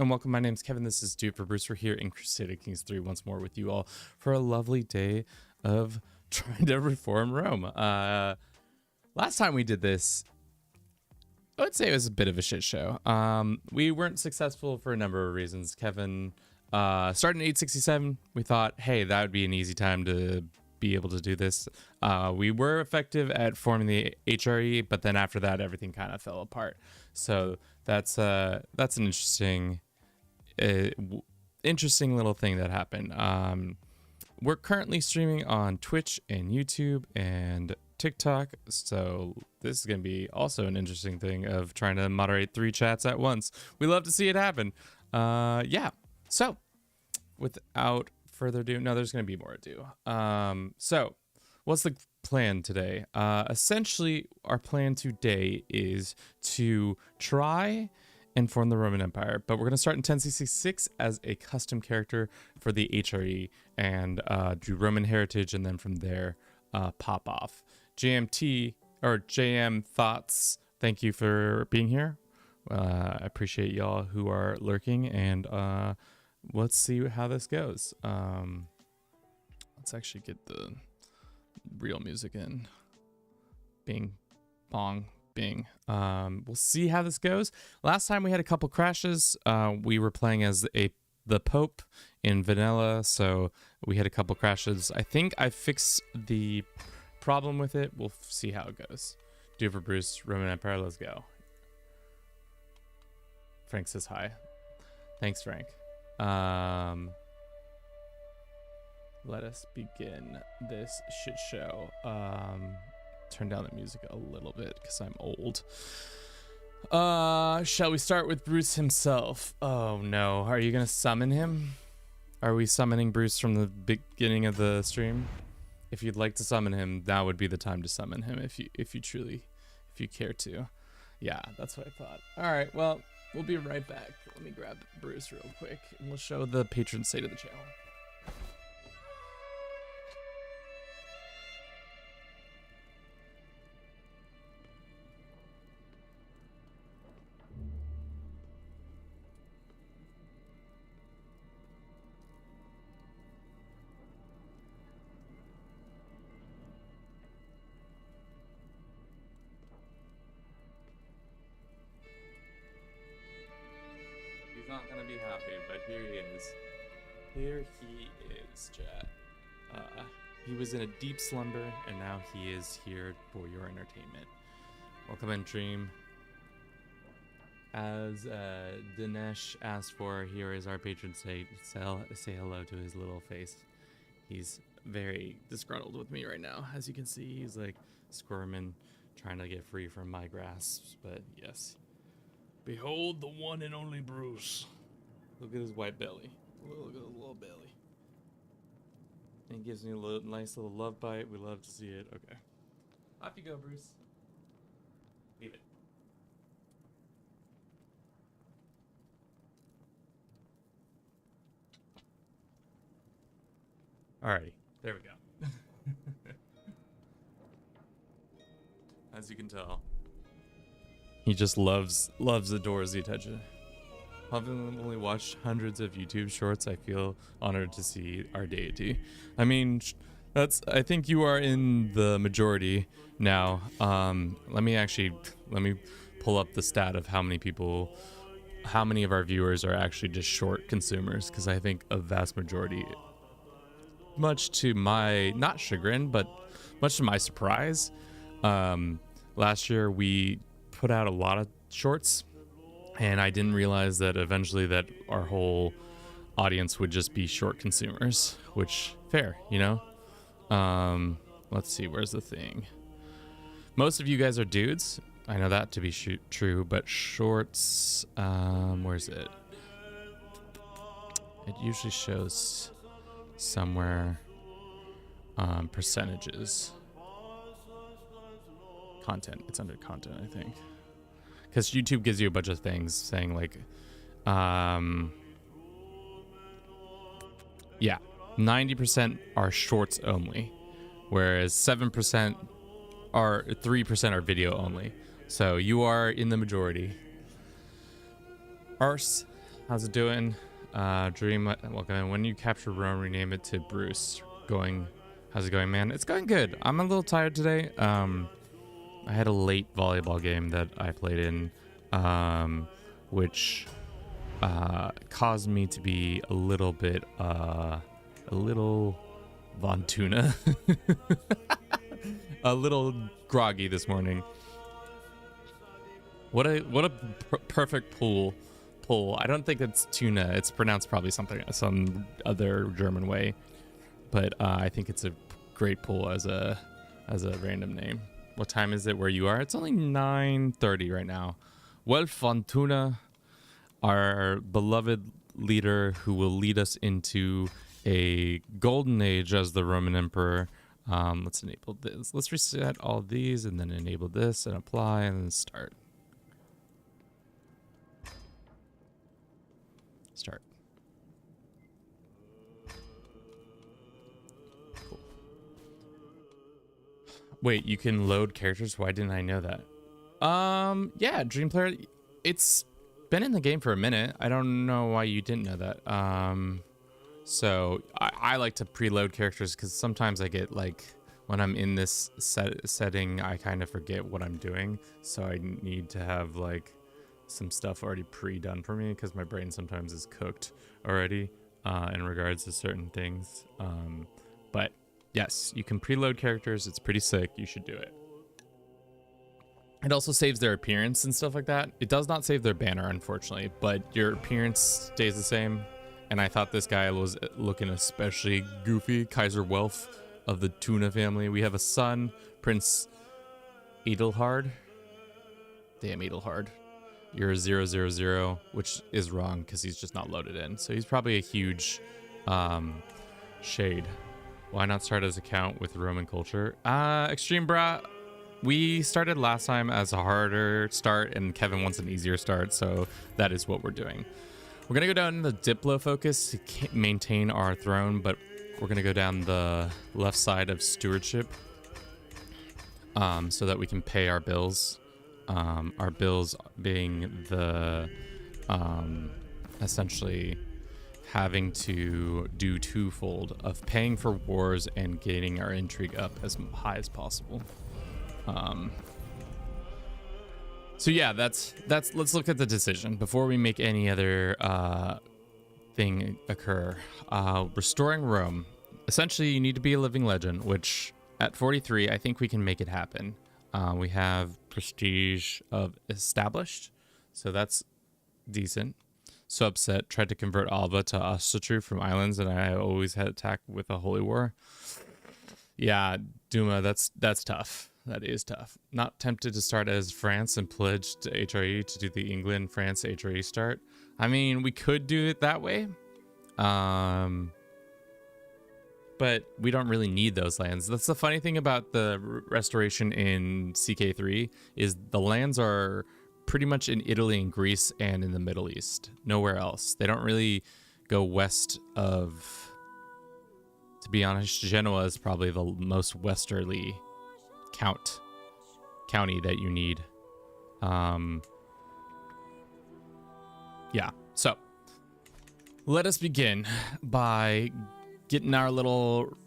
and welcome. My name's Kevin. This is Dude for Bruce. We're here in Crusader Kings 3 once more with you all for a lovely day of trying to reform Rome. Last time we did this, I would say it was a bit of a shit show. We weren't successful for a number of reasons. Kevin started in 867. We thought, hey, that would be an easy time to be able to do this. We were effective at forming the HRE, but then after that, everything kind of fell apart. So that's an interesting little thing that happened. We're currently streaming on Twitch and YouTube and TikTok, so this is going to be also an interesting thing of trying to moderate 3 chats at once. We love to see it happen. Yeah, so without further ado, no, there's going to be more ado. So what's the plan today? Essentially, our plan today is to try and form the Roman Empire, but we're going to start in 1066 as a custom character for the HRE and do Roman heritage, and then from there pop off. JMT or JM Thoughts, thank you for being here. I appreciate y'all who are lurking, and let's see how this goes. Let's actually get the real music in. Bing, bong, bing. We'll see how this goes. Last time we had a couple crashes. We were playing as the Pope in vanilla, so we had a couple crashes. I think I fixed the problem with it. We'll see how it goes. Do for Bruce, Roman Empire, let's go. Frank says hi. Thanks, Frank. Let us begin this shit show. Turn down the music a little bit because I'm old. Shall we start with Bruce himself? Oh no, are you gonna summon him? Are we summoning Bruce from the beginning of the stream? If you'd like to summon him, now would be the time to summon him if you care to. Yeah, that's what I thought. All right, well, we'll be right back. Let me grab Bruce real quick, and we'll show the patron state of the channel. He's not gonna be happy, but here he is. Here he is, chat. He was in a deep slumber, and now he is here for your entertainment. Welcome in, Dream. As Dinesh asked for, here is our patron saint. Say hello to his little face. He's very disgruntled with me right now. As you can see, he's like squirming, trying to get free from my grasps, but yes. Behold the one and only Bruce. Look at his white belly. Look at his little belly. And he gives me a nice little love bite. We love to see it. Okay. Off you go, Bruce. Leave it. Alrighty. There we go. As you can tell, he just adores the attention. Having only watched hundreds of YouTube shorts, I feel honored to see our deity. I mean, I think you are in the majority now. Let me pull up the stat of how many of our viewers are actually just short consumers, because I think a vast majority, much to my, not chagrin, but much to my surprise, last year we put out a lot of shorts, and I didn't realize that eventually that our whole audience would just be short consumers, which fair, you know. Let's see, where's the thing? Most of you guys are dudes. I know that to be true, but shorts, where's it? It usually shows somewhere percentages. Content, it's under content, I think. Because YouTube gives you a bunch of things saying like, yeah, 90% are shorts only, whereas 7% are 3% are video only. So you are in the majority. How's it doing? Dream, welcome in. When you capture Rome, rename it to Bruce. How's it going, man? It's going good. I'm a little tired today. I had a late volleyball game that I played in, which caused me to be a little Von Tuna, a little groggy this morning. What a perfect pull. I don't think it's tuna. It's pronounced probably some other German way, but I think it's a great pull as a random name. What time is it where you are? It's only 9:30 right now. Well, Von Tuna, our beloved leader who will lead us into a golden age as the Roman Emperor. Let's enable this. Let's reset all of these and then enable this and apply and then start. Cool. Wait, you can load characters? Why didn't I know that? Yeah, Dream Player, it's been in the game for a minute. I don't know why you didn't know that. So I like to preload characters because sometimes I get like when I'm in this setting, I kind of forget what I'm doing. So I need to have like some stuff already pre-done for me because my brain sometimes is cooked already in regards to certain things. But yes, you can preload characters. It's pretty sick. You should do it. It also saves their appearance and stuff like that. It does not save their banner, unfortunately, but your appearance stays the same. And I thought this guy was looking especially goofy. Kaiser Welf of the Tuna family. We have a son, Prince Edelhard. Damn, Edelhard. You're a 000, which is wrong because he's just not loaded in. So he's probably a huge shade. Why not start his account with Roman culture? Extreme Bra, we started last time as a harder start and Kevin wants an easier start. So that is what we're doing. We're going to go down the Diplo focus to maintain our throne, but we're going to go down the left side of stewardship so that we can pay our bills. Our bills being the essentially having to do twofold of paying for wars and getting our intrigue up as high as possible. So yeah, that's let's look at the decision before we make any other thing occur. Restoring Rome. Essentially, you need to be a living legend, which at 43, I think we can make it happen. We have prestige of established, so that's decent. Subset tried to convert Alba to Astatru from islands, and I always had attack with a holy war. Yeah, Duma, that's tough. That is tough. Not tempted to start as France and pledge to HRE to do the England-France HRE start. I mean, we could do it that way. But we don't really need those lands. That's the funny thing about the restoration in CK3 is the lands are pretty much in Italy and Greece and in the Middle East. Nowhere else. They don't really go west of... To be honest, Genoa is probably the most westerly county that you need. Yeah, so let us begin by getting our little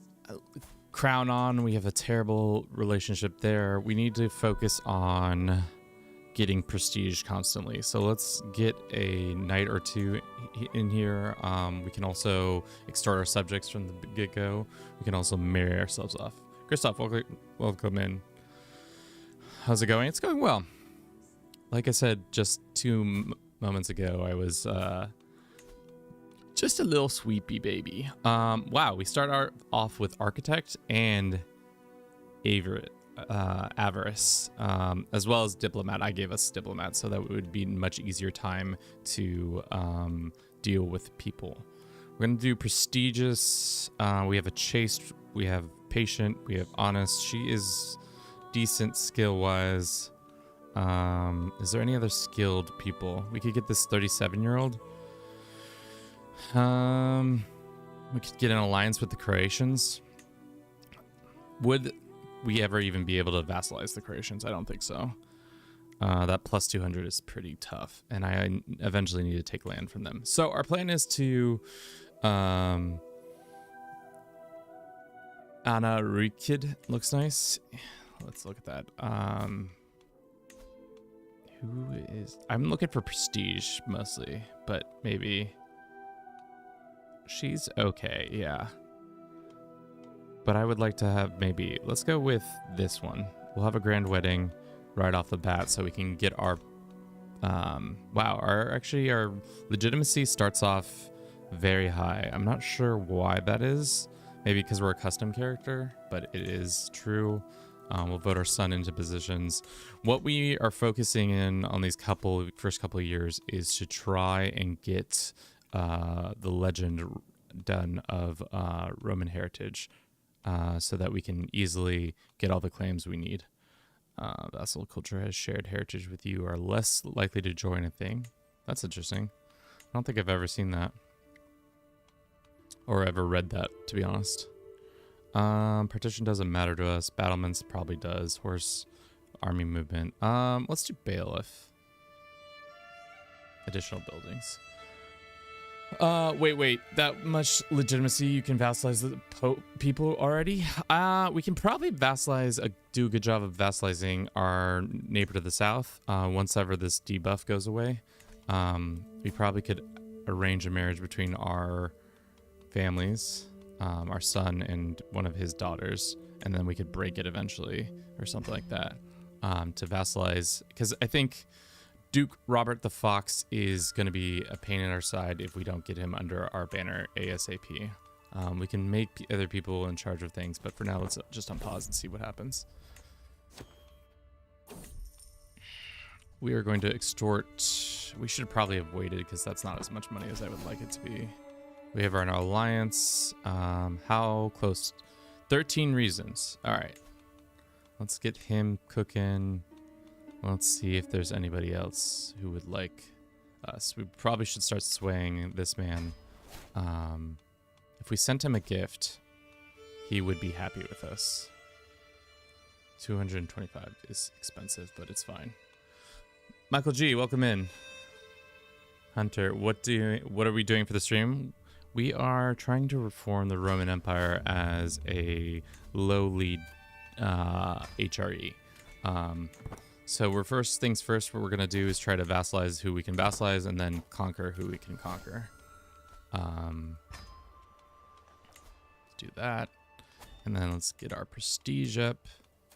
crown on. We have a terrible relationship there. We need to focus on getting prestige constantly. So let's get a knight or two in here. We can also extort our subjects from the get-go. We can also marry ourselves off. Christoph, welcome in. How's it going? It's going well. Like I said just 2 moments ago, I was just a little sweepy baby. Wow, we start off with Architect and Avarice, as well as Diplomat. I gave us Diplomat so that it would be much easier time to deal with people. We're going to do Prestigious. We have a Chaste. We have Patient. We have Honest. She is decent skill-wise. Is there any other skilled people? We could get this 37-year-old. We could get an alliance with the Croatians. Would we ever even be able to vassalize the Croatians? I don't think so. That plus 200 is pretty tough, and I eventually need to take land from them. So our plan is to Anna Rikid looks nice. Let's look at that. Who is... I'm looking for prestige mostly, but maybe she's okay, yeah. But I would like to have maybe... Let's go with this one. We'll have a grand wedding right off the bat so we can get our... wow, our legitimacy starts off very high. I'm not sure why that is. Maybe because we're a custom character, but it is true. We'll vote our son into positions. What we are focusing in on these first couple of years is to try and get the legend done of Roman heritage, so that we can easily get all the claims we need. Vassal culture has shared heritage with you, are less likely to join a thing. That's interesting. I don't think I've ever seen that. Or ever read that, to be honest. Partition doesn't matter to us. Battlements probably does. Horse, army movement. Let's do bailiff. Additional buildings. Wait. That much legitimacy, you can vassalize the people already? We can probably do a good job of vassalizing our neighbor to the south. Once ever this debuff goes away. We probably could arrange a marriage between our families, our son and one of his daughters, and then we could break it eventually or something like that, to vassalize, because I think Duke Robert the Fox is going to be a pain in our side if we don't get him under our banner ASAP. We can make other people in charge of things, but for now let's just unpause and see what happens. We are going to extort. We should probably have waited because that's not as much money as I would like it to be. We have our alliance. How close? 13 reasons. All right. Let's get him cooking. Let's see if there's anybody else who would like us. We probably should start swaying this man. If we sent him a gift, he would be happy with us. 225 is expensive, but it's fine. Michael G, welcome in. Hunter, what are we doing for the stream? We are trying to reform the Roman Empire as a lowly HRE. So we're first things first, what we're going to do is try to vassalize who we can vassalize and then conquer who we can conquer. Let's do that. And then let's get our prestige up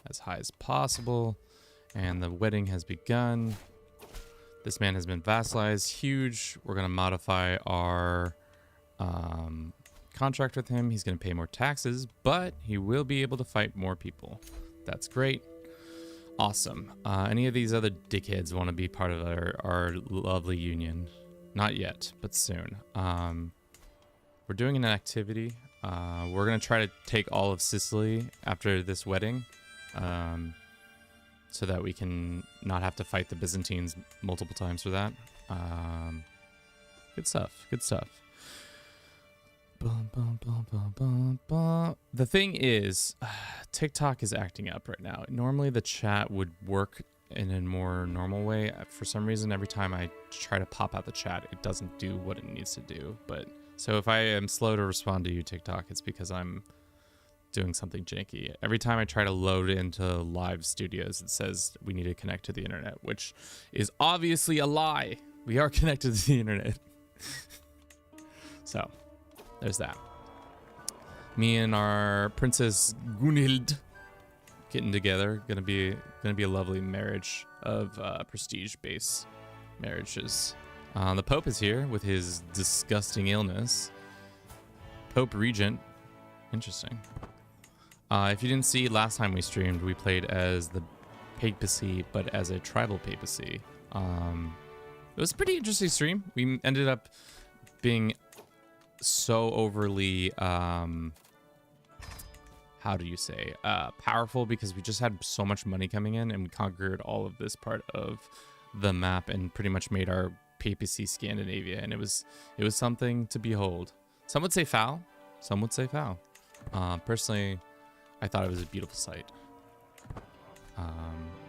as high as possible. And the wedding has begun. This man has been vassalized. Huge. We're going to modify our contract with him. He's going to pay more taxes, but he will be able to fight more people. That's great. Awesome. Any of these other dickheads want to be part of our lovely union? Not yet, but soon. We're doing an activity. We're going to try to take all of Sicily after this wedding, so that we can not have to fight the Byzantines multiple times for that. Good stuff. Good stuff. The thing is, TikTok is acting up right now. Normally the chat would work in a more normal way. For some reason, every time I try to pop out the chat, it doesn't do what it needs to do. But so if I am slow to respond to you, TikTok, it's because I'm doing something janky. Every time I try to load into live studios, it says we need to connect to the internet, which is obviously a lie. We are connected to the internet. So there's that. Me and our Princess Gunhild getting together. Gonna be a lovely marriage of prestige base marriages. The Pope is here with his disgusting illness. Pope Regent. Interesting. If you didn't see last time we streamed, we played as the papacy, but as a tribal papacy. It was a pretty interesting stream. We ended up being so overly, how do you say, powerful, because we just had so much money coming in, and we conquered all of this part of the map and pretty much made our papacy Scandinavia, and it was something to behold. Some would say foul, some would say foul. Personally, I thought it was a beautiful sight.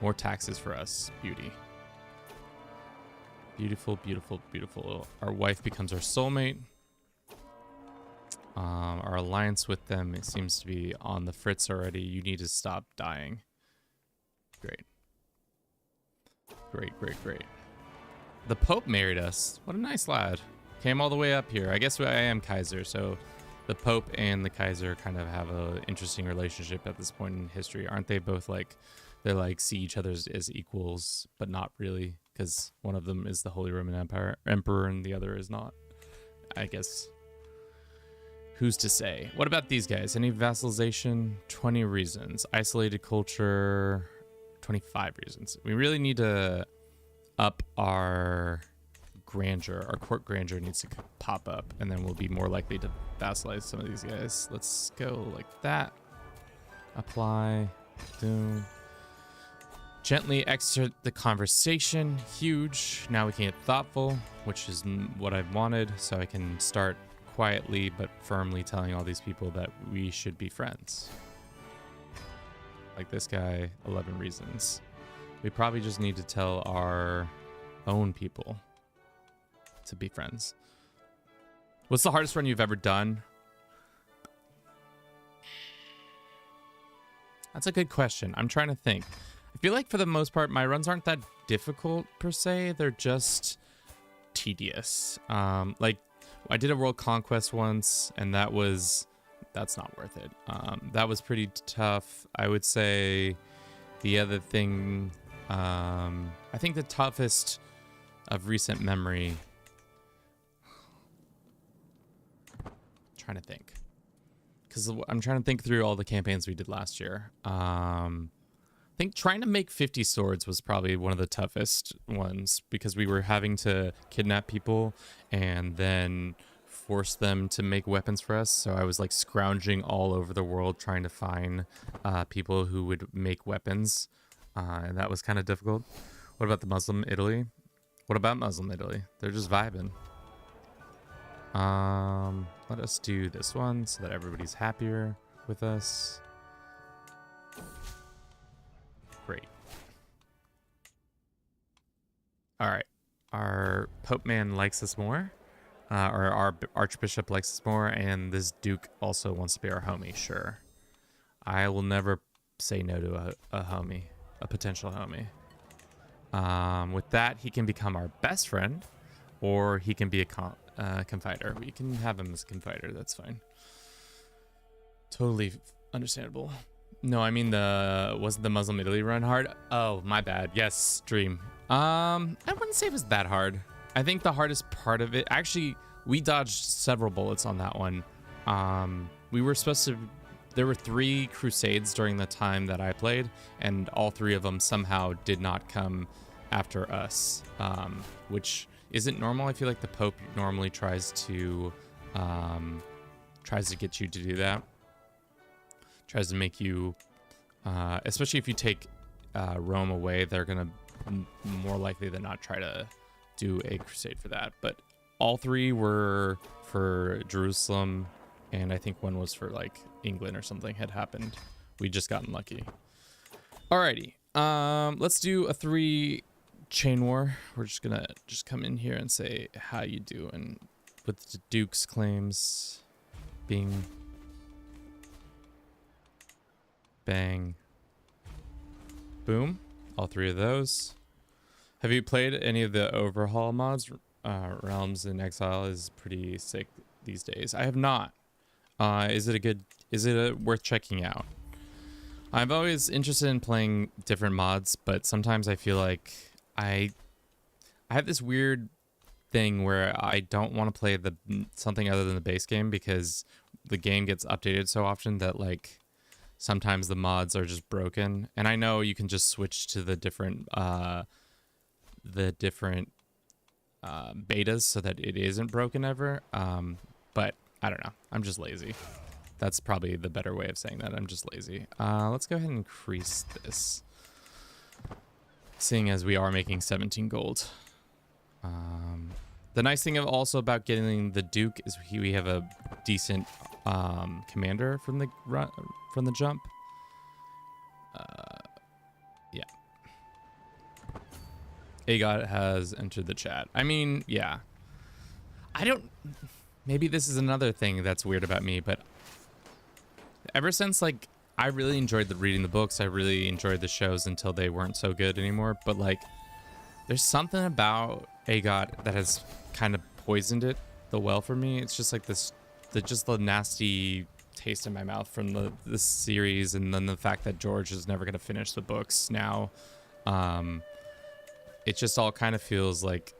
More taxes for us. Beauty. Beautiful, beautiful, beautiful. Our wife becomes our soulmate. Our alliance with them, it seems to be on the fritz already. You need to stop dying. Great. Great, great, great. The Pope married us. What a nice lad. Came all the way up here. I guess I am Kaiser, so the Pope and the Kaiser kind of have a interesting relationship at this point in history. Aren't they both like, they're like see each other as equals, but not really, because one of them is the Holy Roman Emperor and the other is not. I guess. Who's to say? What about these guys? Any vassalization? 20 reasons. Isolated culture? 25 reasons. We really need to up our grandeur. Our court grandeur needs to pop up, and then we'll be more likely to vassalize some of these guys. Let's go like that. Apply. Do. Gently exit the conversation. Huge. Now we can get thoughtful, which is what I've wanted, so I can start quietly but firmly telling all these people that we should be friends. Like this guy, 11 reasons. We probably just need to tell our own people to be friends. What's the hardest run you've ever done? That's a good question. I'm trying to think. I feel like for the most part, my runs aren't that difficult per se. They're just tedious. Like I did a world conquest once, and that's not worth it. That was pretty tough. I would say the other thing, I think the toughest of recent memory, trying to think, because I'm trying to think through all the campaigns we did last year. I think trying to make 50 swords was probably one of the toughest ones, because we were having to kidnap people and then force them to make weapons for us. So I was like scrounging all over the world trying to find people who would make weapons, and that was kind of difficult. What about the Muslim Italy? What about Muslim Italy? They're just vibing. Let us do this one so that everybody's happier with us. Great. All right. Our Pope man likes us more. Or our Archbishop likes us more. And this Duke also wants to be our homie. Sure. I will never say no to a homie. A potential homie. With that, he can become our best friend. Or he can be a confider. We can have him as a confider. That's fine. Totally understandable. No, I mean wasn't the Muslim Italy run hard? Oh, my bad. Yes, Dream. I wouldn't say it was that hard. I think the hardest part of it, actually, we dodged several bullets on that one. We were supposed to, there were 3 crusades during the time that I played, and all 3 of them somehow did not come after us, which isn't normal. I feel like the Pope normally tries to get you to do that. Tries to make you, especially if you take Rome away, they're gonna more likely than not try to do a crusade for that. But all 3 were for Jerusalem, and I think one was for like England or something had happened. We just got unlucky. Alrighty, let's do a 3 chain war. We're just gonna come in here and say how you doing with the Duke's claims. Bing. Bang. Boom. All 3 of those. Have you played any of the overhaul mods? Realms in Exile is pretty sick these days. I have not. Is it worth checking out? I'm always interested in playing different mods, but sometimes I feel like I have this weird thing where I don't want to play something other than the base game, because the game gets updated so often that like sometimes the mods are just broken. And I know you can just switch to the different betas so that it isn't broken ever. But I don't know. I'm just lazy. That's probably the better way of saying that. I'm just lazy. Let's go ahead and increase this, seeing as we are making 17 gold. The nice thing also about getting the Duke is we have a decent commander from the jump. Agot has entered the chat. I mean, yeah. I don't... Maybe this is another thing that's weird about me, but ever since, like, I really enjoyed reading the books. I really enjoyed the shows until they weren't so good anymore. But, like, there's something about Agot that has kind of poisoned the well for me. It's just like the nasty taste in my mouth from this series, and then the fact that George is never going to finish the books now. It just all kind of feels like,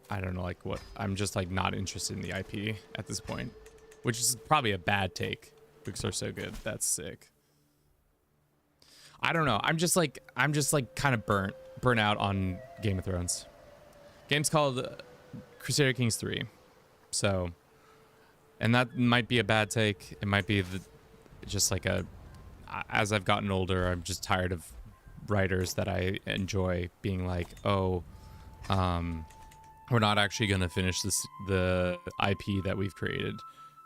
I don't know, like what, I'm just like not interested in the IP at this point, which is probably a bad take. Books are so good. That's sick. I don't know. I'm just like kind of burnt out on Game of Thrones. Game's called Crusader Kings 3. So, and that might be a bad take. It might be just like as I've gotten older, I'm just tired of writers that I enjoy being like, oh, we're not actually going to finish the IP that we've created.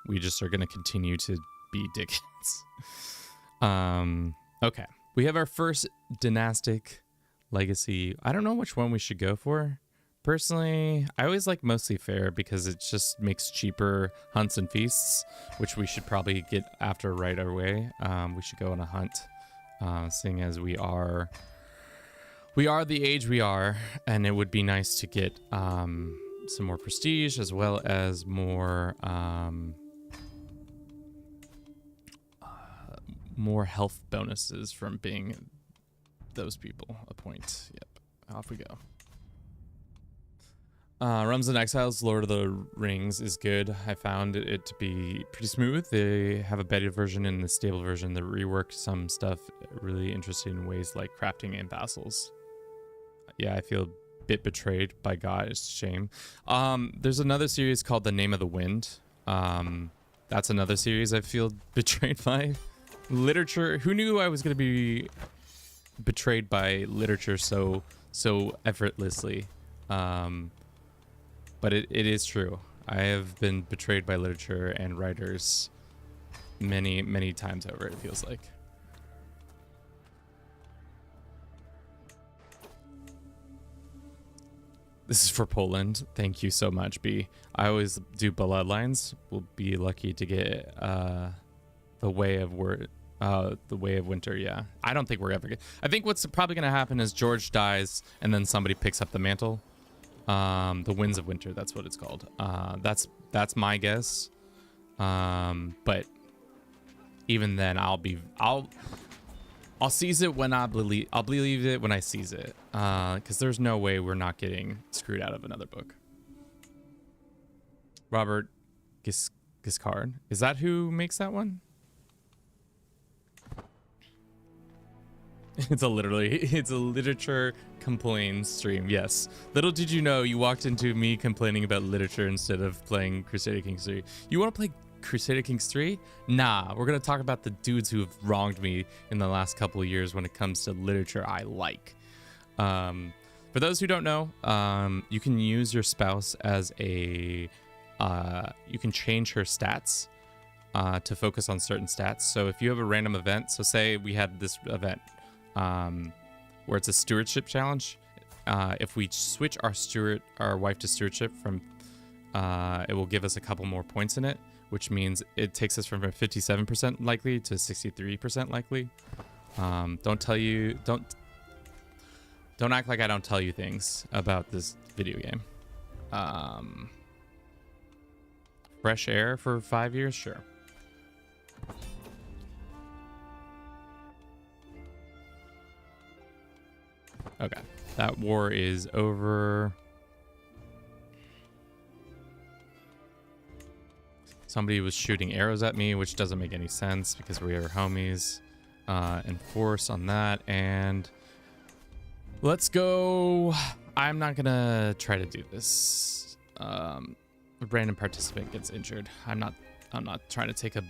We just are going to continue to be dickheads. Okay. We have our first dynastic legacy. I don't know which one we should go for. Personally, I always like mostly fair because it just makes cheaper hunts and feasts, which we should probably get after right away. We should go on a hunt, seeing as we are the age we are, and it would be nice to get some more prestige as well as more health bonuses from being those people. A point. Yep. Off we go. Realms and Exiles, Lord of the Rings is good. I found it to be pretty smooth. They have a better version and the stable version that reworked some stuff really interesting in ways like crafting and vassals. Yeah, I feel a bit betrayed by God. It's a shame. There's another series called The Name of the Wind. That's another series I feel betrayed by. Literature. Who knew I was going to be betrayed by literature so effortlessly? But it is true. I have been betrayed by literature and writers many, many times over, it feels like. This is for Poland. Thank you so much, B. I always do bloodlines. We'll be lucky to get the Way of Winter. Yeah, I don't think we're ever gonna. I think what's probably gonna happen is George dies and then somebody picks up the mantle. The Winds of Winter, that's what it's called. That's my guess. But even then, I'll seize it when I'll believe it when I seize it. Because there's no way we're not getting screwed out of another book. Robert Giscard, is that who makes that one? It's a literature complaints stream. Yes. Little did you know you walked into me complaining about literature instead of playing Crusader Kings 3. You want to play Crusader Kings 3? Nah, we're going to talk about the dudes who have wronged me in the last couple of years when it comes to literature I like. For those who don't know, you can use your spouse as you can change her stats to focus on certain stats. So if you have a random event, so say we had this event where it's a stewardship challenge. If we switch our wife to stewardship from, it will give us a couple more points in it, which means it takes us from a 57% likely to 63% likely. Don't act like I don't tell you things about this video game. Fresh air for 5 years, sure. Okay, that war is over. Somebody was shooting arrows at me, which doesn't make any sense because we are homies. Enforce on that, and let's go. I'm not gonna try to do this. A random participant gets injured. I'm not trying to take a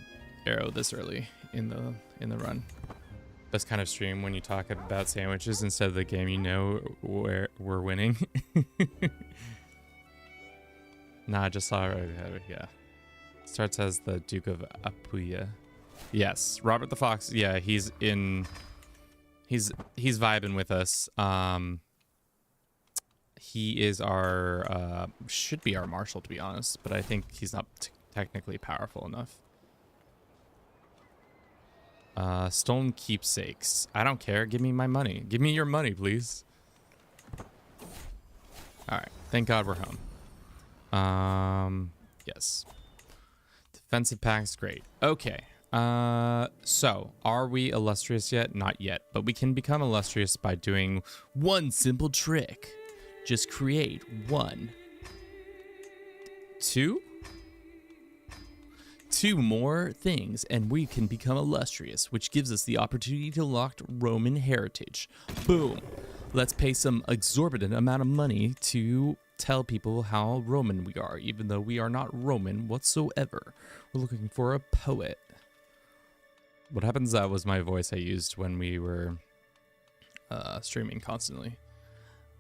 arrow this early in the run. Best kind of stream when you talk about sandwiches instead of the game, you know where we're winning. Nah, I just saw it. Yeah. Starts as the Duke of Apulia. Yes, Robert the Fox. Yeah, he's vibing with us. He is our, should be our marshal, to be honest, but I think he's not technically powerful enough. Stolen keepsakes. I don't care. Give me my money. Give me your money, please. All right. Thank God we're home. Yes. Defensive packs, great. Okay. So are we illustrious yet? Not yet, but we can become illustrious by doing one simple trick. Just create 1, 2 more things, and we can become illustrious, which gives us the opportunity to unlock Roman heritage. Boom. Let's pay some exorbitant amount of money to tell people how Roman we are, even though we are not Roman whatsoever. We're looking for a poet. What happens, that was my voice I used when we were streaming constantly.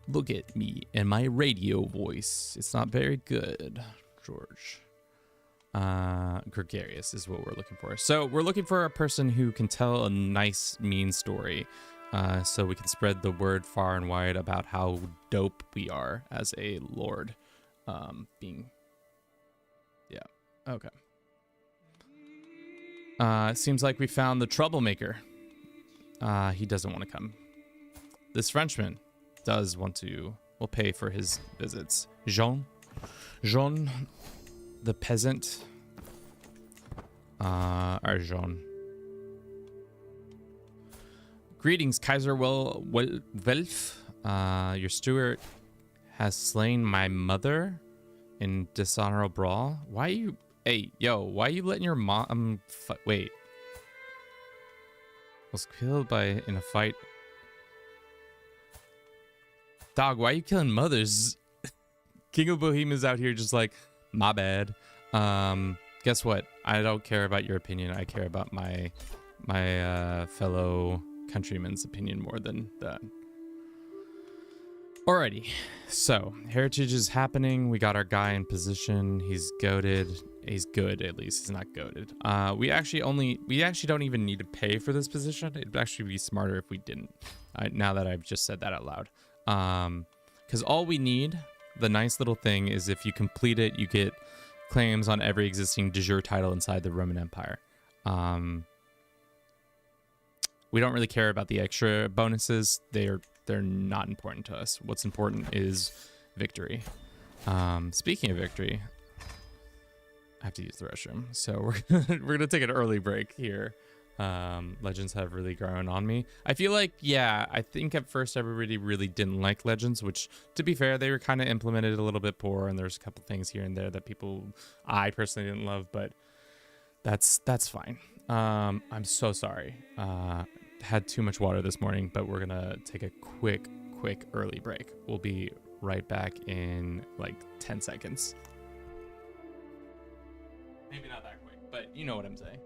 Look at me and my radio voice. It's not very good, George. Gregarious is what we're looking for. So we're looking for a person who can tell a nice, mean story, so we can spread the word far and wide about how dope we are as a lord. Yeah. Okay. It seems like we found the troublemaker. He doesn't want to come. This Frenchman does want to. We'll pay for his visits. Jean, the peasant. Our Jean. Greetings, Kaiser Welf. Your steward has slain my mother in dishonorable brawl. Why are you? Hey, yo, why are you letting your mom? Wait. Was killed in a fight. Dog, why are you killing mothers? King of Bohemia's out here just like, my bad. Guess what? I don't care about your opinion. I care about my fellow countrymen's opinion more than that. Alrighty, so heritage is happening. We got our guy in position. He's goated. He's good, at least. He's not goated. We actually don't even need to pay for this position. It'd actually be smarter if we didn't. Now that I've just said that out loud. Because all we need, the nice little thing, is if you complete it, you get claims on every existing de jure title inside the Roman Empire. We don't really care about the extra bonuses. They're not important to us. What's important is victory. Speaking of victory, I have to use the restroom, so we're gonna take an early break here. Legends have really grown on me. I feel like, yeah, I think at first everybody really didn't like Legends, which, to be fair, they were kind of implemented a little bit poor, and there's a couple things here and there that I personally didn't love, but that's fine. I'm so sorry. Had too much water this morning, but we're gonna take a quick early break. We'll be right back in like 10 seconds. Maybe not that quick, but you know what I'm saying.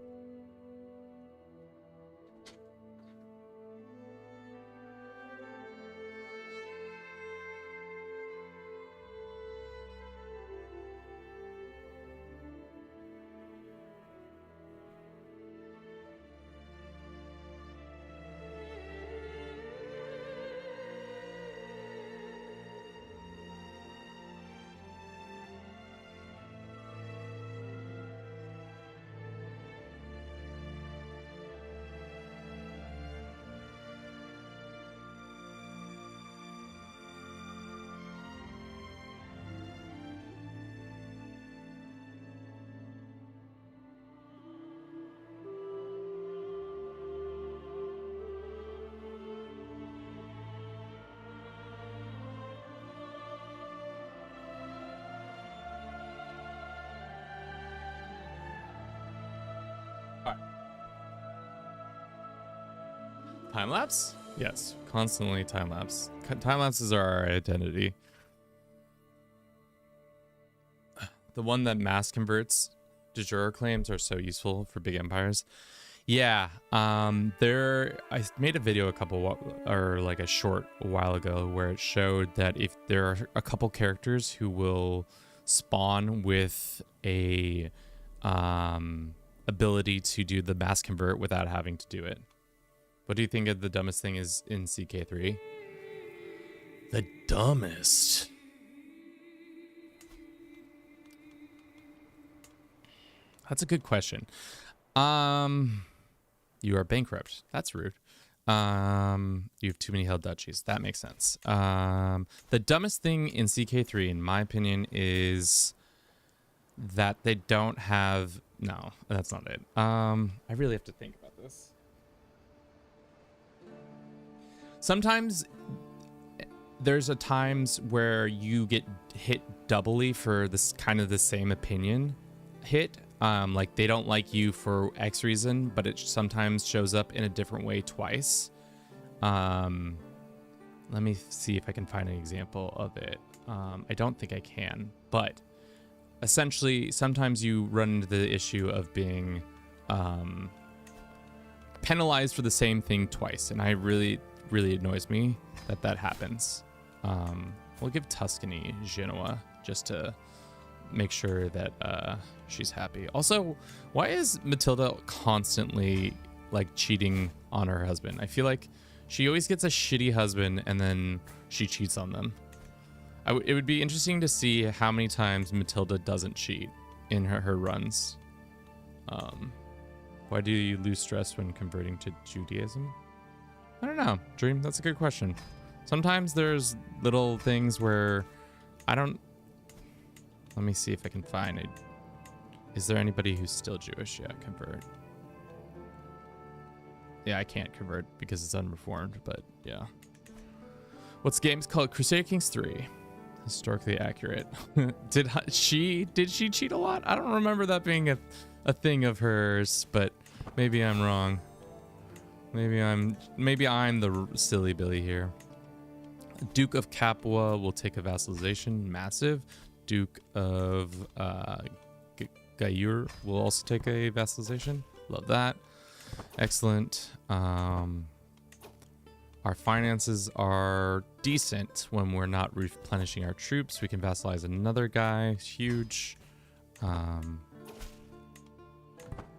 Time lapse? Yes, constantly time lapse. Time lapses are our identity. The one that mass converts de jure claims are so useful for big empires. Yeah, I made a video a short while ago where it showed that if there are a couple characters who will spawn with a ability to do the mass convert without having to do it. What do you think of the dumbest thing is in CK3? The dumbest. That's a good question. You are bankrupt. That's rude. You have too many held duchies. That makes sense. The dumbest thing in CK3, in my opinion, is that they don't have... No, that's not it. I really have to think about this. Sometimes there's a times where you get hit doubly for this kind of the same opinion hit. Like they don't like you for X reason, but it sometimes shows up in a different way twice. Let me see if I can find an example of it. I don't think I can, but essentially sometimes you run into the issue of being penalized for the same thing twice, and I really annoys me that happens. We'll give Tuscany Genoa just to make sure that she's happy. Also, why is Matilda constantly like cheating on her husband? I feel like she always gets a shitty husband and then she cheats on them. It would be interesting to see how many times Matilda doesn't cheat in her runs. Why do you lose stress when converting to Judaism? I don't know, Dream. That's a good question. Sometimes there's little things where I don't... Let me see if I can find it. Is there anybody who's still Jewish? Yeah, convert. Yeah, I can't convert because it's unreformed, but yeah. What's the game's called? Crusader Kings 3. Historically accurate. Did she cheat a lot? I don't remember that being a thing of hers, but maybe I'm wrong. Maybe I'm the silly Billy here. Duke of Capua will take a vassalization. Massive. Duke of Gayur will also take a vassalization. Love that. Excellent. Our finances are decent when we're not replenishing our troops. We can vassalize another guy. Huge.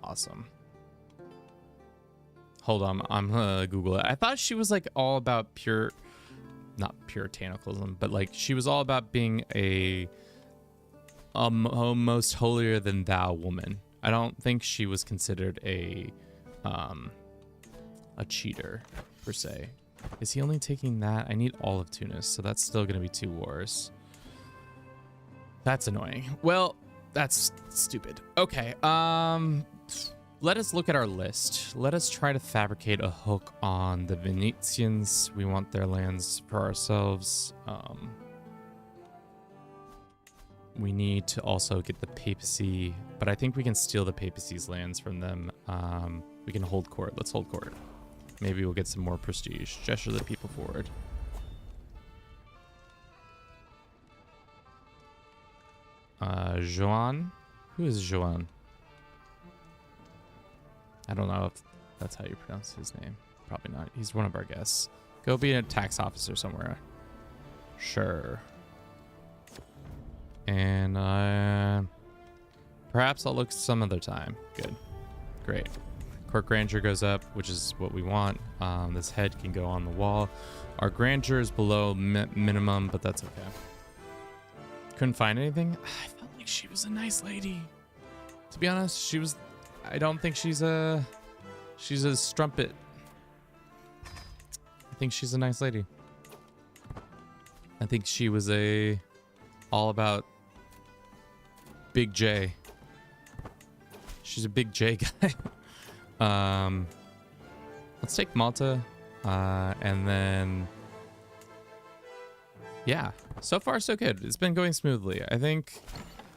Awesome. Hold on, I'm gonna Google it. I thought she was like all about not puritanicalism, but like she was all about being a most holier than thou woman. I don't think she was considered a cheater per se. Is he only taking that? I need all of Tunis, so that's still gonna be 2 wars. That's annoying. Well, that's stupid. Okay, let us look at our list. Let us try to fabricate a hook on the Venetians. We want their lands for ourselves. We need to also get the papacy, but I think we can steal the papacy's lands from them. We can hold court. Let's hold court. Maybe we'll get some more prestige. Gesture the people forward. Joan? Who is Joan? I don't know if that's how you pronounce his name. Probably not. He's one of our guests. Go be a tax officer somewhere. Sure. And perhaps I'll look some other time. Good. Great. Court grandeur goes up, which is what we want. This head can go on the wall. Our grandeur is below minimum, but that's okay. Couldn't find anything. I felt like she was a nice lady. To be honest, she was... I don't think she's a strumpet. I think she's a nice lady. I think she was all about Big J. She's a Big J guy. Let's take Malta, and then yeah, so far so good. It's been going smoothly. I think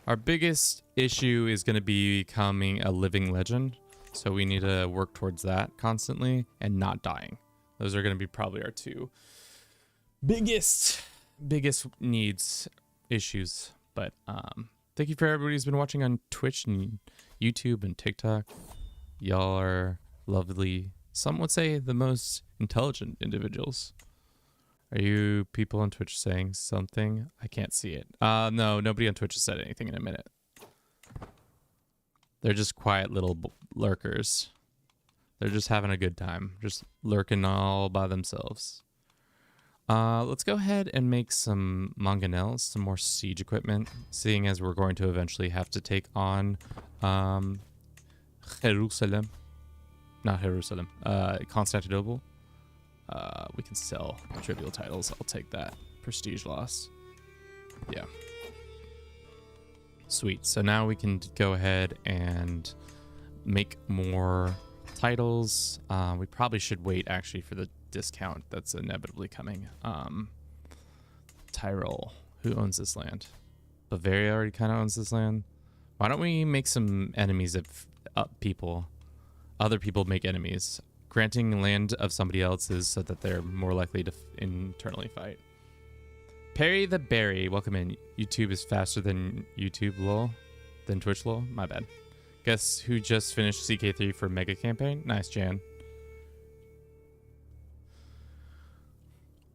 our biggest issue is going to be becoming a living legend, so we need to work towards that constantly and not dying. Those are going to be probably our 2 biggest issues. But thank you for everybody who's been watching on Twitch and YouTube and TikTok. Y'all are lovely. Some would say the most intelligent individuals. Are you people on Twitch saying something? I can't see it. No, nobody on Twitch has said anything in a minute. They're just quiet little lurkers. They're just having a good time. Just lurking all by themselves. Let's go ahead and make some mangonels, some more siege equipment, seeing as we're going to eventually have to take on Jerusalem. Not Jerusalem. Constantinople. We can sell trivial titles. I'll take that. Prestige loss. Yeah. Sweet. So now we can go ahead and make more titles. We probably should wait actually for the discount that's inevitably coming. Tyrol. Who owns this land? Bavaria already kind of owns this land. Why don't we make some enemies of people? Other people make enemies. Granting land of somebody else's so that they're more likely to internally fight. Perry the Berry, welcome in. YouTube is faster than YouTube, lol. Than Twitch, lol. My bad. Guess who just finished CK3 for Mega Campaign? Nice, Jan.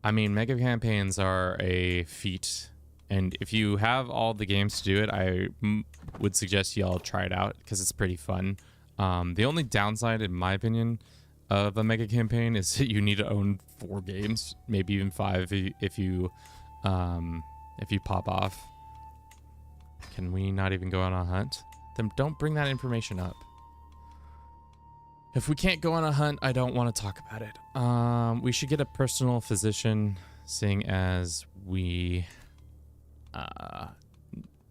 I mean, Mega Campaigns are a feat. And if you have all the games to do it, I would suggest you all try it out because it's pretty fun. The only downside, in my opinion, of a Mega Campaign is that you need to own 4 games, maybe even 5 if you pop off. Can we not even go on a hunt? Then don't bring that information up. If we can't go on a hunt, I don't want to talk about it. We should get a personal physician, seeing as we are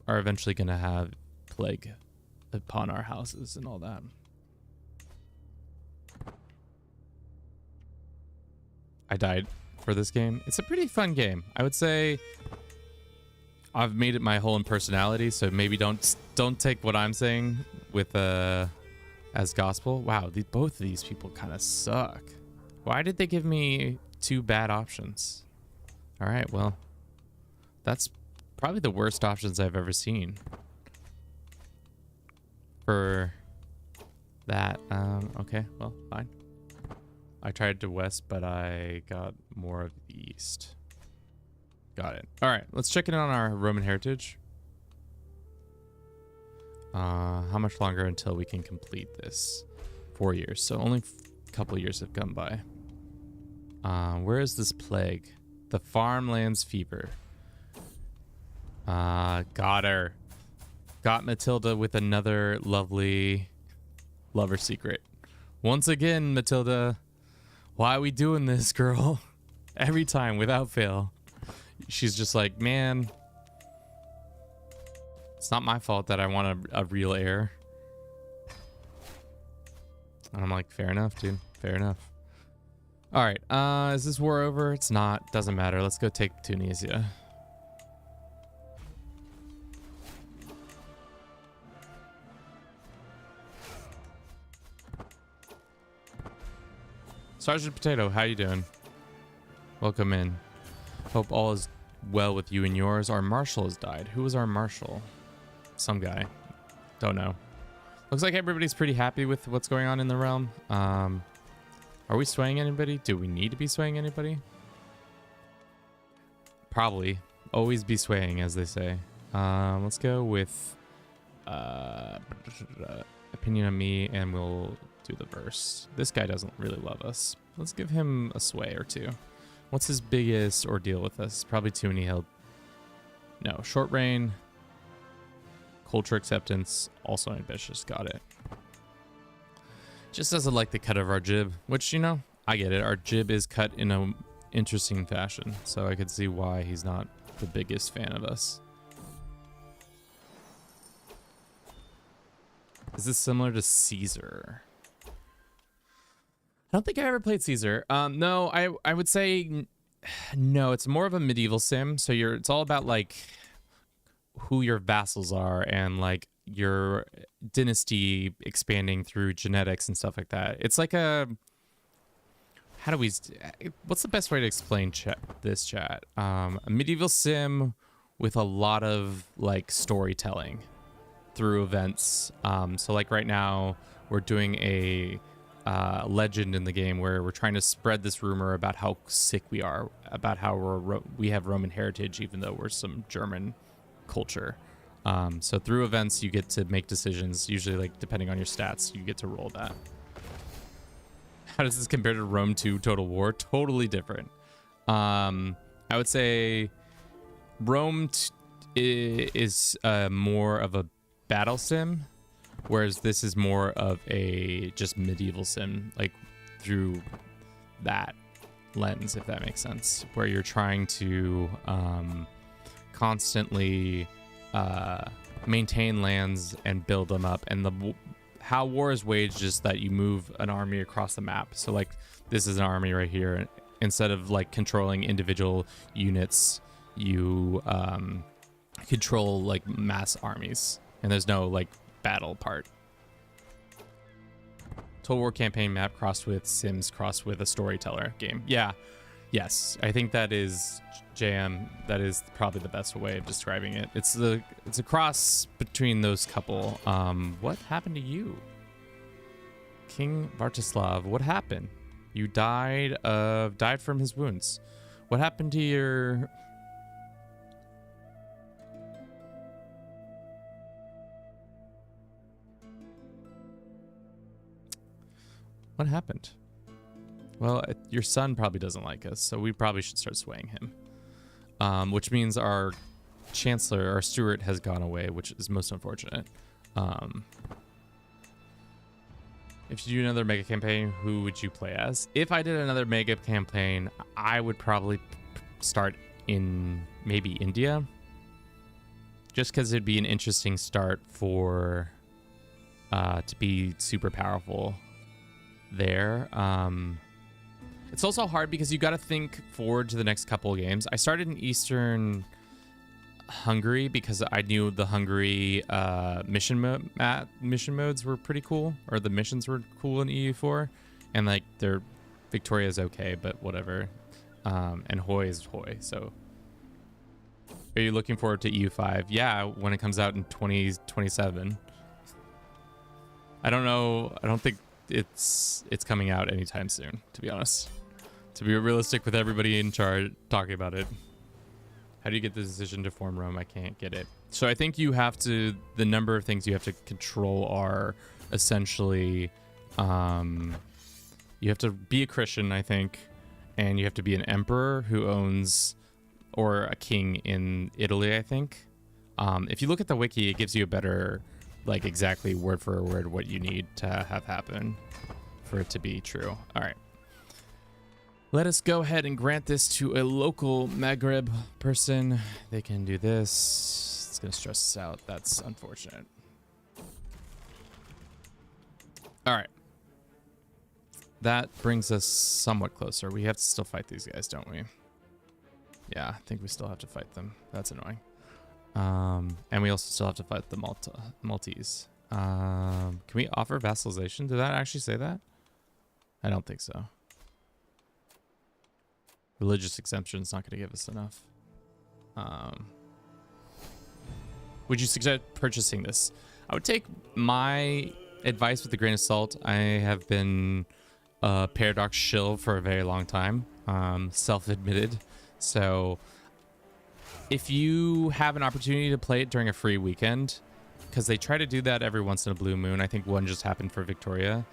eventually going to have plague upon our houses and all that. I died for this game. It's a pretty fun game. I would say I've made it my whole personality, so maybe don't take what I'm saying with as gospel. Wow, both of these people kind of suck. Why did they give me 2 bad options? All right, well, that's probably the worst options I've ever seen for that. Okay, well, fine. I tried to west, but I got more of the east. Got it. All right, let's check in on our Roman heritage. How much longer until we can complete this? 4 years. So only a couple years have gone by. Where is this plague? The farmlands fever. Got her. Got Matilda with another lovely lover secret. Once again, Matilda. Why are we doing this, girl? Every time, without fail. She's just like, man, it's not my fault that I want a real heir. And I'm like, fair enough, dude. Fair enough. All right. Is this war over? It's not. Doesn't matter. Let's go take Tunisia. Sergeant Potato, how you doing? Welcome in. Hope all is well with you and yours. Our marshal has died. Who was our marshal? Some guy. Don't know. Looks like everybody's pretty happy with what's going on in the realm. Are we swaying anybody? Do we need to be swaying anybody? Probably. Always be swaying, as they say. Let's go with opinion on me, and we'll do the verse. This guy doesn't really love us. Let's give him a sway or 2. What's his biggest ordeal with us? Probably too many held. No, short reign, culture acceptance, also ambitious. Got it. Just doesn't like the cut of our jib, which, you know, I get it. Our jib is cut in a interesting fashion, so I could see why he's not the biggest fan of us. Is this similar to Caesar? I don't think I ever played Caesar. No, I would say no. It's more of a medieval sim. So it's all about like who your vassals are and like your dynasty expanding through genetics and stuff like that. It's like what's the best way to explain this chat? A medieval sim with a lot of like storytelling through events. So like right now we're doing a legend in the game where we're trying to spread this rumor about how sick we are, about how we have Roman heritage, even though we're some German culture. So through events, you get to make decisions, usually like depending on your stats, you get to roll that. How does this compare to Rome 2 Total War? Totally different. I would say Rome is more of a battle sim, whereas this is more of a just medieval sim, like through that lens, if that makes sense, where you're trying to constantly maintain lands and build them up. And how war is waged is that you move an army across the map. So like this is an army right here. Instead of like controlling individual units, you control like mass armies, and there's no like battle part. Total War campaign map crossed with Sims crossed with a storyteller game. Yeah, yes, I think that is JM. That is probably the best way of describing it. It's a cross between those couple. What happened to you, King Vartislav? What happened? You died from his wounds. What happened to your? What happened? Well, your son probably doesn't like us, so we probably should start swaying him. Which means our chancellor, our steward, has gone away, which is most unfortunate. If you do another mega campaign, who would you play as? If I did another mega campaign, I would probably start in maybe India. Just because it'd be an interesting start for to be super powerful there. It's also hard because you got to think forward to the next couple of games. I started in Eastern Hungary because I knew the Hungary mission modes were pretty cool, or the missions were cool in EU4, and like their Victoria is okay, but whatever. And Hoi is Hoi. So, are you looking forward to EU5? Yeah, when it comes out in 2027. I don't know. I don't think it's coming out anytime soon, to be honest. To be realistic with everybody in charge talking about it. How do you get the decision to form Rome? I can't get it. So I think you have to, the number of things you have to control are essentially, you have to be a Christian, I think, and you have to be an emperor who owns, or a king in Italy, I think. If you look at the wiki, it gives you a better, like exactly word for word what you need to have happen for it to be true. All right. Let us go ahead and grant this to a local Maghreb person. They can do this. It's going to stress us out. That's unfortunate. All right. That brings us somewhat closer. We have to still fight these guys, don't we? Yeah, I think we still have to fight them. That's annoying. And we also still have to fight the Maltese. Can we offer vassalization? Did that actually say that? I don't think so. Religious exemption is not going to give us enough. Would you suggest purchasing this? I would take my advice with a grain of salt. I have been a Paradox shill for a very long time, self-admitted. So if you have an opportunity to play it during a free weekend, because they try to do that every once in a blue moon. I think one just happened for Victoria.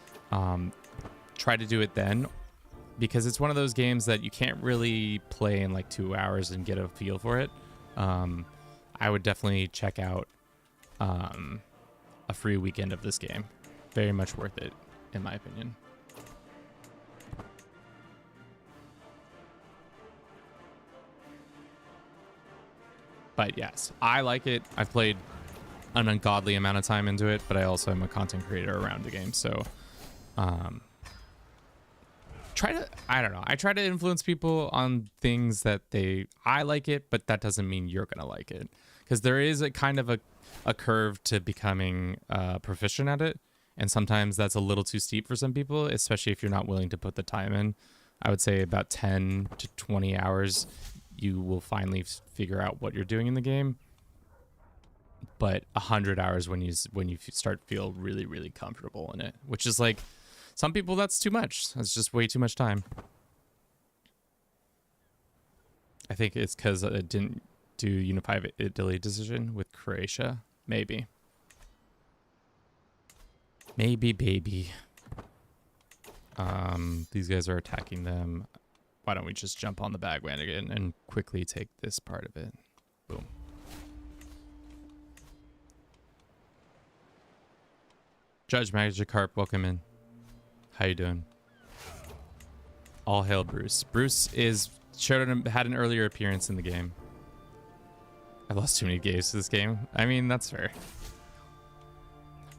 Try to do it then, because it's one of those games that you can't really play in like 2 hours and get a feel for it. I would definitely check out a free weekend of this game. Very much worth it, in my opinion. But yes, I like it. I've played an ungodly amount of time into it, but I also am a content creator around the game. So I don't know. I try to influence people on things that I like it, but that doesn't mean you're going to like it. Because there is a kind of a curve to becoming proficient at it. And sometimes that's a little too steep for some people, especially if you're not willing to put the time in. I would say about 10 to 20 hours, you will finally figure out what you're doing in the game. But 100 hours when you start to feel really, really comfortable in it, which is like, some people that's too much. That's just way too much time. I think it's because it didn't do Unified Italy decision with Croatia. Maybe. Maybe, baby. These guys are attacking them. why don't we just jump on the bandwagon and quickly take this part of it? Boom. Judge Magikarp, welcome in. How you doing? All hail Bruce. Bruce had an earlier appearance in the game. I've lost too many games to this game. I mean, that's fair.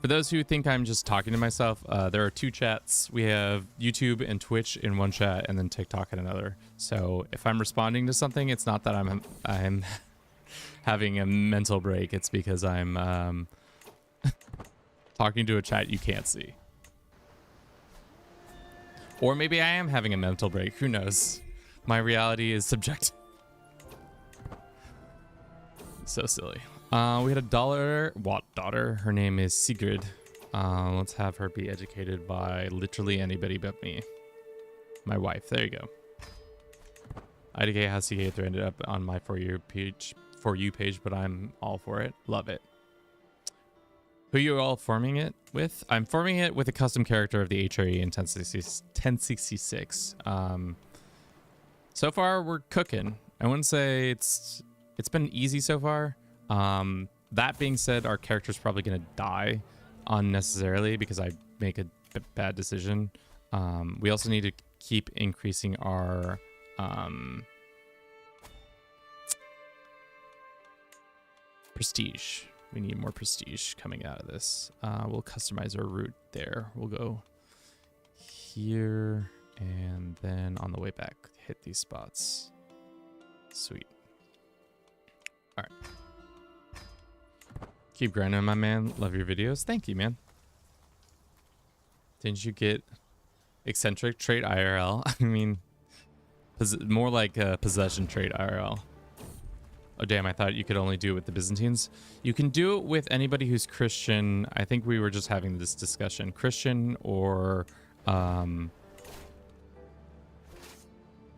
For those who think I'm just talking to myself, there are two chats. We have YouTube and Twitch in one chat, and then TikTok in another. So if I'm responding to something, it's not that I'm having a mental break. It's because I'm talking to a chat you can't see. Or maybe I am having a mental break. Who knows? My reality is subjective. So silly. We had a daughter. Her name is Sigrid. Let's have her be educated by literally anybody but me. My wife. There you go. IDK has CK3 ended up on my For You page, but I'm all for it. Love it. Who are you all forming it with? I'm forming it with a custom character of the HRE in 1066. So far, we're cooking. I wouldn't say it's been easy so far. That being said, our character's probably going to die unnecessarily because I make a bad decision. We also need to keep increasing our prestige. We need more prestige coming out of this. We'll customize our route there. We'll go here and then on the way back, hit these spots. Sweet. All right. Keep grinding, my man. Love your videos. Thank you, man. Didn't you get eccentric trait IRL? I mean, more like a possession trait IRL. Oh, damn, I thought you could only do it with the Byzantines. You can do it with anybody who's Christian. I think we were just having this discussion. Christian or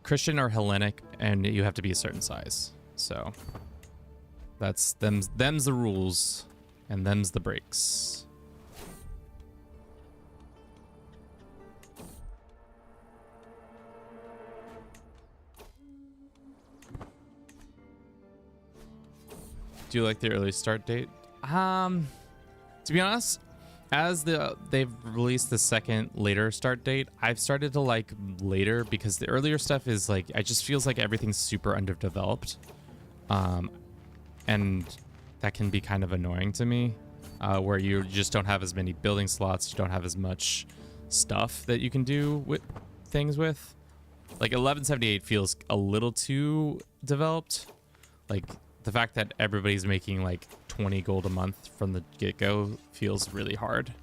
Hellenic, and you have to be a certain size. So that's them's the rules, and them's the breaks. Do you like the early start date? To be honest, as they've released the second later start date, I've started to like later because the earlier stuff is like, it just feels like everything's super underdeveloped. And that can be kind of annoying to me, where you just don't have as many building slots, you don't have as much stuff that you can do with things with. Like 1178 feels a little too developed. Like the fact that everybody's making like 20 gold a month from the get-go feels really hard.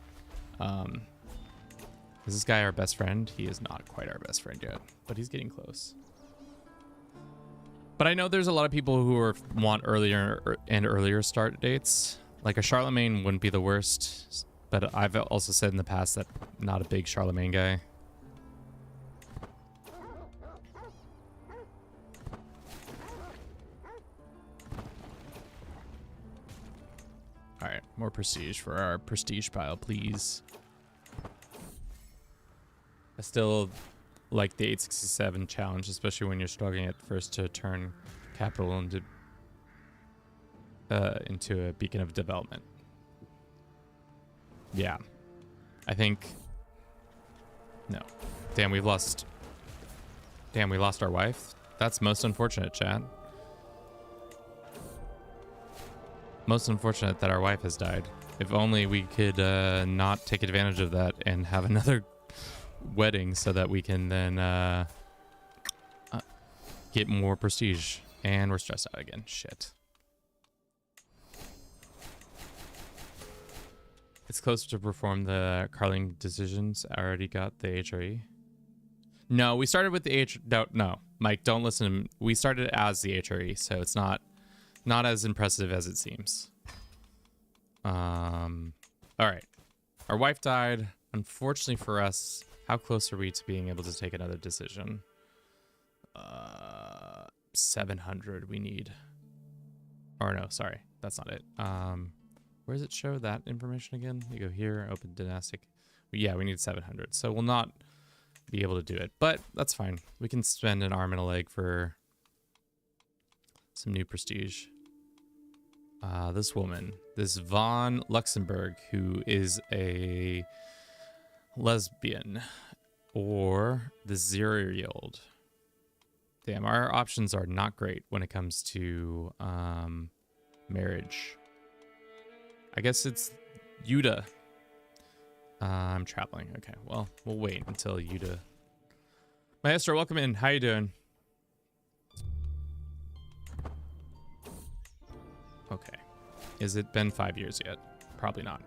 Is this guy our best friend? He is not quite our best friend yet, but he's getting close. But I know there's a lot of people who want earlier and earlier start dates. Like a Charlemagne wouldn't be the worst, but I've also said in the past that I'm not a big Charlemagne guy. All right, more prestige for our prestige pile, please. I still like the 867 challenge, especially when you're struggling at first to turn capital into a beacon of development. Yeah, I think. No, damn, we lost our wife. That's most unfortunate, chat. Most unfortunate that our wife has died. If only we could not take advantage of that and have another wedding so that we can then get more prestige. And we're stressed out again. Shit. It's closer to perform the Carling decisions. I already got the HRE. No, we started with the No, Mike, don't listen. We started as the HRE, so it's not as impressive as it seems. All right. Our wife died. Unfortunately for us, how close are we to being able to take another decision? 700 we need. Or no, sorry. That's not it. Where does it show that information again? You go here, open dynastic. Yeah, we need 700. So we'll not be able to do it, but that's fine. We can spend an arm and a leg for some new prestige. This woman, this Von Luxembourg, who is a lesbian, or the 0-year-old. Damn, our options are not great when it comes to marriage. I guess it's Yuda. I'm traveling. Okay, well, we'll wait until Yuda. Maestro, welcome in. How you doing? Okay. Is it been 5 years yet? Probably not.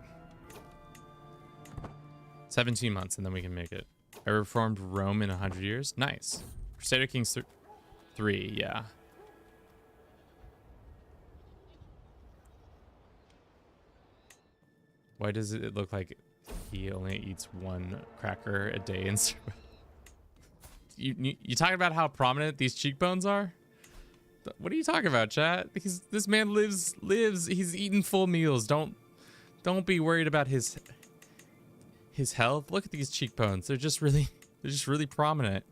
17 months and then we can make it. I reformed Rome in 100 years. Nice. Crusader Kings 3, yeah. Why does it look like he only eats one cracker a day? And you talking about how prominent these cheekbones are? What are you talking about, chat? This man lives. He's eating full meals. Don't be worried about his health. Look at these cheekbones. They're just really prominent.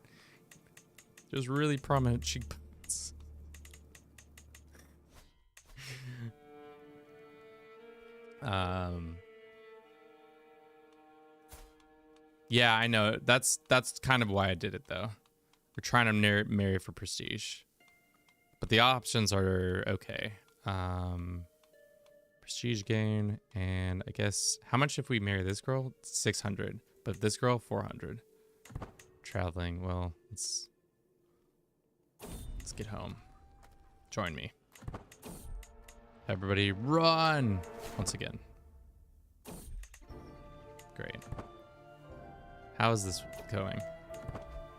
Just really prominent cheekbones. Yeah, I know. That's kind of why I did it, though. We're trying to marry for prestige. But the options are okay. Prestige gain, and I guess, how much if we marry this girl? 600. But this girl, 400. Traveling, well, let's get home. Join me. Everybody run! Once again. Great. How is this going?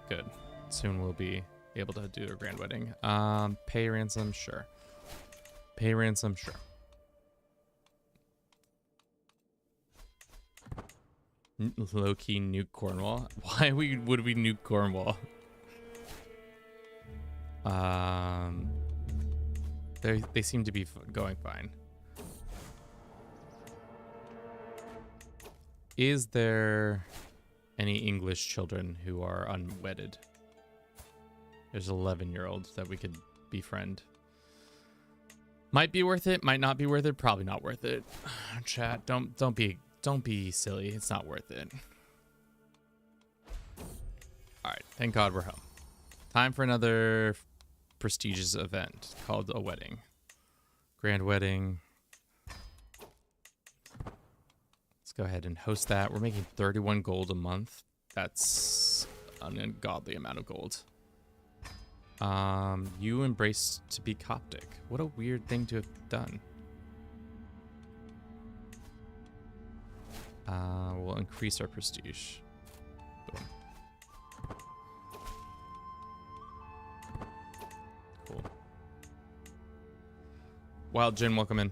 Good. Soon we'll be able to do a grand wedding. Pay ransom, sure. Pay ransom, sure. Low-key nuke Cornwall. Why would we nuke Cornwall? They seem to be going fine. Is there any English children who are unwedded? There's an 11-year-old that we could befriend. Might be worth it, might not be worth it, probably not worth it. Chat, don't be silly. It's not worth it. All right, thank God we're home. Time for another prestigious event called a wedding. Grand wedding. Let's go ahead and host that. We're making 31 gold a month. That's an ungodly amount of gold. You embrace to be Coptic. What a weird thing to have done. We'll increase our prestige. Boom. Cool. Wild Jin, welcome in.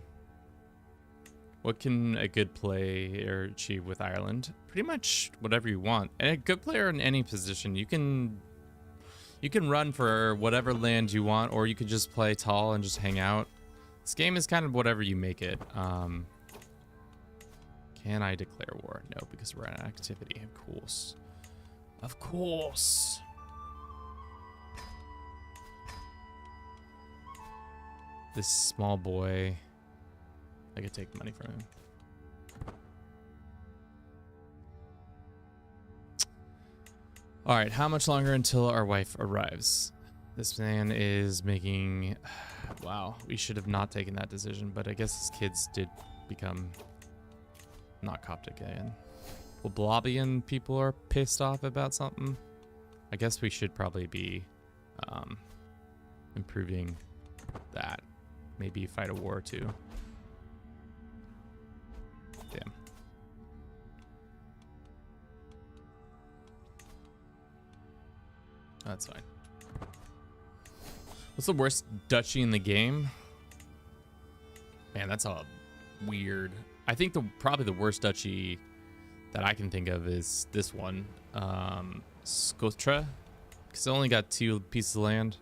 What can a good player achieve with Ireland? Pretty much whatever you want. And a good player in any position, you can run for whatever land you want, or you could just play tall and just hang out. This game is kind of whatever you make it. Can I declare war? No, because we're at activity. Of course. Of course. This small boy. I could take money from him. All right, how much longer until our wife arrives? This man is making... Wow, we should have not taken that decision, but I guess his kids did become not Coptic again. Well, Blobian people are pissed off about something. I guess we should probably be improving that. Maybe fight a war too. Damn. That's fine. What's the worst duchy in the game? Man, that's a weird... I think probably the worst duchy that I can think of is this one. Skotra. Because it only got 2 pieces of land.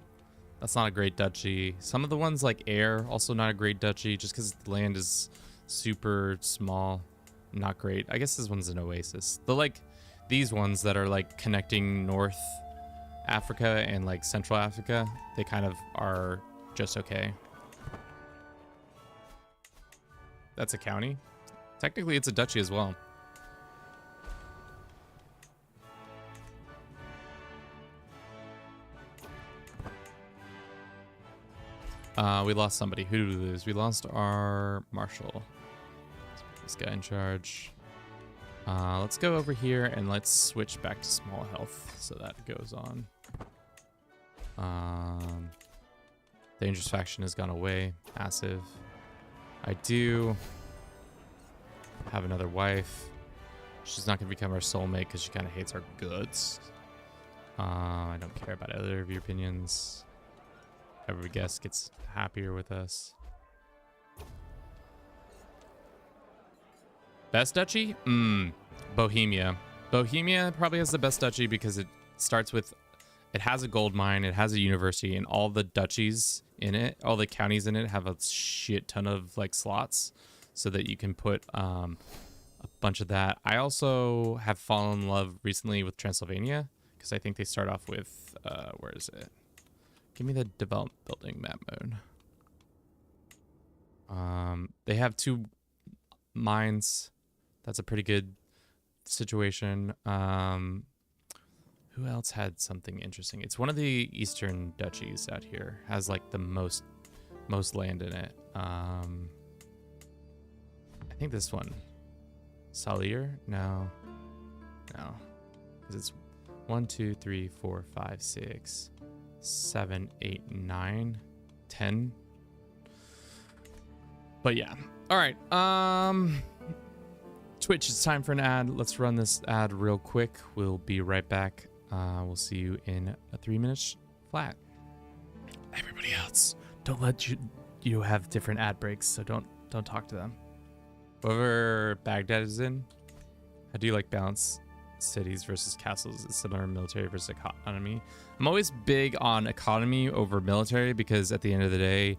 That's not a great duchy. Some of the ones like Air, also not a great duchy, just because the land is super small. Not great. I guess this one's an oasis. these ones that are like connecting North Africa and like Central Africa, they kind of are just okay. That's a county. Technically, it's a duchy as well. We lost somebody. Who did we lose? We lost our marshal. This guy in charge. Let's go over here and let's switch back to small health so that goes on. Dangerous faction has gone away. Massive. I do have another wife. She's not going to become our soulmate because she kind of hates our goods. I don't care about either of your opinions. Every guest gets happier with us. Best duchy? Bohemia. Bohemia probably has the best duchy because it starts with, it has a gold mine, it has a university, and all the duchies in it, all the counties in it have a shit ton of like slots so that you can put a bunch of that. I also have fallen in love recently with Transylvania because I think they start off with, where is it? Give me the development building map mode. They have 2 mines. That's a pretty good situation. Who else had something interesting? It's one of the eastern duchies out here. Has like the most land in it. I think this one. Salier? No. Because it's 1, 2, 3, 4, 5, 6, 7, 8, 9, 10. But yeah. All right. Twitch, it's time for an ad. Let's run this ad real quick. We'll be right back. We'll see you in 3 minutes flat. Everybody else, don't let you have different ad breaks, so don't talk to them. Whoever Baghdad is in, how do you like balance cities versus castles? It's similar military versus economy. I'm always big on economy over military because at the end of the day,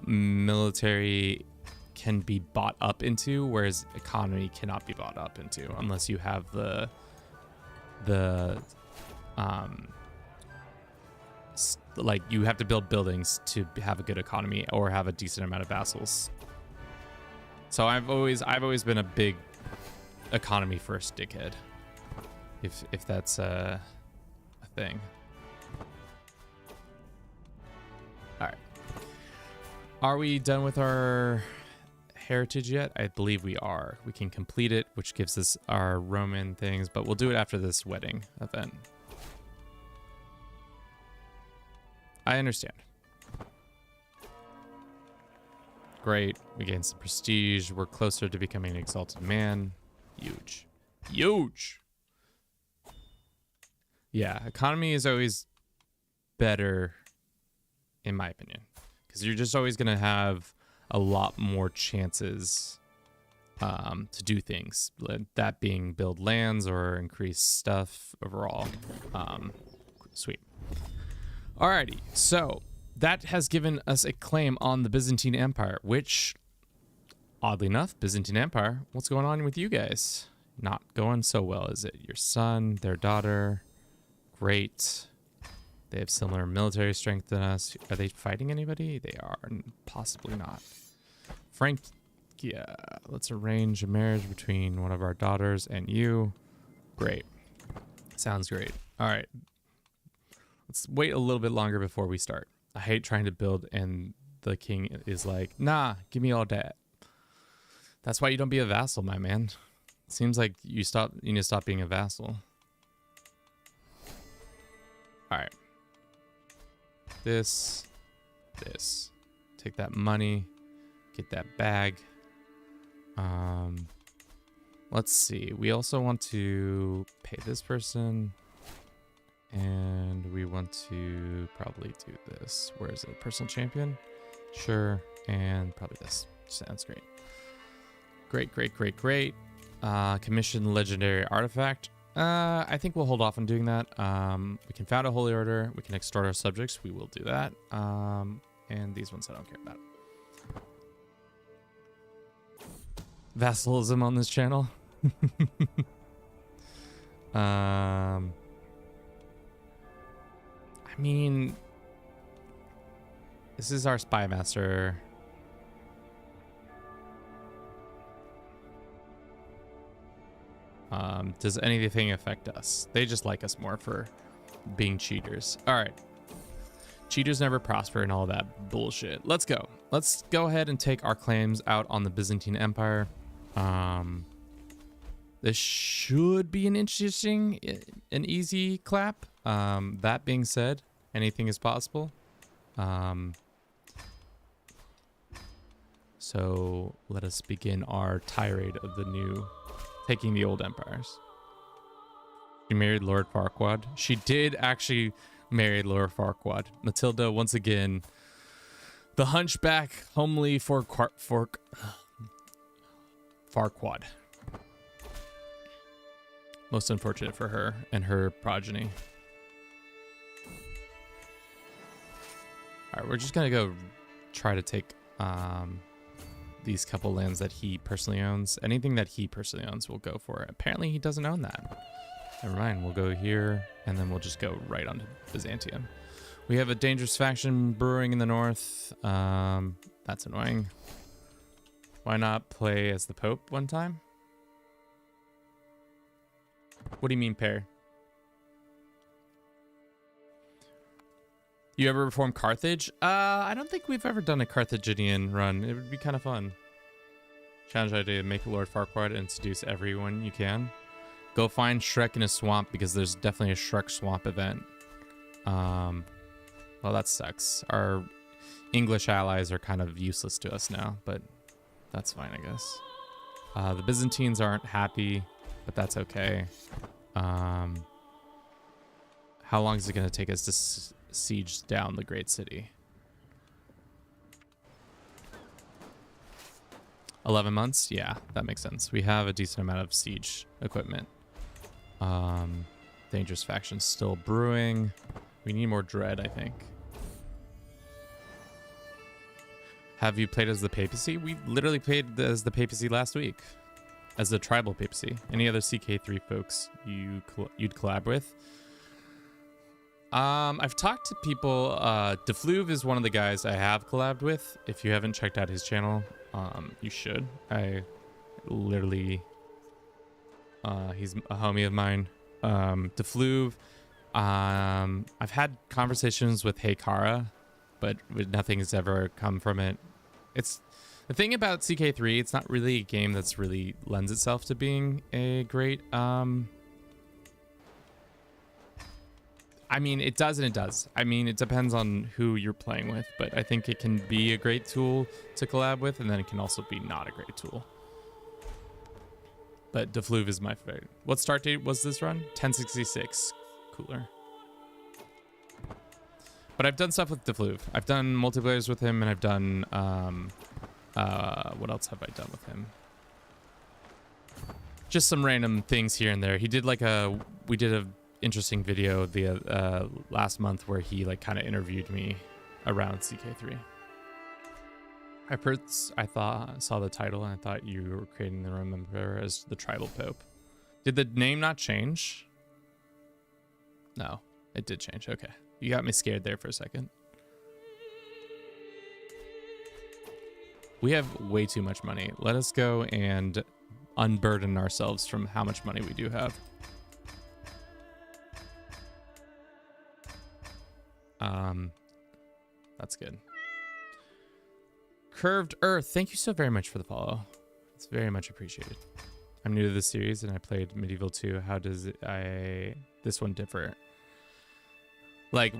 military can be bought up into, whereas economy cannot be bought up into unless you have the like you have to build buildings to have a good economy or have a decent amount of vassals. So I've always been a big economy first dickhead, if that's a thing. All right, are we done with our heritage yet? I believe we are. We can complete it, which gives us our Roman things, but we'll do it after this wedding event. I understand. Great. We gain some prestige. We're closer to becoming an exalted man. Huge. Huge. Yeah, economy is always better, in my opinion, because you're just always going to have a lot more chances to do things. That being build lands or increase stuff overall. Sweet. Alrighty, so that has given us a claim on the Byzantine Empire, which, oddly enough, Byzantine Empire, what's going on with you guys? Not going so well, is it? Your son, their daughter, great. They have similar military strength than us. Are they fighting anybody? They are, possibly not. Frank, yeah, let's arrange a marriage between one of our daughters and you. Great. Sounds great. All right. Let's wait a little bit longer before we start. I hate trying to build and the king is like, nah, give me all that. That's why you don't be a vassal, my man. It seems like you need to stop being a vassal. All right. This. Take that money. Get that bag. Let's see. We also want to pay this person. And we want to probably do this. Where is it? Personal champion? Sure. And probably this. Sounds great. Great. Commission legendary artifact. I think we'll hold off on doing that. We can found a holy order. We can extort our subjects. We will do that. And these ones I don't care about. Vassalism on this channel. I mean, this is our spy master. Does anything affect us? They just like us more for being cheaters. All right. Cheaters never prosper and all that bullshit. Let's go. Let's go ahead and take our claims out on the Byzantine Empire. This should be an interesting, an easy clap. That being said, anything is possible. So let us begin our tirade of the new, taking the old empires. She married Lord Farquaad. She did actually marry Lord Farquaad. Matilda, once again, the hunchback, homely Farquaad. Most unfortunate for her and her progeny. All right, we're just gonna go try to take these couple lands that he personally owns. Anything that he personally owns, we'll go for it. Apparently, he doesn't own that. Never mind. We'll go here, and then we'll just go right onto Byzantium. We have a dangerous faction brewing in the north. That's annoying. Why not play as the Pope one time? What do you mean, pair? You ever reform Carthage? I don't think we've ever done a Carthaginian run. It would be kind of fun. Challenge idea: make Lord Farquaad and seduce everyone you can. Go find Shrek in a swamp because there's definitely a Shrek swamp event. Well, that sucks. Our English allies are kind of useless to us now, but that's fine, I guess. The Byzantines aren't happy, but that's okay. How long is it going to take us to siege down the great city? 11 months? Yeah, that makes sense. We have a decent amount of siege equipment. Dangerous factions still brewing. We need more dread, I think. Have you played as the papacy? We literally played as the papacy last week. As the tribal papacy. Any other CK3 folks you'd collab with? I've talked to people. Defluve is one of the guys I have collabed with. If you haven't checked out his channel, you should. I literally, he's a homie of mine. Defluve. I've had conversations with Heikara, but nothing has ever come from it. It's the thing about CK3. It's not really a game that's really lends itself to being a great. I mean, it does and it does. I mean, it depends on who you're playing with, but I think it can be a great tool to collab with, and then it can also be not a great tool. But Defluve is my favorite. What start date was this run? 1066. Cooler. But I've done stuff with Defluve. I've done multiplayers with him, and I've done... what else have I done with him? Just some random things here and there. He did like a... We did a interesting video the last month where he like kind of interviewed me around CK3. I saw the title and I thought you were creating the Roman Emperor as the tribal pope. Did the name not change? No, it did change. Okay, you got me scared there for a second. We have way too much money. Let us go and unburden ourselves from how much money we do have. That's good. Curved Earth, thank you so very much for the follow. It's very much appreciated. I'm new to this series and I played Medieval 2. How does this one differ? Like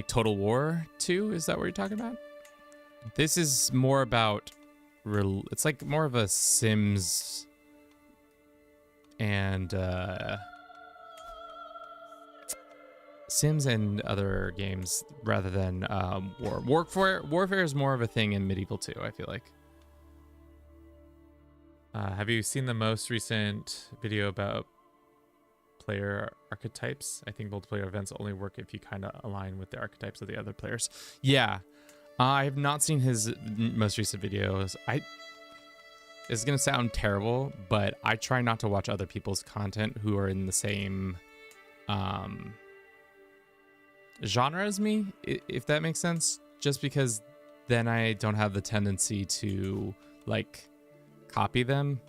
Total War 2? Is that what you're talking about? This is more about it's like more of a Sims and Sims and other games rather than Warfare is more of a thing in Medieval 2, I feel like. Have you seen the most recent video about player archetypes? I think multiplayer events only work if you kind of align with the archetypes of the other players. Yeah, I have not seen his most recent videos. It's gonna sound terrible, but I try not to watch other people's content who are in the same genre as me, if that makes sense. Just because then I don't have the tendency to like copy them.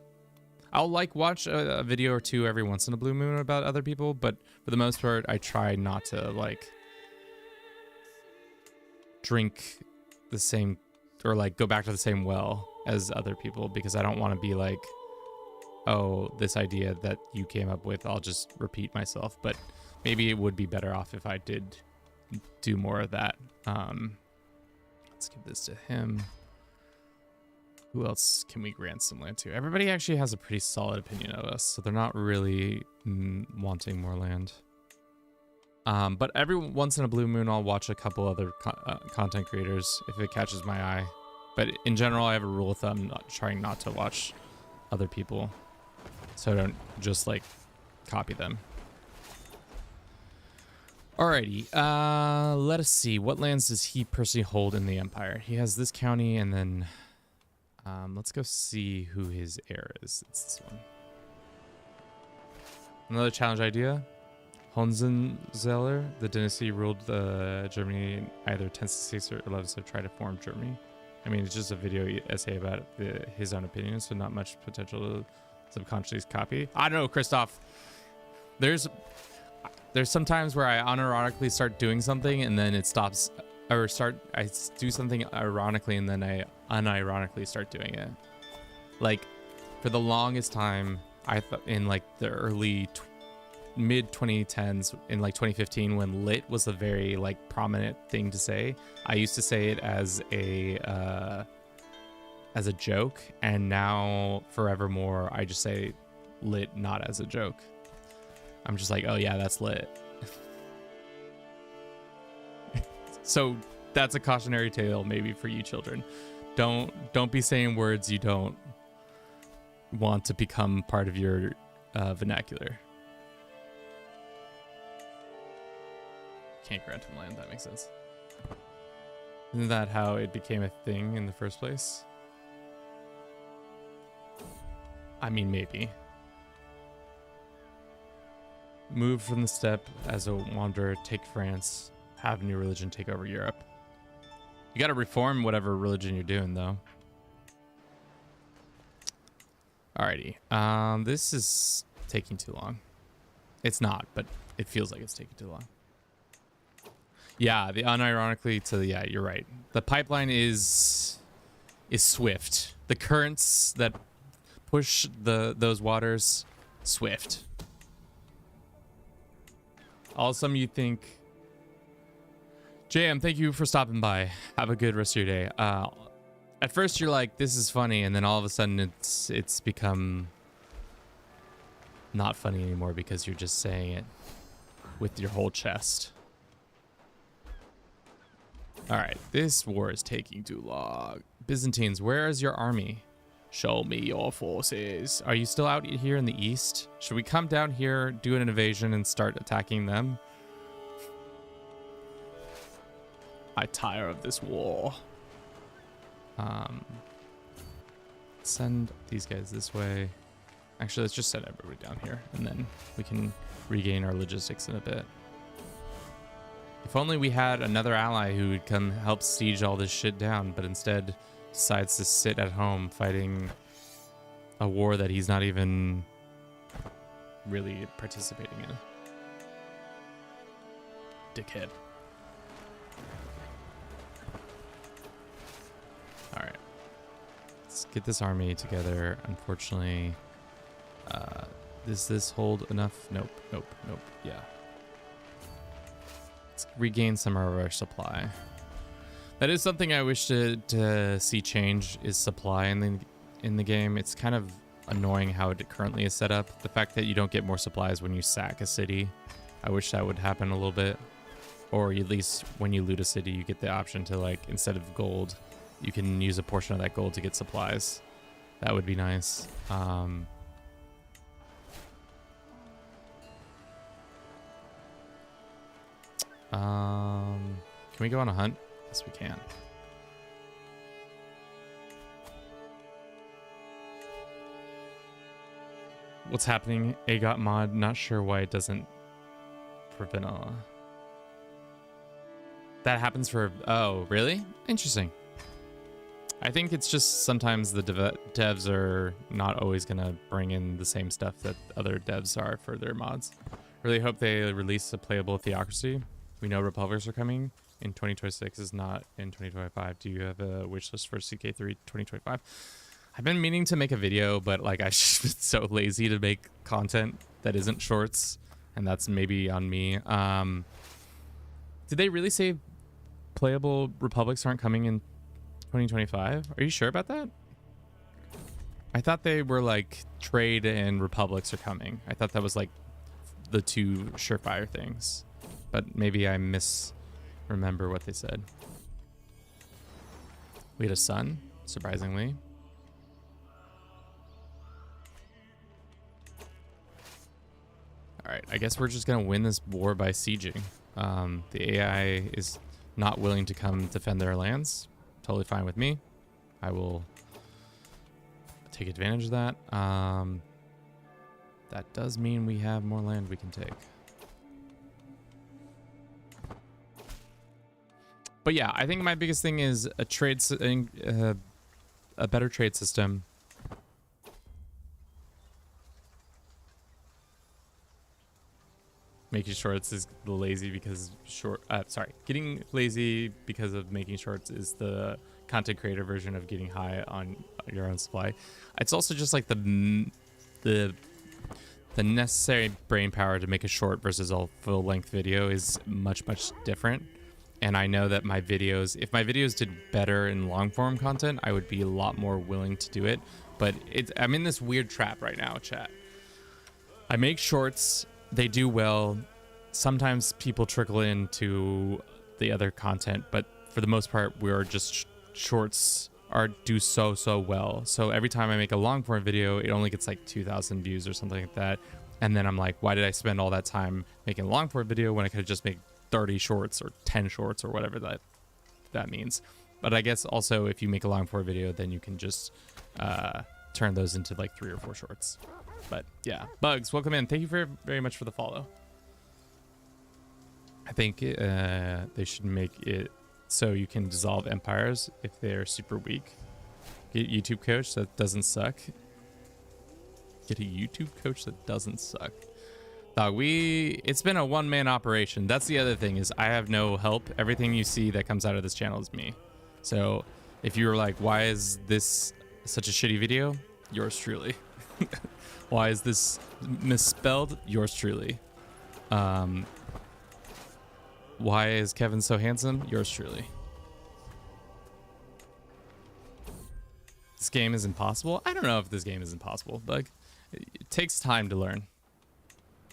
I'll like watch a video or two every once in a blue moon about other people, but for the most part, I try not to like drink the same or like go back to the same well as other people, because I don't want to be like, oh, this idea that you came up with, I'll just repeat myself. But maybe it would be better off if I did do more of that. Let's give this to him. Who else can we grant some land to? Everybody actually has a pretty solid opinion of us, so they're not really wanting more land. But every once in a blue moon, I'll watch a couple other content creators if it catches my eye. But in general, I have a rule of thumb, trying not to watch other people, so I don't just like copy them. Alrighty, let us see. What lands does he personally hold in the Empire? He has this county, and then let's go see who his heir is. It's this one. Another challenge idea. Hohenzollern, the dynasty ruled Germany in either 1066 or 11, so try to form Germany. I mean, it's just a video essay about his own opinion, so not much potential to subconsciously copy. I don't know, Christoph. There's some times where I unironically start doing something and then it stops, or I do something ironically and then I unironically start doing it. Like, for the longest time, I thought in like the early mid 2010s, in like 2015, when lit was a very like prominent thing to say, I used to say it as a joke, and now forevermore I just say lit not as a joke. I'm just like, oh yeah, that's lit. So that's a cautionary tale maybe for you children. Don't be saying words you don't want to become part of your vernacular. Can't grant him land, that makes sense. Isn't that how it became a thing in the first place? I mean, maybe. Move from the steppe as a wanderer, take France, have a new religion take over Europe. You gotta reform whatever religion you're doing, though. Alrighty. This is taking too long. It's not, but it feels like it's taking too long. Yeah, the unironically to the, yeah, you're right. The pipeline is swift. The currents that push those waters, swift. Awesome, you think. JM, thank you for stopping by. Have a good rest of your day. At first you're like, this is funny, and then all of a sudden it's become not funny anymore because you're just saying it with your whole chest. Alright, this war is taking too long. Byzantines, where is your army? Show me your forces. Are you still out here in the east? Should we come down here, do an invasion, and start attacking them? I tire of this war. Send these guys this way. Actually, let's just send everybody down here, and then we can regain our logistics in a bit. If only we had another ally who would come help siege all this shit down, but instead decides to sit at home fighting a war that he's not even really participating in. Dickhead. Alright. Let's get this army together. Unfortunately, does this hold enough? Nope, nope, nope. Yeah. Let's regain some of our supply. That is something I wish to see change, is supply in the game. It's kind of annoying how it currently is set up. The fact that you don't get more supplies when you sack a city. I wish that would happen a little bit. Or at least when you loot a city, you get the option to, like, instead of gold, you can use a portion of that gold to get supplies. That would be nice. Can we go on a hunt? Yes, we can. What's happening? AGOT mod. Not sure why it doesn't for vanilla. That happens for... Oh, really? Interesting. I think it's just sometimes the devs are not always going to bring in the same stuff that other devs are for their mods. Really hope they release a playable Theocracy. We know Republics are coming in 2026, is not in 2025. Do you have a wish list for CK3 2025? I've been meaning to make a video, but like I've just been so lazy to make content that isn't shorts, and that's maybe on me. Did they really say playable Republics aren't coming in 2025? Are you sure about that? I thought they were like trade and Republics are coming. I thought that was like the two surefire things, but maybe I misremember what they said. We had a sun, surprisingly. All right, I guess we're just gonna win this war by sieging. The AI is not willing to come defend their lands. Totally fine with me. I will take advantage of that. That does mean we have more land we can take. But yeah, I think my biggest thing is a better trade system. Making shorts is the lazy because getting lazy because of making shorts is the content creator version of getting high on your own supply. It's also just like the necessary brain power to make a short versus a full length video is much different. And I know that my videos, if my videos did better in long form content, I would be a lot more willing to do it. But I'm in this weird trap right now, chat. I make shorts. They do well. Sometimes people trickle into the other content, but for the most part, we're just shorts do so well. So every time I make a long form video, it only gets like 2,000 views or something like that. And then I'm like, why did I spend all that time making a long form video when I could have just made 30 shorts or 10 shorts or whatever that means? But I guess also if you make a long form video, then you can just turn those into like 3 or 4 shorts. But yeah, Bugs, welcome in. Thank you very much for the follow. I think they should make it so you can dissolve empires if they're super weak. Get a YouTube coach that doesn't suck. Get a YouTube coach that doesn't suck. Dog, it's been a one-man operation. That's the other thing, is I have no help. Everything you see that comes out of this channel is me. So if you were like, why is this such a shitty video? Yours truly. Why is this misspelled? Yours truly. Why is Kevin so handsome? Yours truly. This game is impossible? I don't know if this game is impossible, but it takes time to learn.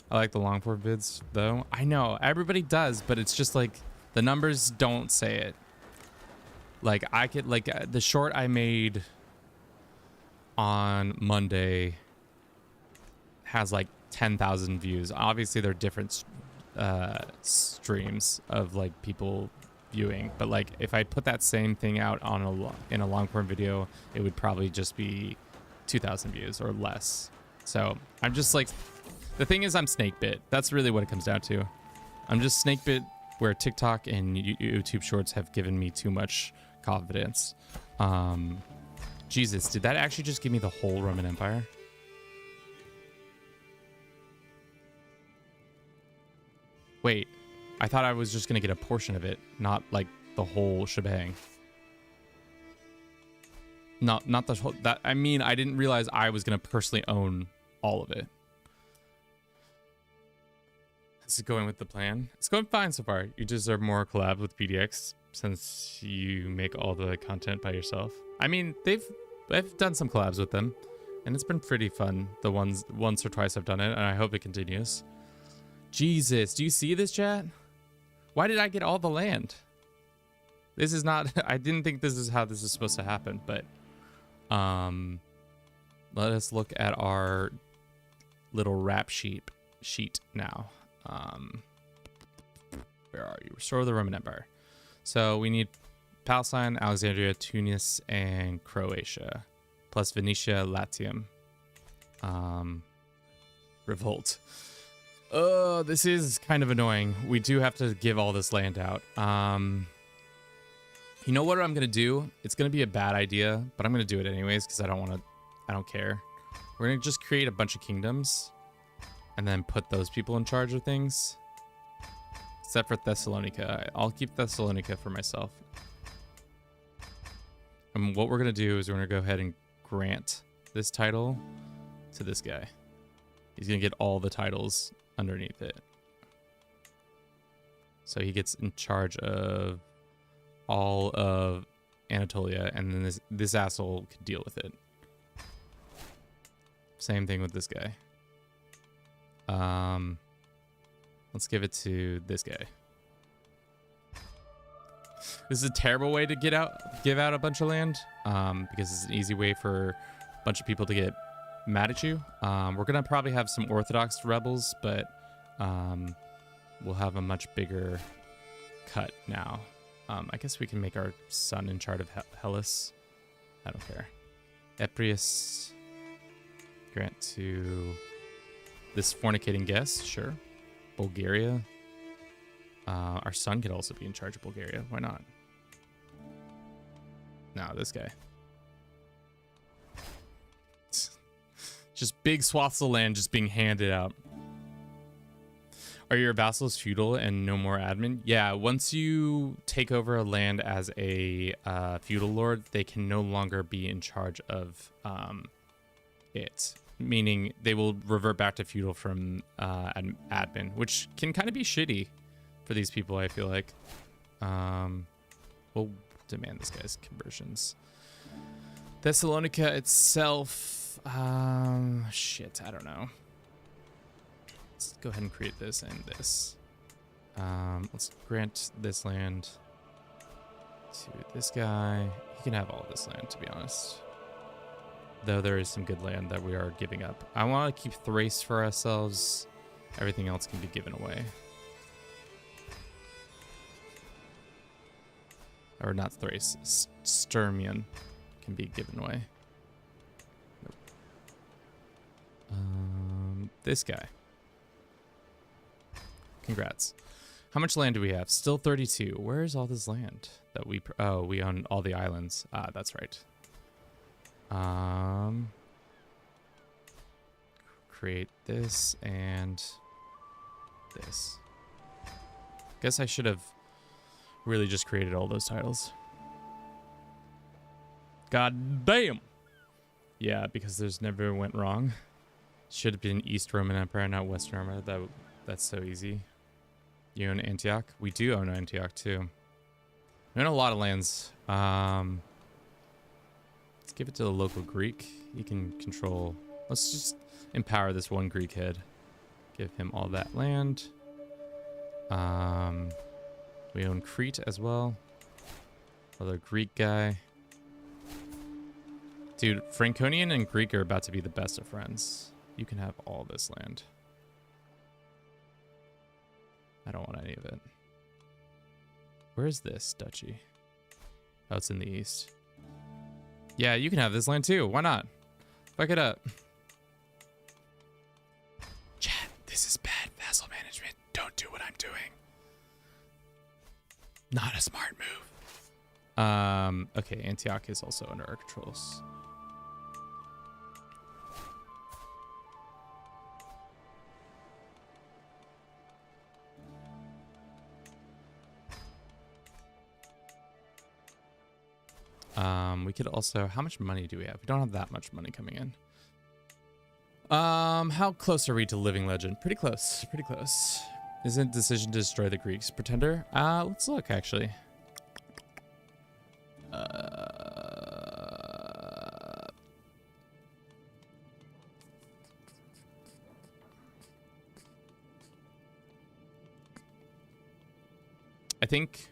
I like the long form vids, though. I know, everybody does, but it's just like, the numbers don't say it. Like, I could, like, the short I made on Monday has like 10,000 views. Obviously they're different streams of like people viewing, but like if I put that same thing out on in a long form video, it would probably just be 2,000 views or less. So I'm just like, the thing is I'm snake bit. That's really what it comes down to. I'm just snake bit where TikTok and YouTube shorts have given me too much confidence. Jesus, did that actually just give me the whole Roman Empire? Wait, I thought I was just gonna get a portion of it, not like the whole shebang. Not the whole, that, I mean, I didn't realize I was gonna personally own all of it. Is it going with the plan? It's going fine so far. You deserve more collab with PDX since you make all the content by yourself. I mean, I've done some collabs with them, and it's been pretty fun. The once or twice I've done it, and I hope it continues. Jesus, do you see this, chat? Why did I get all the land? This is not, I didn't think this is how this is supposed to happen, but let us look at our little rap sheet now. Where are you? Restore the Roman Empire. So we need Palestine, Alexandria, Tunis, and Croatia, plus Venetia, Latium. Revolt. This is kind of annoying. We do have to give all this land out. You know what I'm gonna do? It's gonna be a bad idea, but I'm gonna do it anyways because I don't care. We're gonna just create a bunch of kingdoms and then put those people in charge of things. Except for Thessalonica. I'll keep Thessalonica for myself. And what we're gonna do is we're gonna go ahead and grant this title to this guy. He's gonna get all the titles underneath it. So he gets in charge of all of Anatolia, and then this asshole could deal with it. Same thing with this guy. Let's give it to this guy. This is a terrible way to give out a bunch of land, because it's an easy way for a bunch of people to get mad at you. We're gonna probably have some Orthodox rebels, but we'll have a much bigger cut now. I guess we can make our son in charge of Hellas. I don't care. Eprius. Grant to this fornicating guest. Sure. Bulgaria. Our son could also be in charge of Bulgaria. Why not? No, this guy. Just big swaths of land just being handed out. Are your vassals feudal and no more admin? Yeah, once you take over a land as a feudal lord, they can no longer be in charge of it. Meaning they will revert back to feudal from admin, which can kind of be shitty for these people, I feel like. We'll demand this guy's conversions. Thessalonica itself, shit, I don't know. Let's go ahead and create this and this. Let's grant this land to this guy. He can have all this land, to be honest. Though there is some good land that we are giving up. I want to keep Thrace for ourselves. Everything else can be given away. Or not Thrace. Sturmian can be given away. Nope. This guy. Congrats. How much land do we have? Still 32. Where is all this land that we... Oh, we own all the islands. Ah, that's right. Create this and this. Guess I should have really just created all those titles. God damn. Yeah, because there's never went wrong. Should have been East Roman Empire, not West Roman. That's so easy. You own Antioch? We do own Antioch too. We own a lot of lands. Let's give it to the local Greek. He can control. Let's just empower this one Greek head. Give him all that land. We own Crete as well. Another Greek guy. Dude, Franconian and Greek are about to be the best of friends. You can have all this land. I don't want any of it. Where is this duchy? Oh, it's in the east. Yeah, you can have this land too. Why not? Fuck it up. Chat, this is bad vassal management. Don't do what I'm doing. Not a smart move. Okay, Antioch is also under our controls. We could also, how much money do we have? We don't have that much money coming in. How close are we to living legend? Pretty close, pretty close. Isn't decision to destroy the Greeks pretender? Let's look actually. I think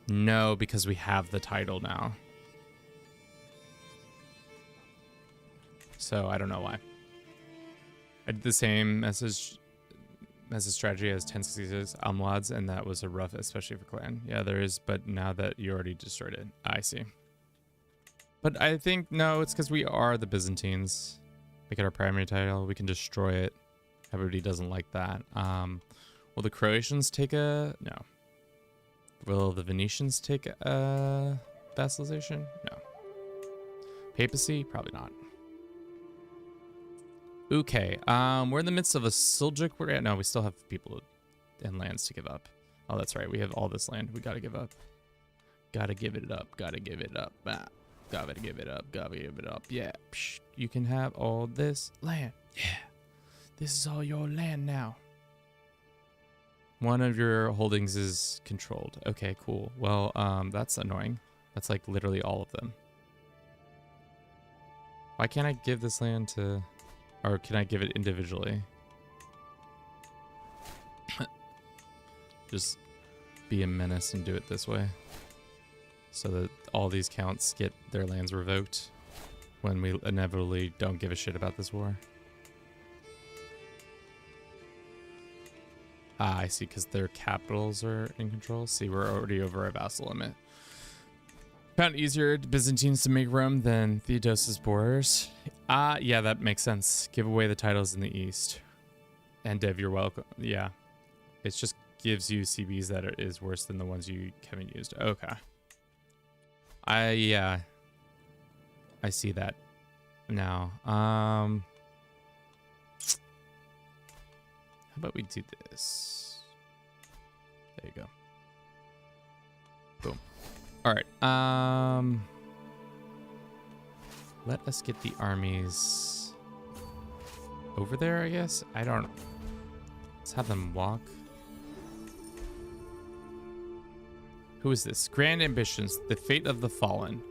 no, because we have the title now. So I don't know why. I did the same message strategy as 1066 Almohads, and that was a rough, especially for clan. Yeah, there is, but now that you already destroyed it, I see. But I think no, it's because we are the Byzantines, Make it our primary title. We can destroy it. Everybody doesn't like that. Will the Croatians take a... No. Will the Venetians take a vassalization? No. Papacy? Probably not. Okay. We're in the midst of a Seljuk. No, we still have people and lands to give up. Oh, that's right. We have all this land. We gotta give up. Gotta give it up. Gotta give it up. Ah. Gotta give it up. Gotta give it up. Yeah. Psh, you can have all this land. Yeah. This is all your land now. One of your holdings is controlled. Okay, cool. Well, that's annoying. That's like literally all of them. Why can't I give this land to... Or can I give it individually? Just be a menace and do it this way. So that all these counts get their lands revoked when we inevitably don't give a shit about this war. Ah, I see, because their capitals are in control. See, we're already over our vassal limit. Found it easier to Byzantines to make Rome than Theodosius' borders. Yeah, that makes sense. Give away the titles in the east. And Dev, you're welcome. Yeah. It just gives you CBs that is worse than the ones you haven't used. Okay. Yeah. I see that now. How about we do this? There you go. Boom. All right. Let us get the armies over there, I guess. I don't know. Let's have them walk. Who is this? Grand Ambitions, the fate of the fallen.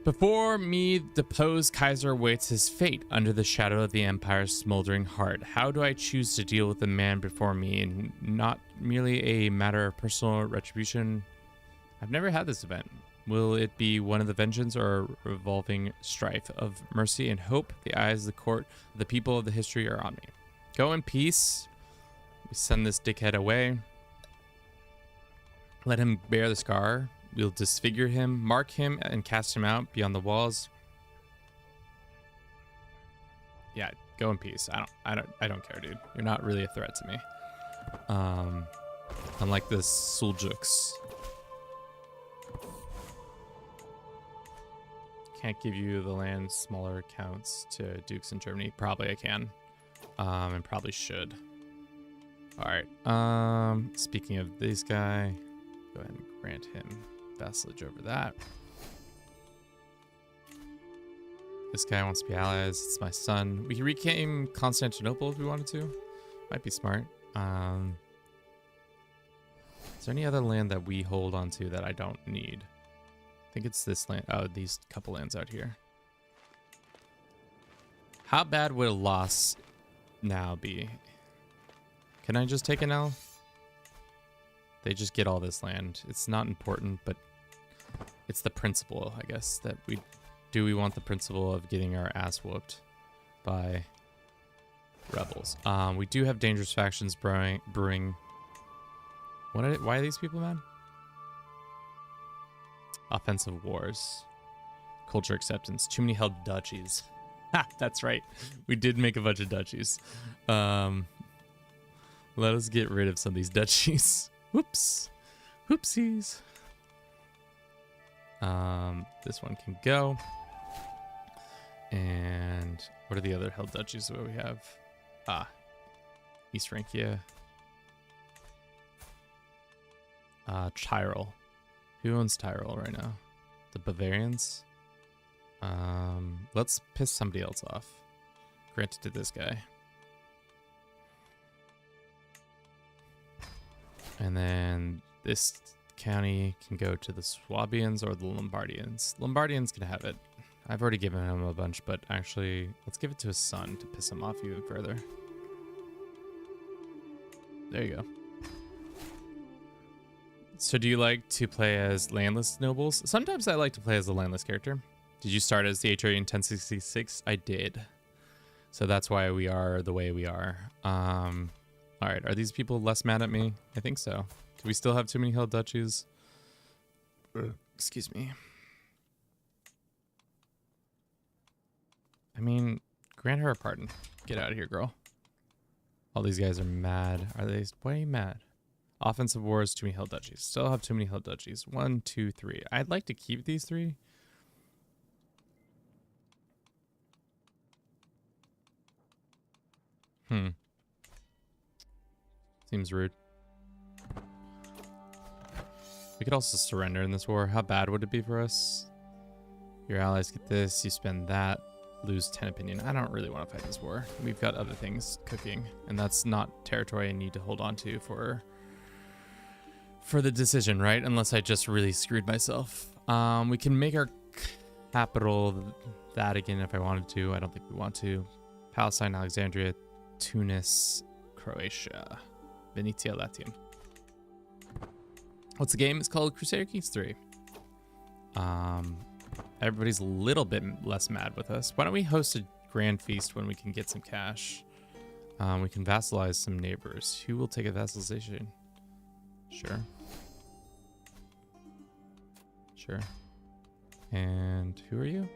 Before me, deposed Kaiser waits his fate under the shadow of the Empire's smoldering heart. How do I choose to deal with the man before me, and not merely a matter of personal retribution? I've never had this event. Will it be one of the vengeance or a revolving strife of mercy and hope? The eyes of the court, the people of the history are on me. Go in peace. We send this dickhead away. Let him bear the scar. We'll disfigure him, mark him, and cast him out beyond the walls. Yeah, go in peace. I don't care, dude. You're not really a threat to me. Unlike the Seljuks. Can't give you the land smaller counts to dukes in Germany. Probably I can. And probably should. All right. Speaking of this guy, go ahead and grant him vassalage over that. This guy wants to be allies. It's my son. We can reclaim Constantinople if we wanted to. Might be smart. Is there any other land that we hold on to that I don't need? I think it's this land. Oh, these couple lands out here. How bad would a loss now be? Can I just take an L? They just get all this land. It's not important, but it's the principle, I guess, that we want the principle of getting our ass whooped by rebels. We do have dangerous factions brewing. Why are these people mad? Offensive wars. Culture acceptance. Too many held duchies. Ha, that's right. We did make a bunch of duchies. Let us get rid of some of these duchies. Whoops. Whoopsies. This one can go. And what are the other held duchies that we have? East Francia. Tyrol. Who owns Tyrol right now? The Bavarians? Let's piss somebody else off. Grant it to this guy. And then this county can go to the Swabians or the Lombardians. Lombardians can have it. I've already given him a bunch, but actually, let's give it to his son to piss him off even further. There you go. So do you like to play as landless nobles? Sometimes I like to play as a landless character. Did you start as the HRE in 1066? I did. So that's why we are the way we are. All right, are these people less mad at me? I think so. Do we still have too many held duchies? Excuse me. I mean, Grant her a pardon. Get out of here, girl. All these guys are mad. Are they? Why are you mad? Offensive wars, too many hill duchies. Still have too many hill duchies. 1, 2, 3. I'd like to keep these 3. Seems rude. We could also surrender in this war. How bad would it be for us? Your allies get this, you spend that, lose 10 opinion. I don't really want to fight this war. We've got other things cooking, and that's not territory I need to hold on to for the decision, right? Unless I just really screwed myself. We can make our capital that again if I wanted to. I don't think we want to. Palestine, Alexandria, Tunis, Croatia, Venetia, Latium. What's the game? It's called Crusader Kings 3. Everybody's a little bit less mad with us. Why don't we host a grand feast when we can get some cash? We can vassalize some neighbors. Who will take a vassalization? Sure. Sure. And who are you?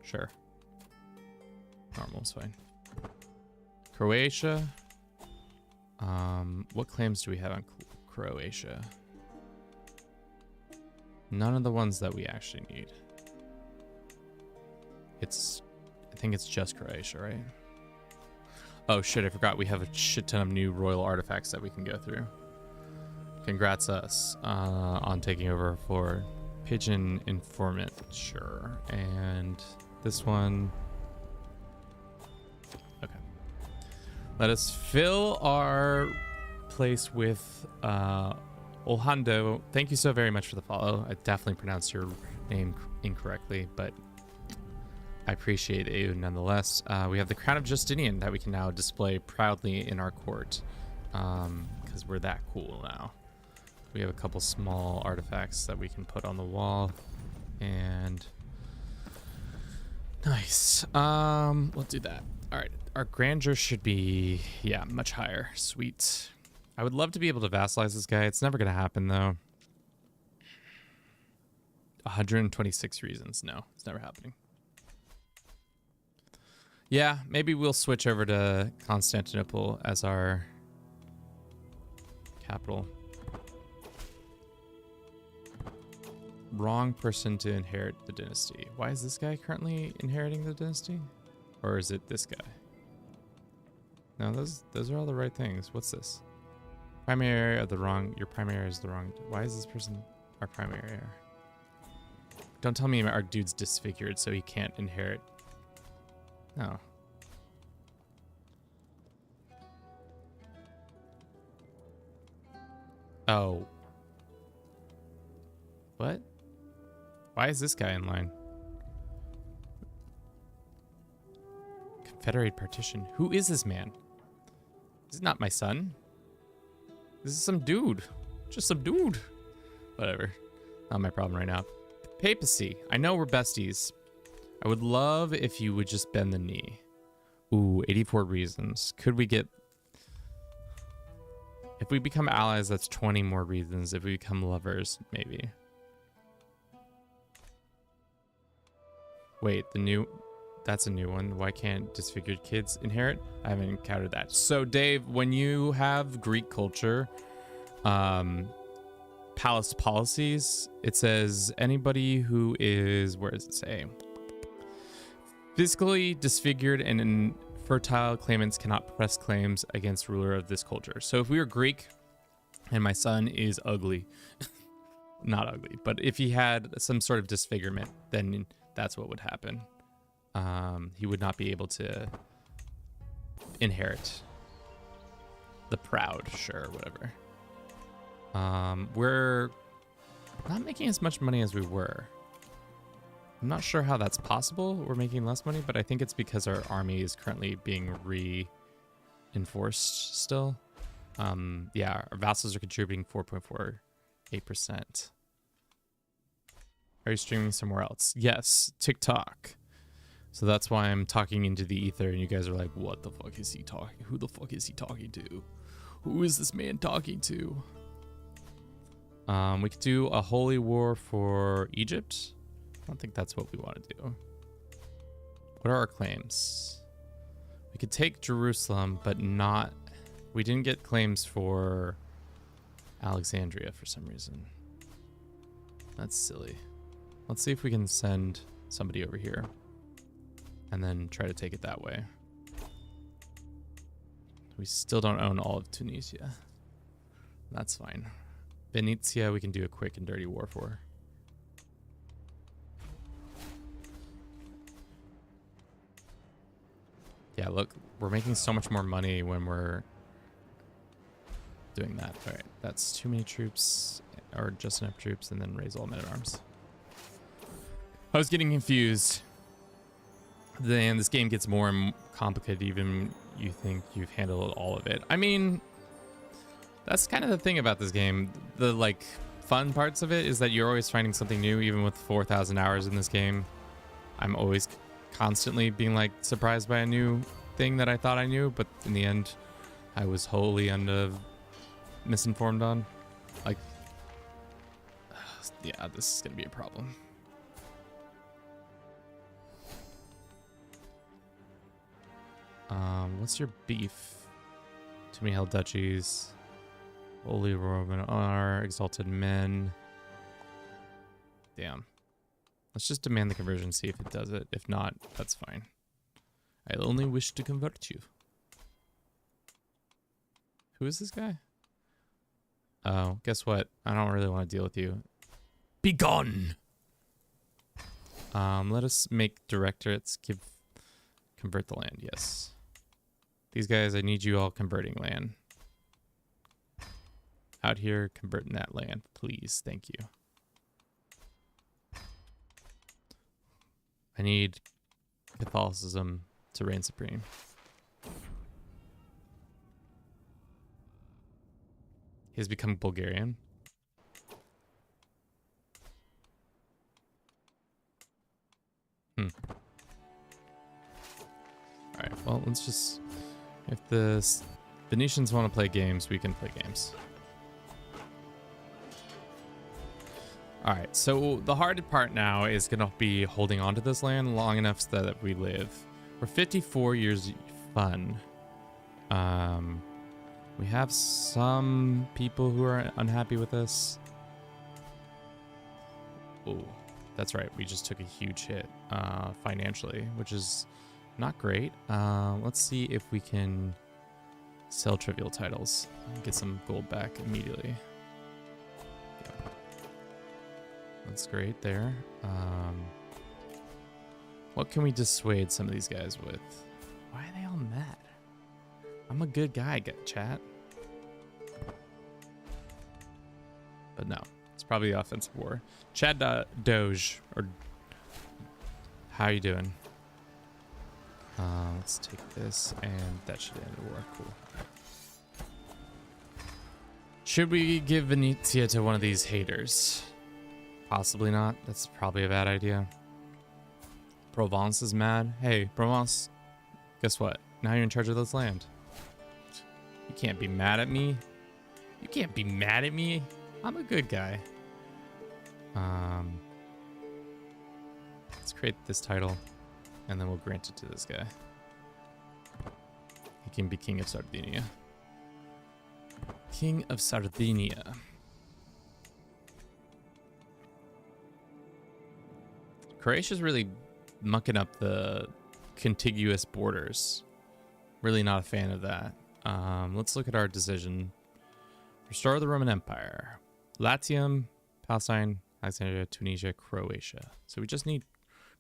Sure. Normal's fine. Croatia. What claims do we have on Croatia? None of the ones that we actually need. I think it's just Croatia, right? Oh shit, I forgot we have a shit ton of new royal artifacts that we can go through. Congrats us on taking over for Pigeon Informant, sure. And this one. Okay. Let us fill our place with Olhando. Thank you so very much for the follow. I definitely pronounced your name incorrectly, but I appreciate you nonetheless. We have the Crown of Justinian that we can now display proudly in our court because we're that cool now. We have a couple small artifacts that we can put on the wall, and nice. We'll do that. All right, our grandeur should be, yeah, much higher. Sweet. I would love to be able to vassalize this guy. It's never gonna happen though. 126 reasons. No, it's never happening. Yeah, maybe we'll switch over to Constantinople as our capital. Wrong person to inherit the dynasty. Why is this guy currently inheriting the dynasty? Or is it this guy? No, those are all the right things. What's this? Primary area of the wrong. Your primary area is the wrong. Why is this person our primary area? Don't tell me our dude's disfigured so he can't inherit. No. Oh. What? Why is this guy in line? Confederate partition. Who is this man? This is not my son. This is some dude. Just some dude. Whatever. Not my problem right now. Papacy. I know we're besties. I would love if you would just bend the knee. Ooh, 84 reasons. Could we get... If we become allies, that's 20 more reasons. If we become lovers, maybe. Wait, the new... That's a new one. Why can't disfigured kids inherit? I haven't encountered that. So, Dave, when you have Greek culture, palace policies, it says anybody who is... Where does it say? Physically disfigured and infertile claimants cannot press claims against ruler of this culture. So if we were Greek and my son is ugly, not ugly, but if he had some sort of disfigurement, then that's what would happen. He would not be able to inherit the proud, sure, whatever. We're not making as much money as we were. I'm not sure how that's possible. We're making less money, but I think it's because our army is currently being reinforced still. Yeah, our vassals are contributing 4.48%. Are you streaming somewhere else? Yes, TikTok. So that's why I'm talking into the ether, and you guys are like, what the fuck is he talking? Who the fuck is he talking to? Who is this man talking to? We could do a holy war for Egypt. I don't think that's what we want to do. What are our claims? We could take Jerusalem, but not... We didn't get claims for Alexandria for some reason. That's silly. Let's see if we can send somebody over here and then try to take it that way. We still don't own all of Tunisia. That's fine. Venetia, we can do a quick and dirty war for. Yeah, look, we're making so much more money when we're doing that. All right, that's too many troops, or just enough troops, and then raise all men-at-arms. I was getting confused. Then this game gets more and complicated even you think you've handled all of it. I mean, that's kind of the thing about this game. The like fun parts of it is that you're always finding something new, even with 4,000 hours in this game. I'm always constantly being like surprised by a new thing that I thought I knew, but in the end, I was wholly misinformed on. Like, yeah, this is gonna be a problem. What's your beef? Too many held duchies. Holy Roman honor, exalted men. Damn. Let's just demand the conversion, see if it does it. If not, that's fine. I only wish to convert you. Who is this guy? Oh, guess what? I don't really want to deal with you. Be gone! Let us make directorates. Convert the land, yes. These guys, I need you all converting land. Out here, converting that land, please. Thank you. I need Catholicism to reign supreme. He has become Bulgarian. Alright, well, let's just... If the Venetians want to play games, we can play games. Alright, so the hard part now is going to be holding on to this land long enough so that we live. We're 54 years fun. We have some people who are unhappy with us. Oh, that's right. We just took a huge hit financially, which is not great. Let's see if we can sell trivial titles and get some gold back immediately. Yep. That's great there. What can we dissuade some of these guys with? Why are they all mad? I'm a good guy, chat. But no, it's probably the offensive war. Chad Doge, or how you doing? Let's take this, and that should end the war. Cool. Should we give Venetia to one of these haters? Possibly not. That's probably a bad idea. Provence is mad. Hey, Provence, guess what? Now you're in charge of this land. You can't be mad at me. You can't be mad at me. I'm a good guy. Let's create this title, and then we'll grant it to this guy. He can be King of Sardinia. King of Sardinia. Croatia's really mucking up the contiguous borders. Really not a fan of that. Let's look at our decision. Restore the Roman Empire. Latium, Palestine, Alexandria, Tunisia, Croatia. So we just need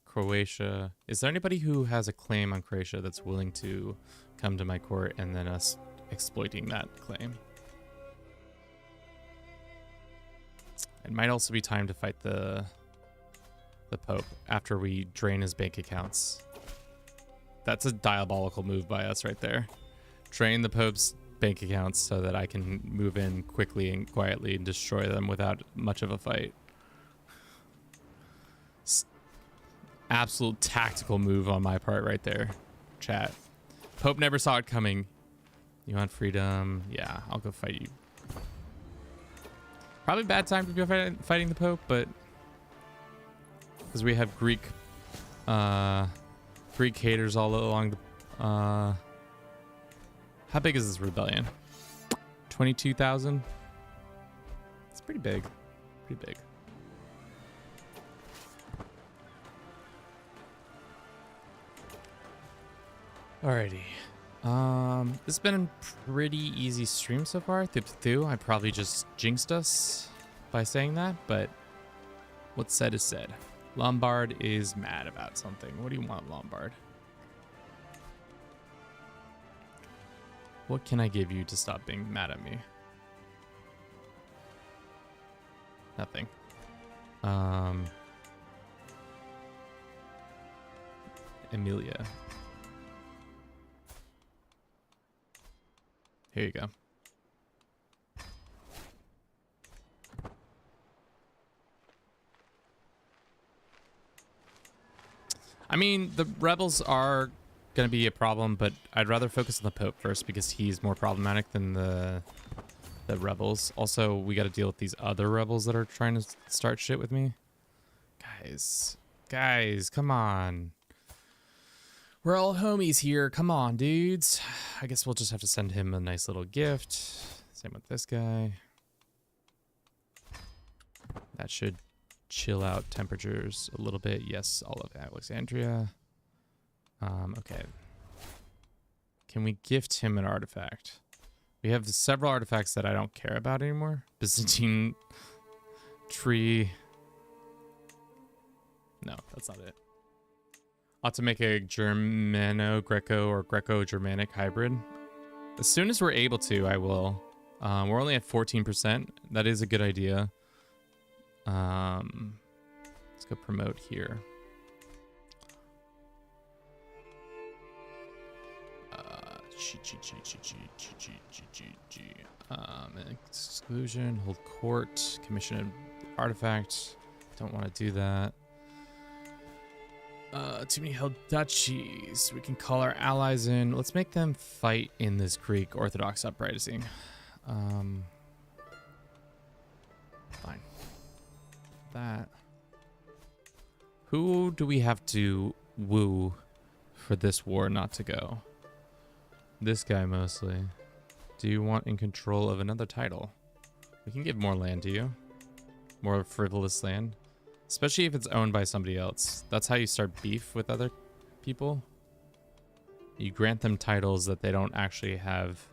Croatia. Is there anybody who has a claim on Croatia that's willing to come to my court and then us exploiting that claim? It might also be time to fight the Pope after we drain his bank accounts. That's a diabolical move by us right there. Drain the Pope's bank accounts so that I can move in quickly and quietly and destroy them without much of a fight. Absolute tactical move on my part right there, chat. Pope never saw it coming. You want freedom? Yeah, I'll go fight you. Probably bad time to be fighting the Pope, but because we have Greek haters all along How big is this rebellion? 22,000? It's pretty big. Pretty big. Alrighty. This has been a pretty easy stream so far. I probably just jinxed us by saying that, but what's said is said. Lombard is mad about something. What do you want, Lombard? What can I give you to stop being mad at me? Nothing. Emilia. Here you go. I mean, the rebels are going to be a problem, but I'd rather focus on the Pope first because he's more problematic than the rebels. Also, we got to deal with these other rebels that are trying to start shit with me. Guys, come on. We're all homies here. Come on, dudes. I guess we'll just have to send him a nice little gift. Same with this guy. That should chill out temperatures a little bit. Yes, all of Alexandria. Okay. Can we gift him an artifact? We have several artifacts that I don't care about anymore. Byzantine tree. No, that's not it. I'll have to make a Germano-Greco or Greco-Germanic hybrid. As soon as we're able to, I will. We're only at 14%. That is a good idea. Let's go promote here. Exclusion, hold court, commission an artifact. Don't want to do that. Too many held duchies. We can call our allies in. Let's make them fight in this Greek Orthodox uprising. Fine. That. Who do we have to woo for this war not to go? This guy mostly. Do you want in control of another title? We can give more land to you. More frivolous land. Especially if it's owned by somebody else. That's how you start beef with other people. You grant them titles that they don't actually have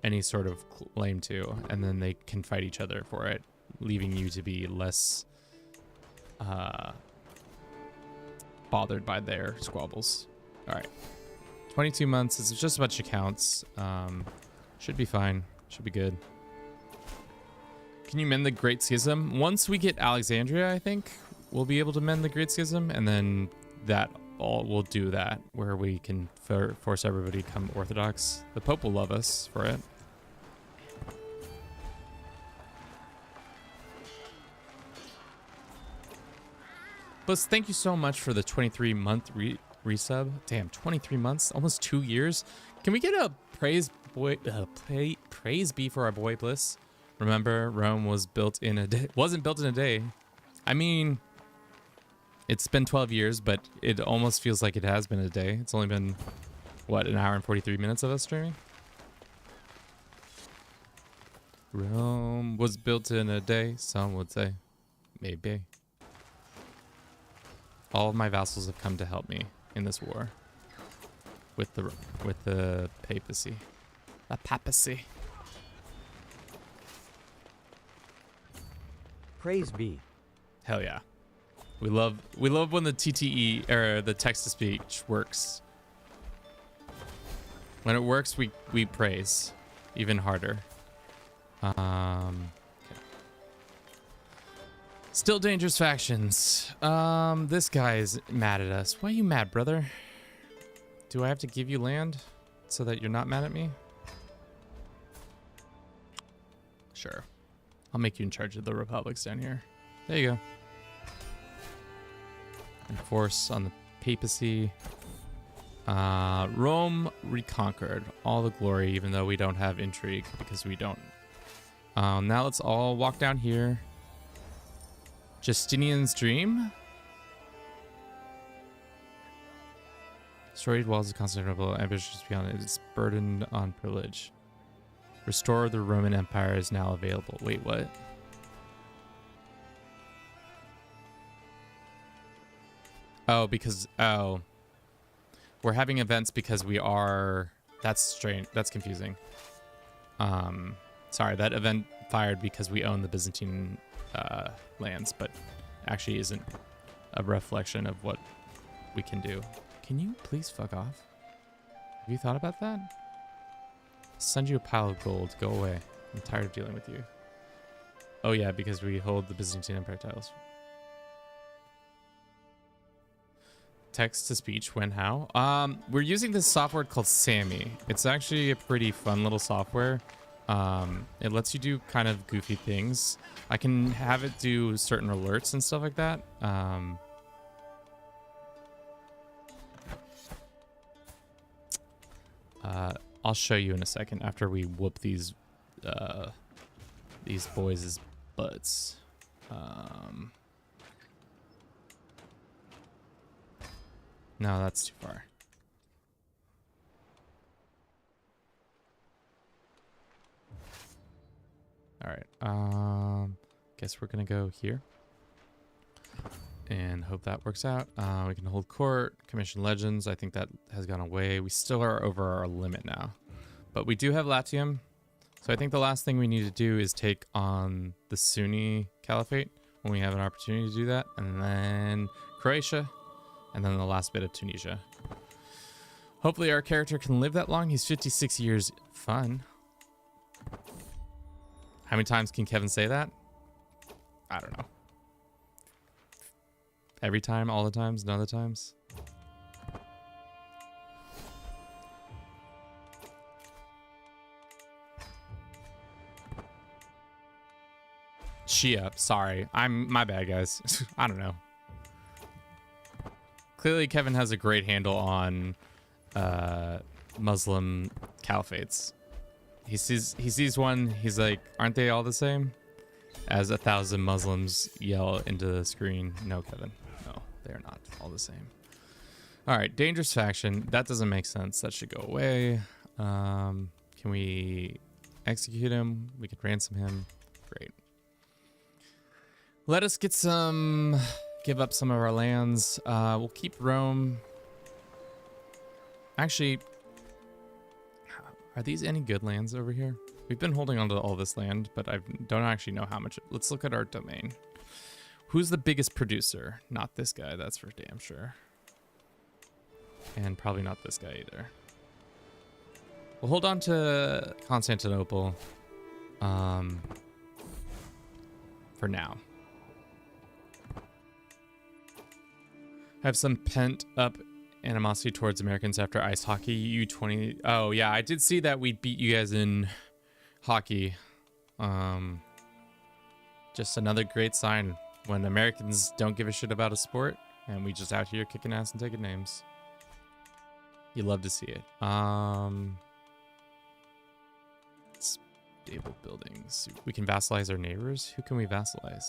any sort of claim to, and then they can fight each other for it, leaving you to be less bothered by their squabbles. All right. 22 months. It's just a bunch of counts. Should be fine. Should be good. Can you mend the Great Schism? Once we get Alexandria, I think we'll be able to mend the Great Schism, and then that all will do that, where we can force everybody to become Orthodox. The Pope will love us for it. Plus, thank you so much for the 23-month resub. Damn, 23 months, almost 2 years. Can we get a praise be for our boy Bliss? Remember, Rome was built in a day. Wasn't built in a day. I mean, it's been 12 years, but it almost feels like it has been a day. It's only been, what, an hour and 43 minutes of us streaming? Rome was built in a day, some would say. Maybe. All of my vassals have come to help me in this war. With the papacy. The papacy. Praise be. Hell yeah. We love when the TTE or the text to speech works. When it works, we praise even harder. Okay. Still dangerous factions. This guy is mad at us. Why are you mad, brother? Do I have to give you land so that you're not mad at me? Sure. I'll make you in charge of the republics down here. There you go. Enforce on the papacy. Rome reconquered. All the glory, even though we don't have intrigue because we don't. Now let's all walk down here. Justinian's dream. Storied walls of Constantinople, ambitious beyond its burden on privilege. Restore the Roman Empire is now available. Wait, what? Oh, because we're having events because we are. That's strange. That's confusing. Sorry, that event fired because we own the Byzantine lands, but actually isn't a reflection of what we can do. Can you please fuck off? Have you thought about that? Send you a pile of gold. Go away. I'm tired of dealing with you. Oh yeah, because we hold the Byzantine Empire titles. Text to speech, when, how? We're using this software called Sammy. It's actually a pretty fun little software. It lets you do kind of goofy things. I can have it do certain alerts and stuff like that. I'll show you in a second after we whoop these boys' butts. No, that's too far. All right. Guess we're gonna go here and hope that works out. We can hold court, commission legends. I think that has gone away. We still are over our limit now, but we do have Latium. So I think the last thing we need to do is take on the Sunni Caliphate when we have an opportunity to do that, and then Croatia, and then the last bit of Tunisia. Hopefully our character can live that long. He's 56 years. Fun. How many times can Kevin say that? I don't know. Every time, all the times, none of the times. Shia, sorry. My bad, guys. I don't know. Clearly Kevin has a great handle on Muslim caliphates. He sees one, he's like, aren't they all the same? As 1,000 Muslims yell into the screen, no, Kevin, no, they're not all the same. All right, dangerous faction. That doesn't make sense. That should go away. Can we execute him? We can ransom him. Great. Let us give up some of our lands. We'll keep Rome. Actually, are these any good lands over here? We've been holding on to all this land, but I don't actually know how much. Let's look at our domain. Who's the biggest producer? Not this guy, that's for damn sure. And probably not this guy either. We'll hold on to Constantinople for now. Have some pent up animosity towards Americans after ice hockey U20. Oh yeah, I did see that we beat you guys in hockey. Just another great sign when Americans don't give a shit about a sport and we just out here kicking ass and taking names. You love to see it. Stable buildings. We can vassalize our neighbors. Who can we vassalize?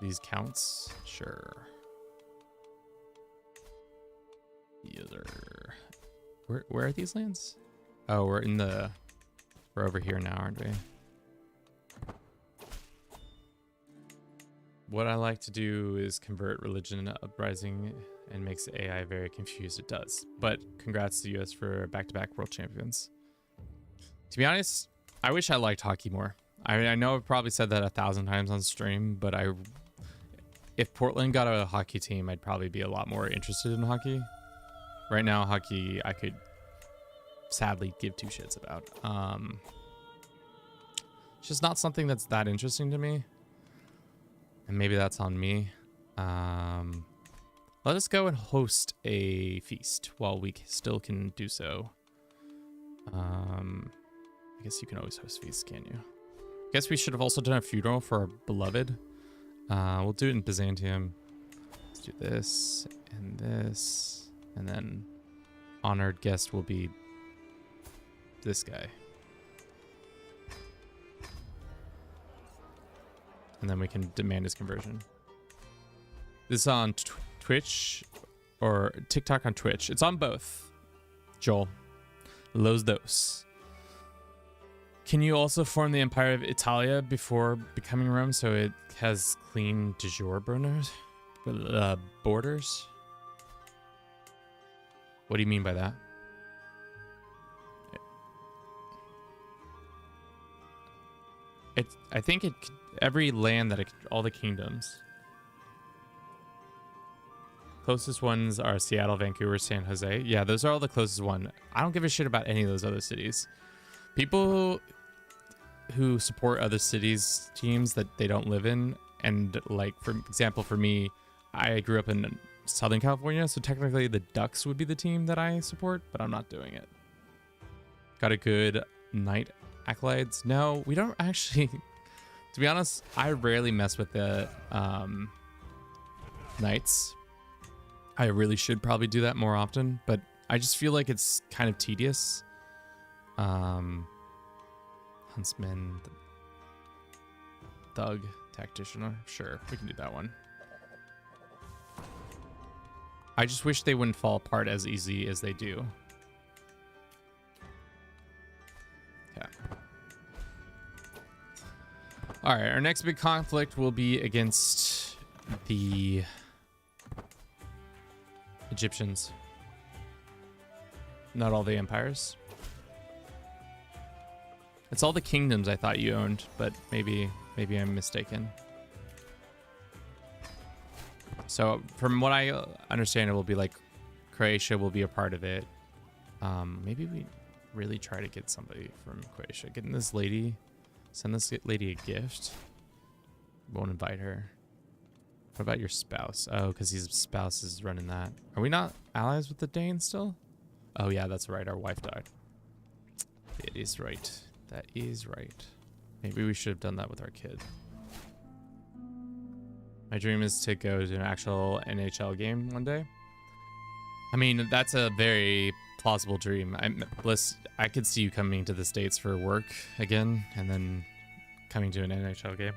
These counts? Sure. Where are these lands? Oh, we're over here now, aren't we? What I like to do is convert religion uprising and makes the AI very confused. It does. But congrats to US for back-to-back world champions. To be honest, I wish I liked hockey more. I know I've probably said that 1,000 times on stream, but if Portland got a hockey team, I'd probably be a lot more interested in hockey. Right now, hockey, I could sadly give two shits about. It's just not something that's that interesting to me. And maybe that's on me. Let us go and host a feast while we still can do so. I guess you can always host feasts, can't you? I guess we should have also done a funeral for our beloved. We'll do it in Byzantium. Let's do this and this. And then honored guest will be this guy. And then we can demand his conversion. This is on Twitch. or TikTok on Twitch. It's on both. Joel. Los dos. Can you also form the Empire of Italia before becoming Rome so it has clean de jure borders? What do you mean by that? I think every land that all the kingdoms. Closest ones are Seattle, Vancouver, San Jose. Yeah, those are all the closest one. I don't give a shit about any of those other cities. People who support other cities teams that they don't live in, and like for example, for me, I grew up in Southern California, so technically the Ducks would be the team that I support, but I'm not doing it. Got a good Knight accolades? No, we don't actually. To be honest, I rarely mess with the Knights. I really should probably do that more often, but I just feel like it's kind of tedious. Huntsman, Thug, Tactician. Sure, we can do that one. I just wish they wouldn't fall apart as easy as they do. Yeah. All right, our next big conflict will be against the Egyptians. Not all the empires. It's all the kingdoms I thought you owned, but maybe I'm mistaken. So from what I understand, it will be like Croatia will be a part of it. Maybe we really try to get somebody from Croatia. Getting this lady, send this lady a gift. Won't invite her. What about your spouse? Oh, because his spouse is running that. Are we not allies with the Danes still? Oh yeah, that's right. Our wife died. It is right. That is right. Maybe we should have done that with our kid. My dream is to go to an actual NHL game one day. I mean, that's a very plausible dream. I could see you coming to the States for work again and then coming to an NHL game.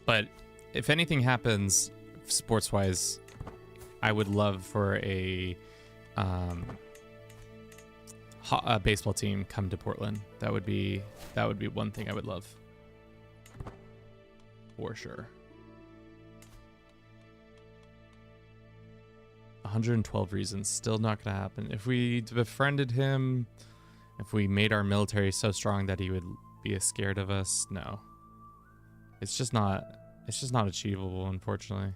But if anything happens sports-wise, I would love for a baseball team come to Portland. That would be one thing I would love. For sure. 112 reasons. Still not going to happen. If we befriended him, if we made our military so strong that he would be scared of us, no. It's just not achievable, unfortunately.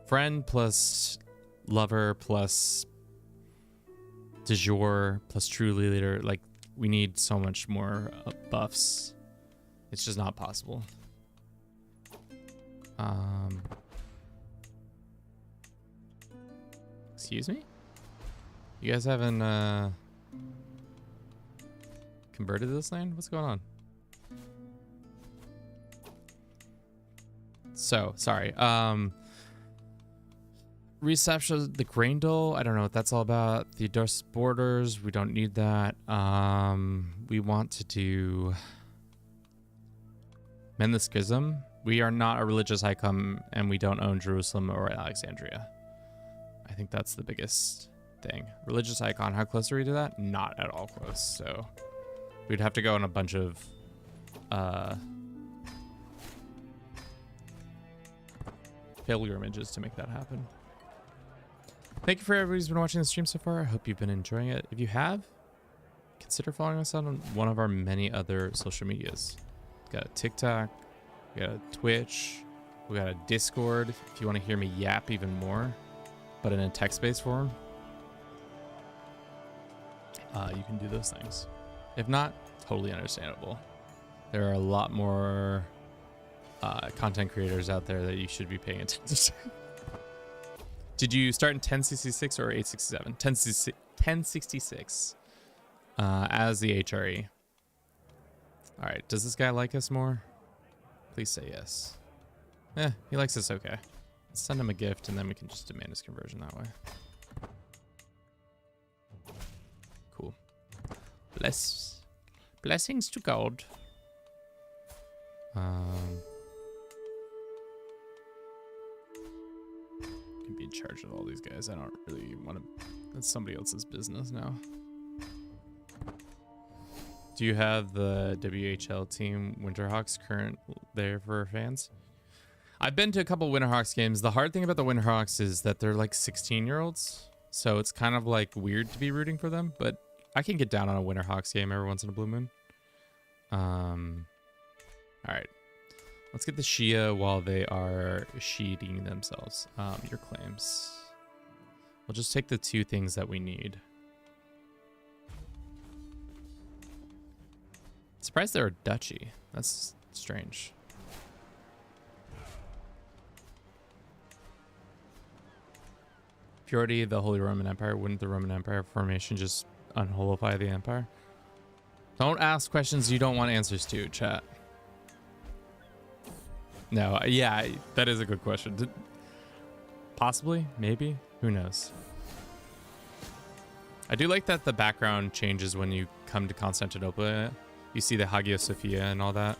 Friend plus lover plus de jure plus true leader. Like, we need so much more buffs. It's just not possible. Excuse me? You guys haven't converted this land? What's going on? So, sorry. Reception, the grain dole. I don't know what that's all about. The Dust borders. We don't need that. We want to do mend the schism. We are not a religious icon, and we don't own Jerusalem or Alexandria. I think that's the biggest thing. Religious icon. How close are we to that? Not at all close. So we'd have to go on a bunch of pilgrimages to make that happen. Thank you for everybody who's been watching the stream so far. I hope you've been enjoying it. If you have, consider following us on one of our many other social medias. We've got a TikTok, we got a Twitch, we got a Discord if you want to hear me yap even more, but in a text-based form. You can do those things. If not, totally understandable. There are a lot more content creators out there that you should be paying attention to. Did you start in 1066 or 867? 1066 as the HRE. All right, does this guy like us more? Please say yes. He likes us okay. Let's send him a gift and then we can just demand his conversion that way. Cool. Blessings to God. Um, can be in charge of all these guys. I don't really want to. That's somebody else's business now. Do you have the WHL team Winterhawks current there for fans? I've been to a couple Winterhawks games. The hard thing about the Winterhawks is that they're like 16-year-olds. So it's kind of like weird to be rooting for them. But I can get down on a Winterhawks game every once in a blue moon. All right. Let's get the Shia while they are sheeting themselves. Your claims. We'll just take the 2 things that we need. Surprised they're a duchy. That's strange. Purity of the Holy Roman Empire. Wouldn't the Roman Empire formation just unholify the empire? Don't ask questions you don't want answers to, chat. No, yeah, that is a good question. Possibly, maybe, who knows? I do like that the background changes when you come to Constantinople. You see the Hagia Sophia and all that.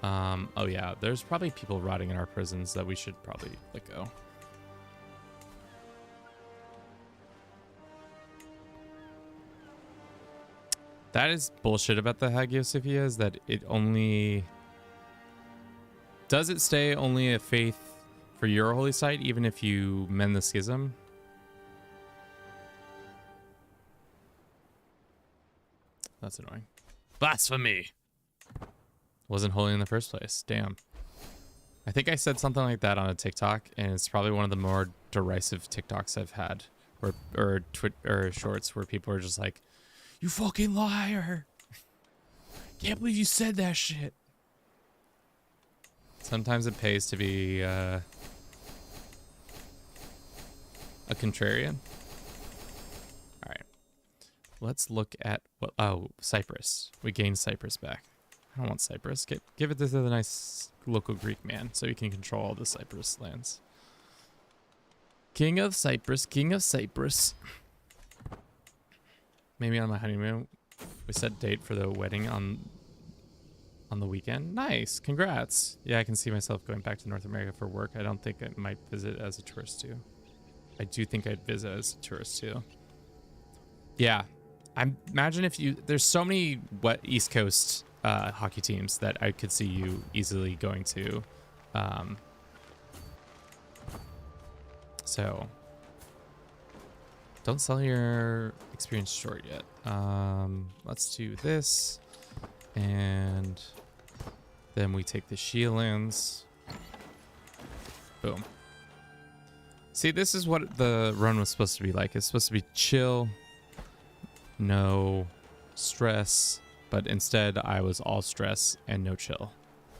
Oh yeah, there's probably people rotting in our prisons that we should probably let go. That is bullshit about the Hagia Sophia, is that it only... Does it stay only a faith for your holy site, even if you mend the schism? That's annoying. Blasphemy! Wasn't holy in the first place. Damn. I think I said something like that on a TikTok, and it's probably one of the more derisive TikToks I've had, or shorts where people are just like, "You fucking liar! Can't believe you said that shit." Sometimes it pays to be a contrarian. All right, let's look at what. Oh, Cyprus. We gained Cyprus back. I don't want Cyprus. Give it to the nice local Greek man so he can control all the Cyprus lands. King of Cyprus, King of Cyprus. Maybe on my honeymoon, we set date for the wedding on the weekend. Nice, congrats. Yeah, I can see myself going back to North America for work. I don't think I might visit as a tourist too. I do think I'd visit as a tourist too. Yeah, I imagine if you, there's so many East Coast hockey teams that I could see you easily going to. So don't sell your experience short yet. Let's do this, and then we take the Shielands. Boom. See, this is what the run was supposed to be like. It's supposed to be chill, no stress, but instead I was all stress and no chill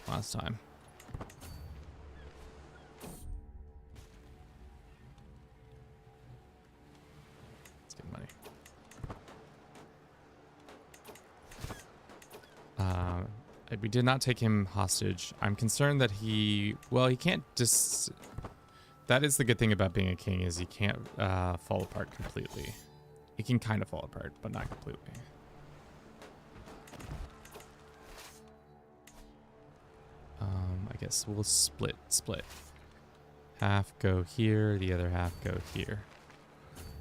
last time. Let's get money. We did not take him hostage. I'm concerned that he can't just... That is the good thing about being a king, is he can't fall apart completely. He can kind of fall apart, but not completely. I guess we'll split. Half go here, the other half go here.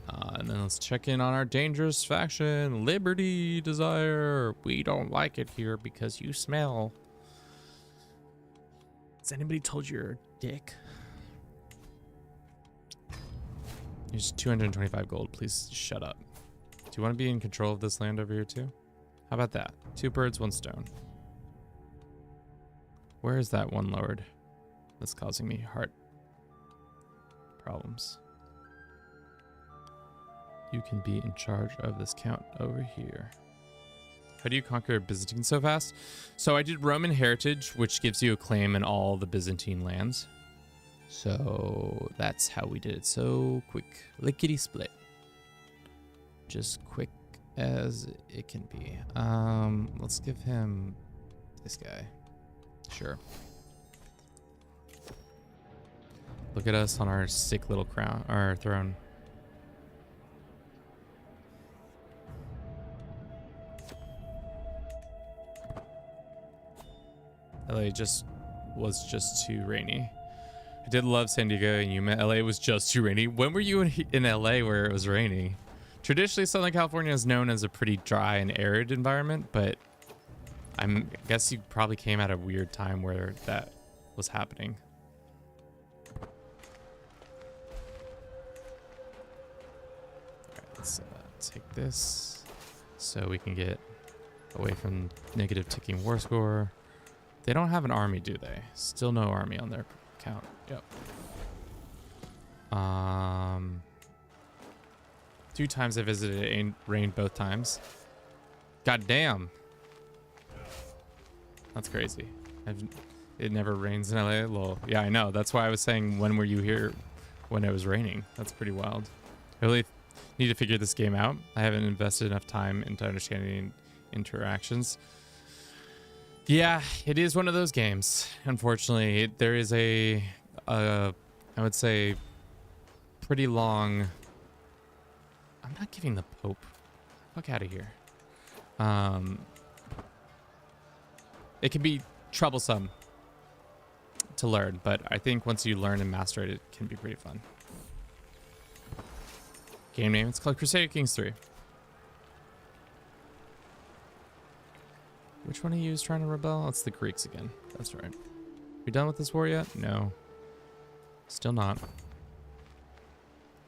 And then let's check in on our dangerous faction, Liberty Desire. We don't like it here because you smell. Has anybody told you you're a dick? Here's 225 gold. Please shut up. Do you want to be in control of this land over here too? How about that? 2 birds, 1 stone. Where is that one lord that's causing me heart problems? You can be in charge of this count over here. How do you conquer Byzantine so fast? So I did Roman heritage, which gives you a claim in all the Byzantine lands. So that's how we did it. So quick, lickety split. Just quick as it can be. Let's give him this guy. Sure. Look at us on our sick little crown, our throne. LA was just too rainy. I did love San Diego, and you meant LA was just too rainy. When were you in LA where it was rainy? Traditionally, Southern California is known as a pretty dry and arid environment, but I guess you probably came at a weird time where that was happening. Okay, let's take this so we can get away from negative ticking war score. They don't have an army, do they? Still no army on their account. Yep. 2 times I visited, it rained both times. God damn. That's crazy. It never rains in LA. Well, yeah, I know. That's why I was saying, when were you here when it was raining? That's pretty wild. I really need to figure this game out. I haven't invested enough time into understanding interactions. Yeah, it is one of those games. Unfortunately, there is I would say, pretty long. I'm not giving the Pope. Fuck out of here. It can be troublesome to learn, but I think once you learn and master it, it can be pretty fun. Game name, it's called Crusader Kings 3. Which one of you is trying to rebel? It's the Greeks again. That's right. We done with this war yet? No. Still not.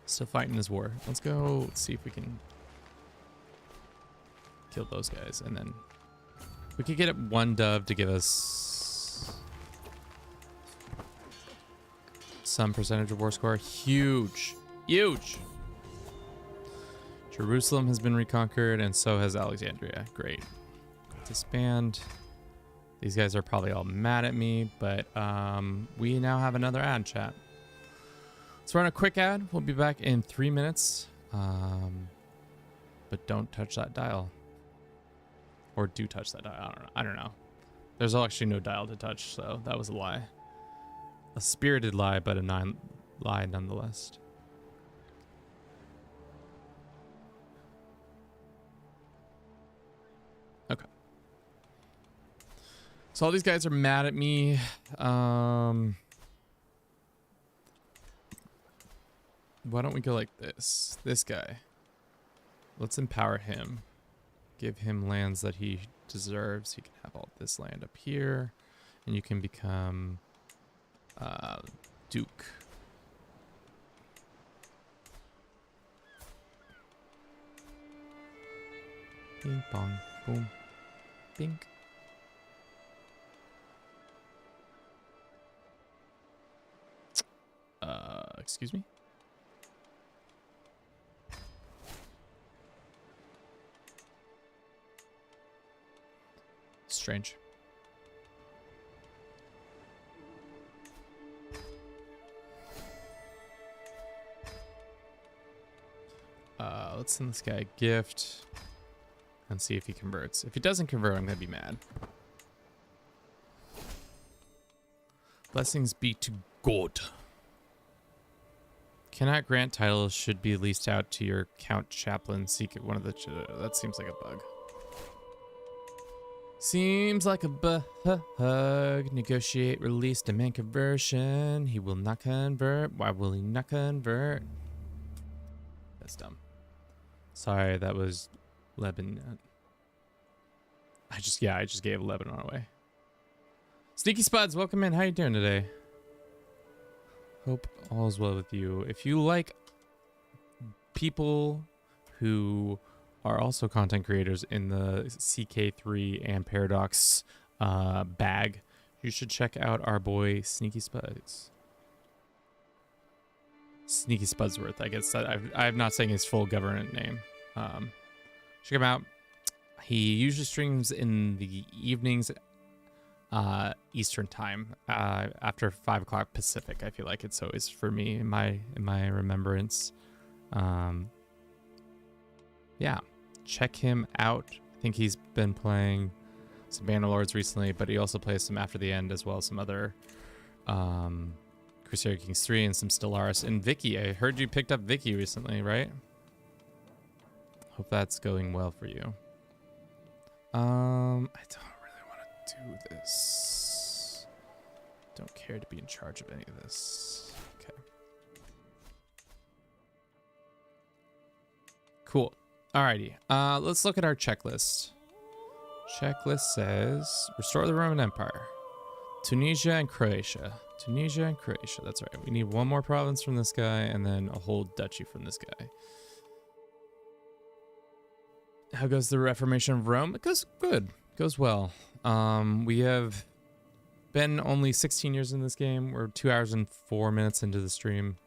Still fighting this war. Let's go. Let's see if we can kill those guys, and then we could get one dove to give us some percentage of war score. Huge. Huge. Jerusalem has been reconquered, and so has Alexandria. Great. Disband. These guys are probably all mad at me, but we now have another ad, chat. Let's run a quick ad. We'll be back in 3 minutes. But don't touch that dial. Or do touch that dial. I don't know. There's actually no dial to touch, so that was a lie. A spirited lie, but a lie nonetheless. Okay. So all these guys are mad at me. Why don't we go like this? This guy. Let's empower him. Give him lands that he deserves. He can have all this land up here. And you can become Duke. Bing bong. Boom. Bing. Excuse me? Strange. Let's send this guy a gift and see if he converts. If he doesn't convert, I'm gonna be mad. Blessings be to God. Cannot grant titles, should be leased out to your count chaplain. Seek one of the... that seems like a bug. Seems like a bug. Negotiate, release, demand conversion. He will not convert. Why will he not convert? That's dumb. Sorry, that was Lebanon. I just gave Lebanon away. Sneaky Spuds, welcome in. How you doing today? Hope all is well with you. If you like people who are also content creators in the CK3 and Paradox bag, you should check out our boy Sneaky Spuds. Sneaky Spudsworth, I guess. I'm not saying his full government name. Check him out. He usually streams in the evenings, Eastern time, after 5 o'clock Pacific. I feel like it's always for me in my remembrance. Yeah, check him out. I think he's been playing some Bannerlords recently, but he also plays some After the End, as well as some other Crusader Kings 3 and some Stellaris. And Vicky, I heard you picked up Vicky recently, right? Hope that's going well for you. I don't really want to do this. care to be in charge of any of this. Okay. Cool. Alrighty. Let's look at our checklist. Checklist says restore the Roman Empire. Tunisia and Croatia. Tunisia and Croatia. That's right. We need one more province from this guy and then a whole duchy from this guy. How goes the Reformation of Rome? It goes good. It goes well. We have been only 16 years in this game. We're 2 hours and 4 minutes into the stream.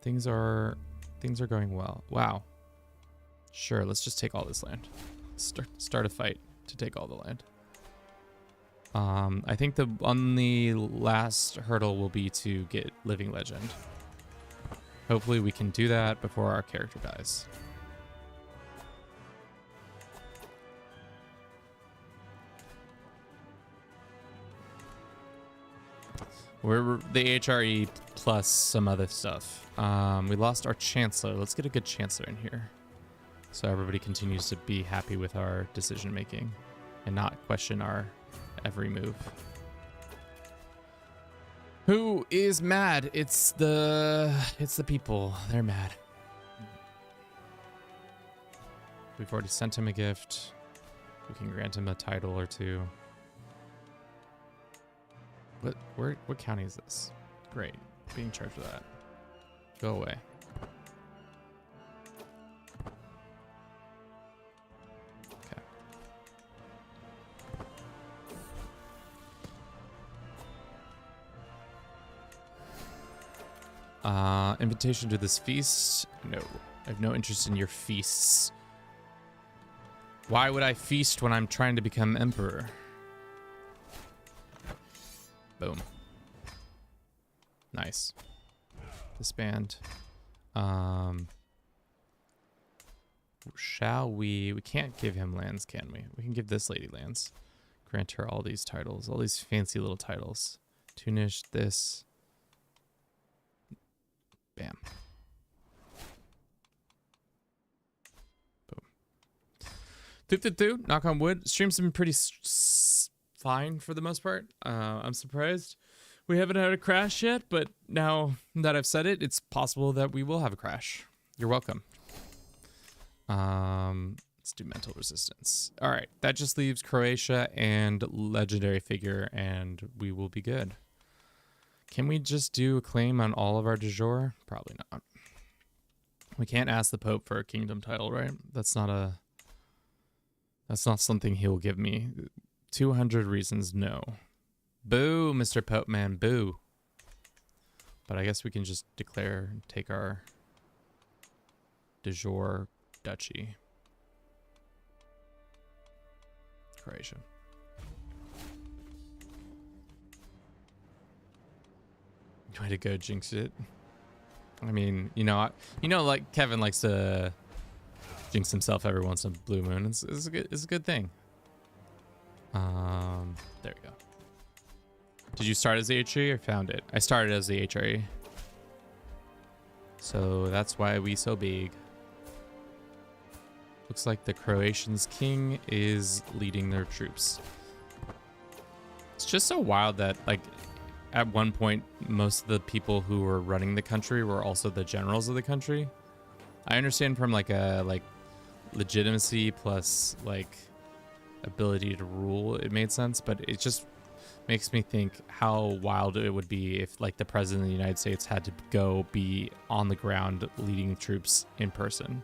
Things are going well. Wow. Sure, let's just take all this land. Start a fight to take all the land. I think the only last hurdle will be to get Living Legend. Hopefully we can do that before our character dies. We're the HRE plus some other stuff. We lost our Chancellor. Let's get a good Chancellor in here, so everybody continues to be happy with our decision making and not question our every move. Who is mad? It's the people. They're mad. We've already sent him a gift. We can grant him a title or two. What county is this? Great. Being charged with that. Go away. Okay. Invitation to this feast? No. I have no interest in your feasts. Why would I feast when I'm trying to become emperor? Boom. Nice. Disband. Shall we? We can't give him lands, can we? We can give this lady lands. Grant her all these titles, all these fancy little titles. Tunish, this. Bam. Boom. Knock on wood. Streams have been pretty fine for the most part. I'm surprised we haven't had a crash yet, but now that I've said it, it's possible that we will have a crash. You're welcome. Let's do mental resistance. All right, that just leaves Croatia and legendary figure, and we will be good. Can we just do a claim on all of our du jour? Probably not. We can't ask the Pope for a kingdom title, right? That's not something he'll give me. 200 reasons, no. Boo, Mr. Pope Man, boo. But I guess we can just declare and take our de jure duchy. Croatia. Way to go, jinx it. I mean, like Kevin likes to jinx himself every once in a blue moon. It's a good thing. There we go. Did you start as the HRE or found it? I started as the HRE. So that's why we so big. Looks like the Croatian's king is leading their troops. It's just so wild that, like, at one point, most of the people who were running the country were also the generals of the country. I understand from like legitimacy plus like ability to rule, it made sense, but it just makes me think how wild it would be if like the president of the United States had to go be on the ground leading troops in person.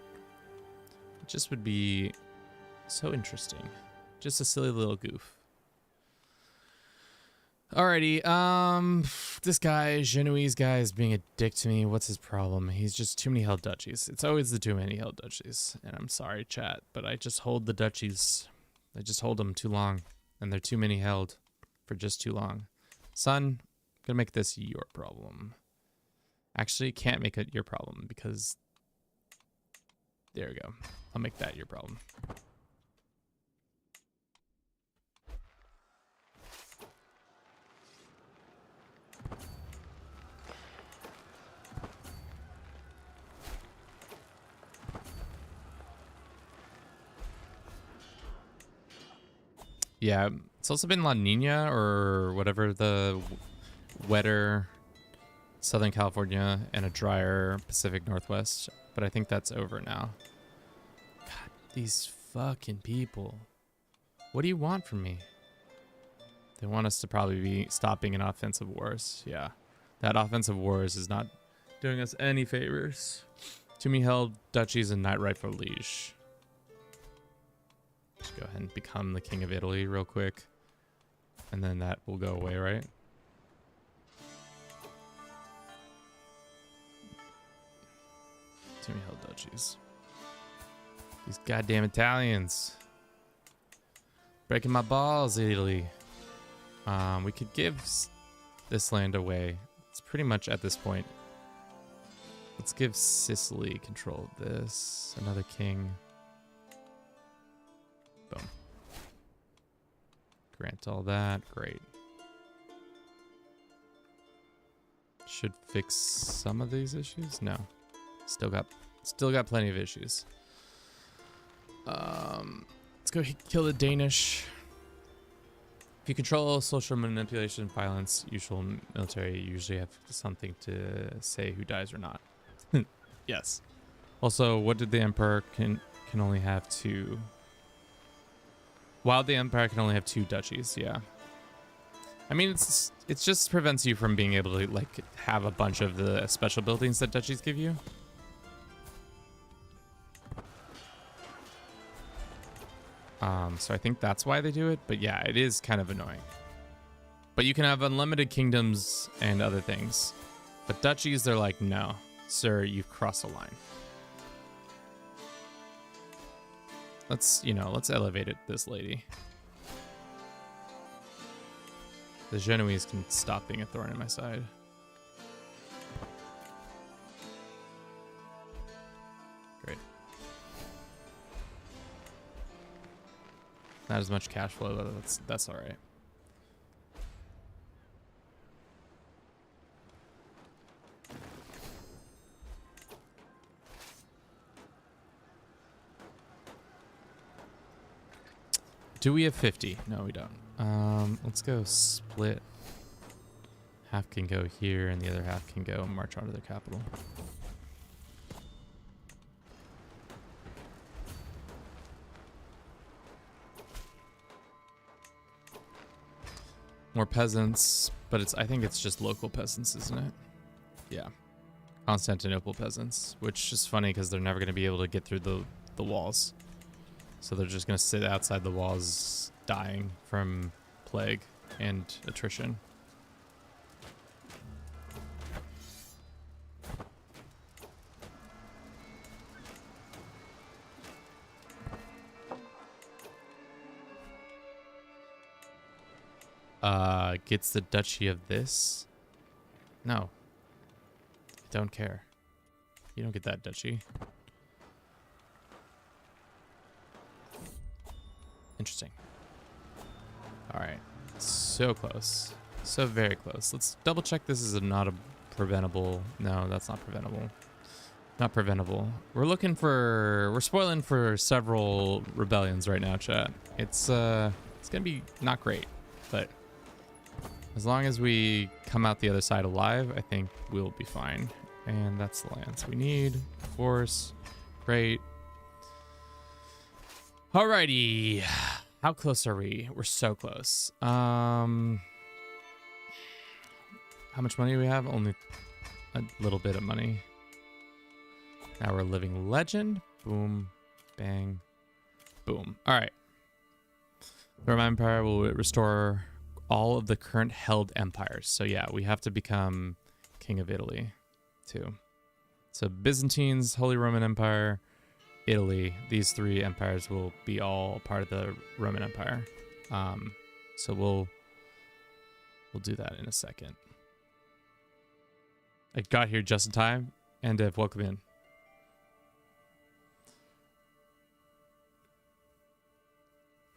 It just would be so interesting. Just a silly little goof. Alrighty, this guy, Genoese guy, is being a dick to me. What's his problem? He's just too many held duchies. It's always the too many held duchies. And I'm sorry, chat, but I just hold the duchies. I just hold them too long, and they're too many held for just too long. Son, I'm gonna make this your problem. Actually, can't make it your problem because there we go. I'll make that your problem. Yeah, it's also been La Nina or whatever, the wetter Southern California and a drier Pacific Northwest. But I think that's over now. God, these fucking people. What do you want from me? They want us to probably be stopping in offensive wars. Yeah, that offensive wars is not doing us any favors. To me held duchies and not right for liege. Just go ahead and become the king of Italy real quick. And then that will go away, right? To me held duchies. These goddamn Italians. Breaking my balls, Italy. We could give this land away. It's pretty much at this point. Let's give Sicily control of this. Another king. Boom. Grant all that. Great. Should fix some of these issues? No. Still got plenty of issues. Let's go kill the Danish. If you control social manipulation, violence, usual military usually have something to say who dies or not. Yes. Also, what did the emperor can only have two? While the empire can only have two duchies, yeah. I mean, it just prevents you from being able to like have a bunch of the special buildings that duchies give you. So I think that's why they do it, but yeah, it is kind of annoying. But you can have unlimited kingdoms and other things. But duchies, they're like, no, sir, you've crossed a line. Let's elevate it, this lady. The Genoese can stop being a thorn in my side. Great. Not as much cash flow, but that's all right. Do we have 50? No, we don't. Let's go split. Half can go here, and the other half can go march onto the capital. More peasants, but I think it's just local peasants, isn't it? Yeah. Constantinople peasants, which is funny because they're never going to be able to get through the walls. So they're just going to sit outside the walls dying from plague and attrition. Gets the duchy of this? No. I don't care. You don't get that duchy. Interesting. Alright. So close. So very close. Let's double check this is not a preventable. No, that's not preventable. Not preventable. We're spoiling for several rebellions right now, chat. It's gonna be not great, but as long as we come out the other side alive, I think we'll be fine. And that's the lands we need. Force. Great. Alrighty. How close are we? We're so close. How much money do we have? Only a little bit of money. Now we're a living legend. Boom. Bang. Boom. Alright. The Roman Empire will restore all of the current held empires. So yeah, we have to become king of Italy too. So Byzantines, Holy Roman Empire, Italy, these three empires will be all part of the Roman Empire. So we'll do that in a second. I got here just in time, and welcome in.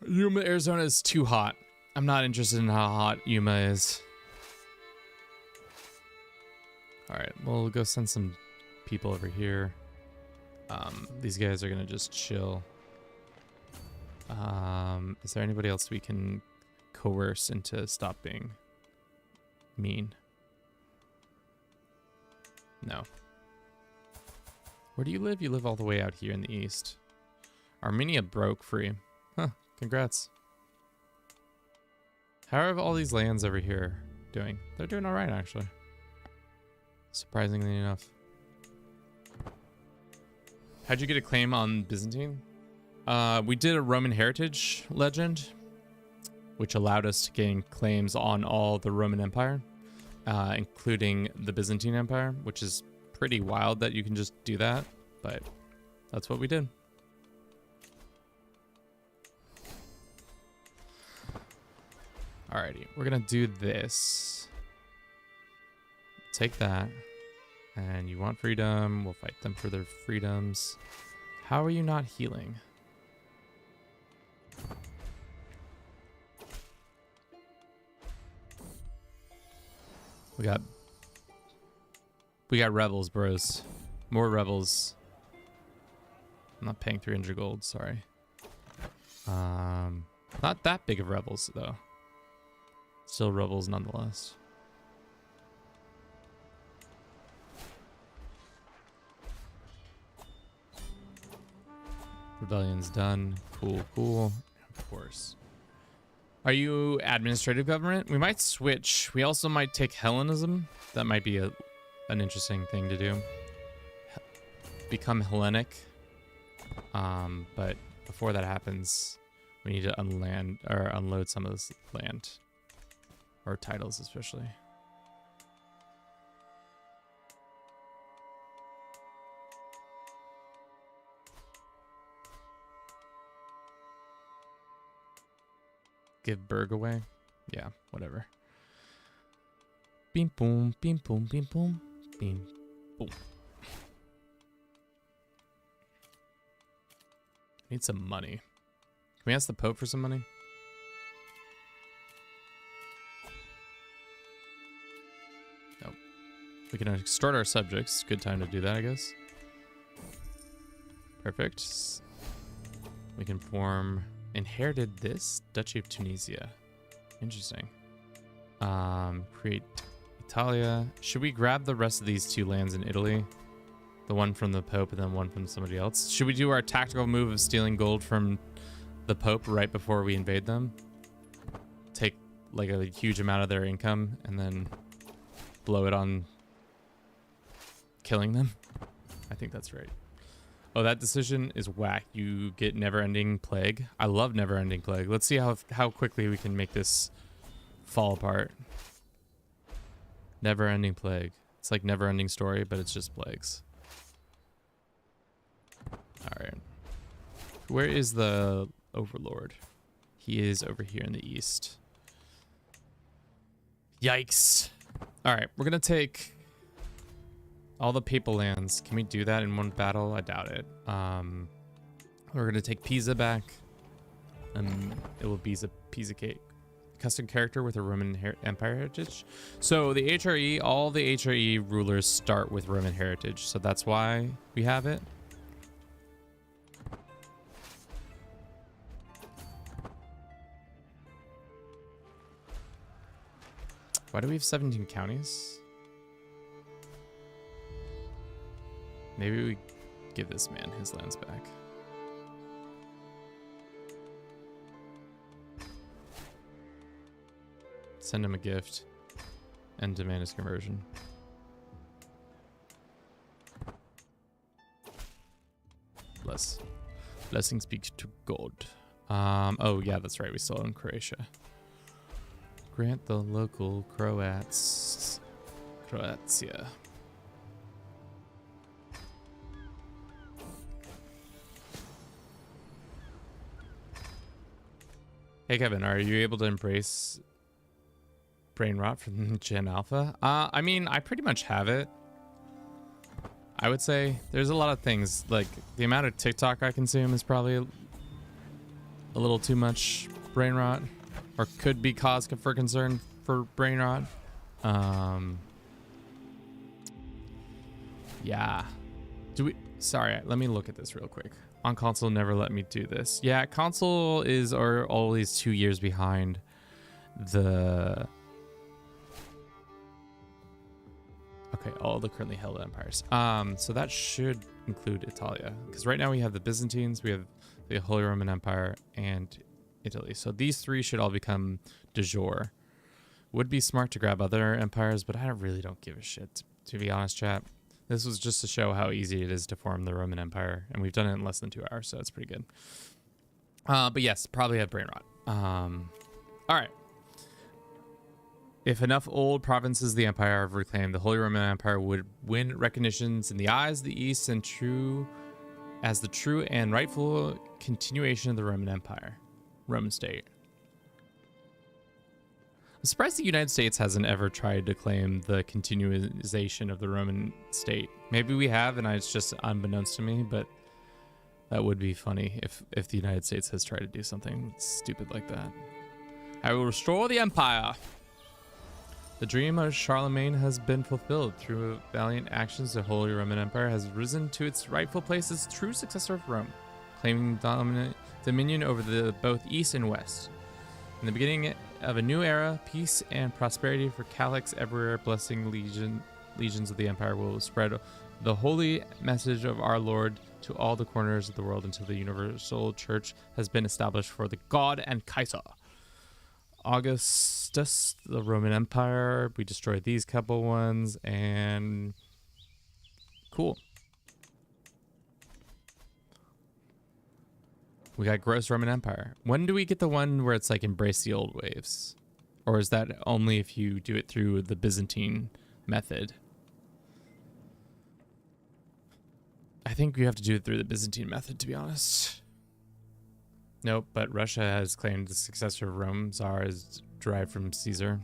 Yuma, Arizona is too hot. I'm not interested in how hot Yuma is. Alright, we'll go send some people over here. These guys are gonna just chill. Is there anybody else we can coerce into stop being mean? No. Where do you live? You live all the way out here in the east. Armenia broke free. Huh, congrats. How are all these lands over here doing? They're doing all right, actually. Surprisingly enough. How'd you get a claim on Byzantine? We did a Roman heritage legend, which allowed us to gain claims on all the Roman Empire, including the Byzantine Empire, which is pretty wild that you can just do that, but that's what we did. Alrighty, we're gonna do this. Take that. And you want freedom, we'll fight them for their freedoms. How are you not healing? We got rebels, bros. More rebels. I'm not paying 300 gold, sorry. Not that big of rebels though. Still rebels nonetheless. Rebellion's done. Cool, cool. Of course. Are you administrative government? We might switch. We also might take Hellenism. That might be an interesting thing to do. Become Hellenic. But before that happens, we need to unload some of this land. Or titles especially. Give Berg away? Yeah, whatever. Beam boom, beam boom, beam boom, beam boom. Need some money. Can we ask the Pope for some money? Nope. We can extort our subjects. Good time to do that, I guess. Perfect. We can form... Inherited this Duchy of Tunisia. Interesting. Create Italia. Should we grab the rest of these two lands in Italy? The one from the Pope and then one from somebody else. Should we do our tactical move of stealing gold from the Pope right before we invade them? Take like a huge amount of their income and then blow it on killing them? I think that's right. Oh, that decision is whack. You get never-ending plague. I love never-ending plague. Let's see how quickly we can make this fall apart. Never-ending plague. It's like never-ending story, but it's just plagues. All right. Where is the overlord? He is over here in the east. Yikes. All right, we're gonna take all the papal lands. Can we do that in one battle? I doubt it. We're gonna take Pisa back. It will be a Pisa cake. Custom character with a Roman Empire heritage. So the HRE, all the HRE rulers start with Roman heritage. So that's why we have it. Why do we have 17 counties? Maybe we give this man his lands back. Send him a gift and demand his conversion. Blessings be to God. Oh yeah, that's right. We still own Croatia. Grant the local Croatia. Hey Kevin, are you able to embrace brain rot from Gen Alpha? I mean, I pretty much have it. I would say there's a lot of things, like the amount of TikTok I consume is probably a little too much brain rot, or could be cause for concern for brain rot. Yeah. Sorry, let me look at this real quick. On console, never let me do this. Yeah, console are always 2 years behind the... Okay, all the currently held empires. So that should include Italia, because right now we have the Byzantines, we have the Holy Roman Empire, and Italy. So these three should all become de jure. Would be smart to grab other empires, but I really don't give a shit, to be honest, chat. This was just to show how easy it is to form the Roman Empire, and we've done it in less than 2 hours, so it's pretty good. But yes, probably have brain rot. All right. If enough old provinces of the empire have reclaimed, the Holy Roman Empire would win recognitions in the eyes of the East and as the true and rightful continuation of the Roman Empire, Roman state. I'm surprised the United States hasn't ever tried to claim the continuation of the Roman state. Maybe we have, and it's just unbeknownst to me, but that would be funny if the United States has tried to do something stupid like that. I will restore the empire. The dream of Charlemagne has been fulfilled. Through valiant actions, the Holy Roman Empire has risen to its rightful place as true successor of Rome, claiming dominant dominion over both East and West. In the beginning of a new era, peace and prosperity for Catholics everywhere, blessing legions of the empire will spread the holy message of our Lord to all the corners of the world until the universal church has been established for the God and Kaiser. Augustus, the Roman Empire. We destroyed these couple ones, and cool. We got Gross Roman Empire. When do we get the one where it's like embrace the old waves? Or is that only if you do it through the Byzantine method? I think you have to do it through the Byzantine method, to be honest. Nope, but Russia has claimed the successor of Rome. Tsar is derived from Caesar.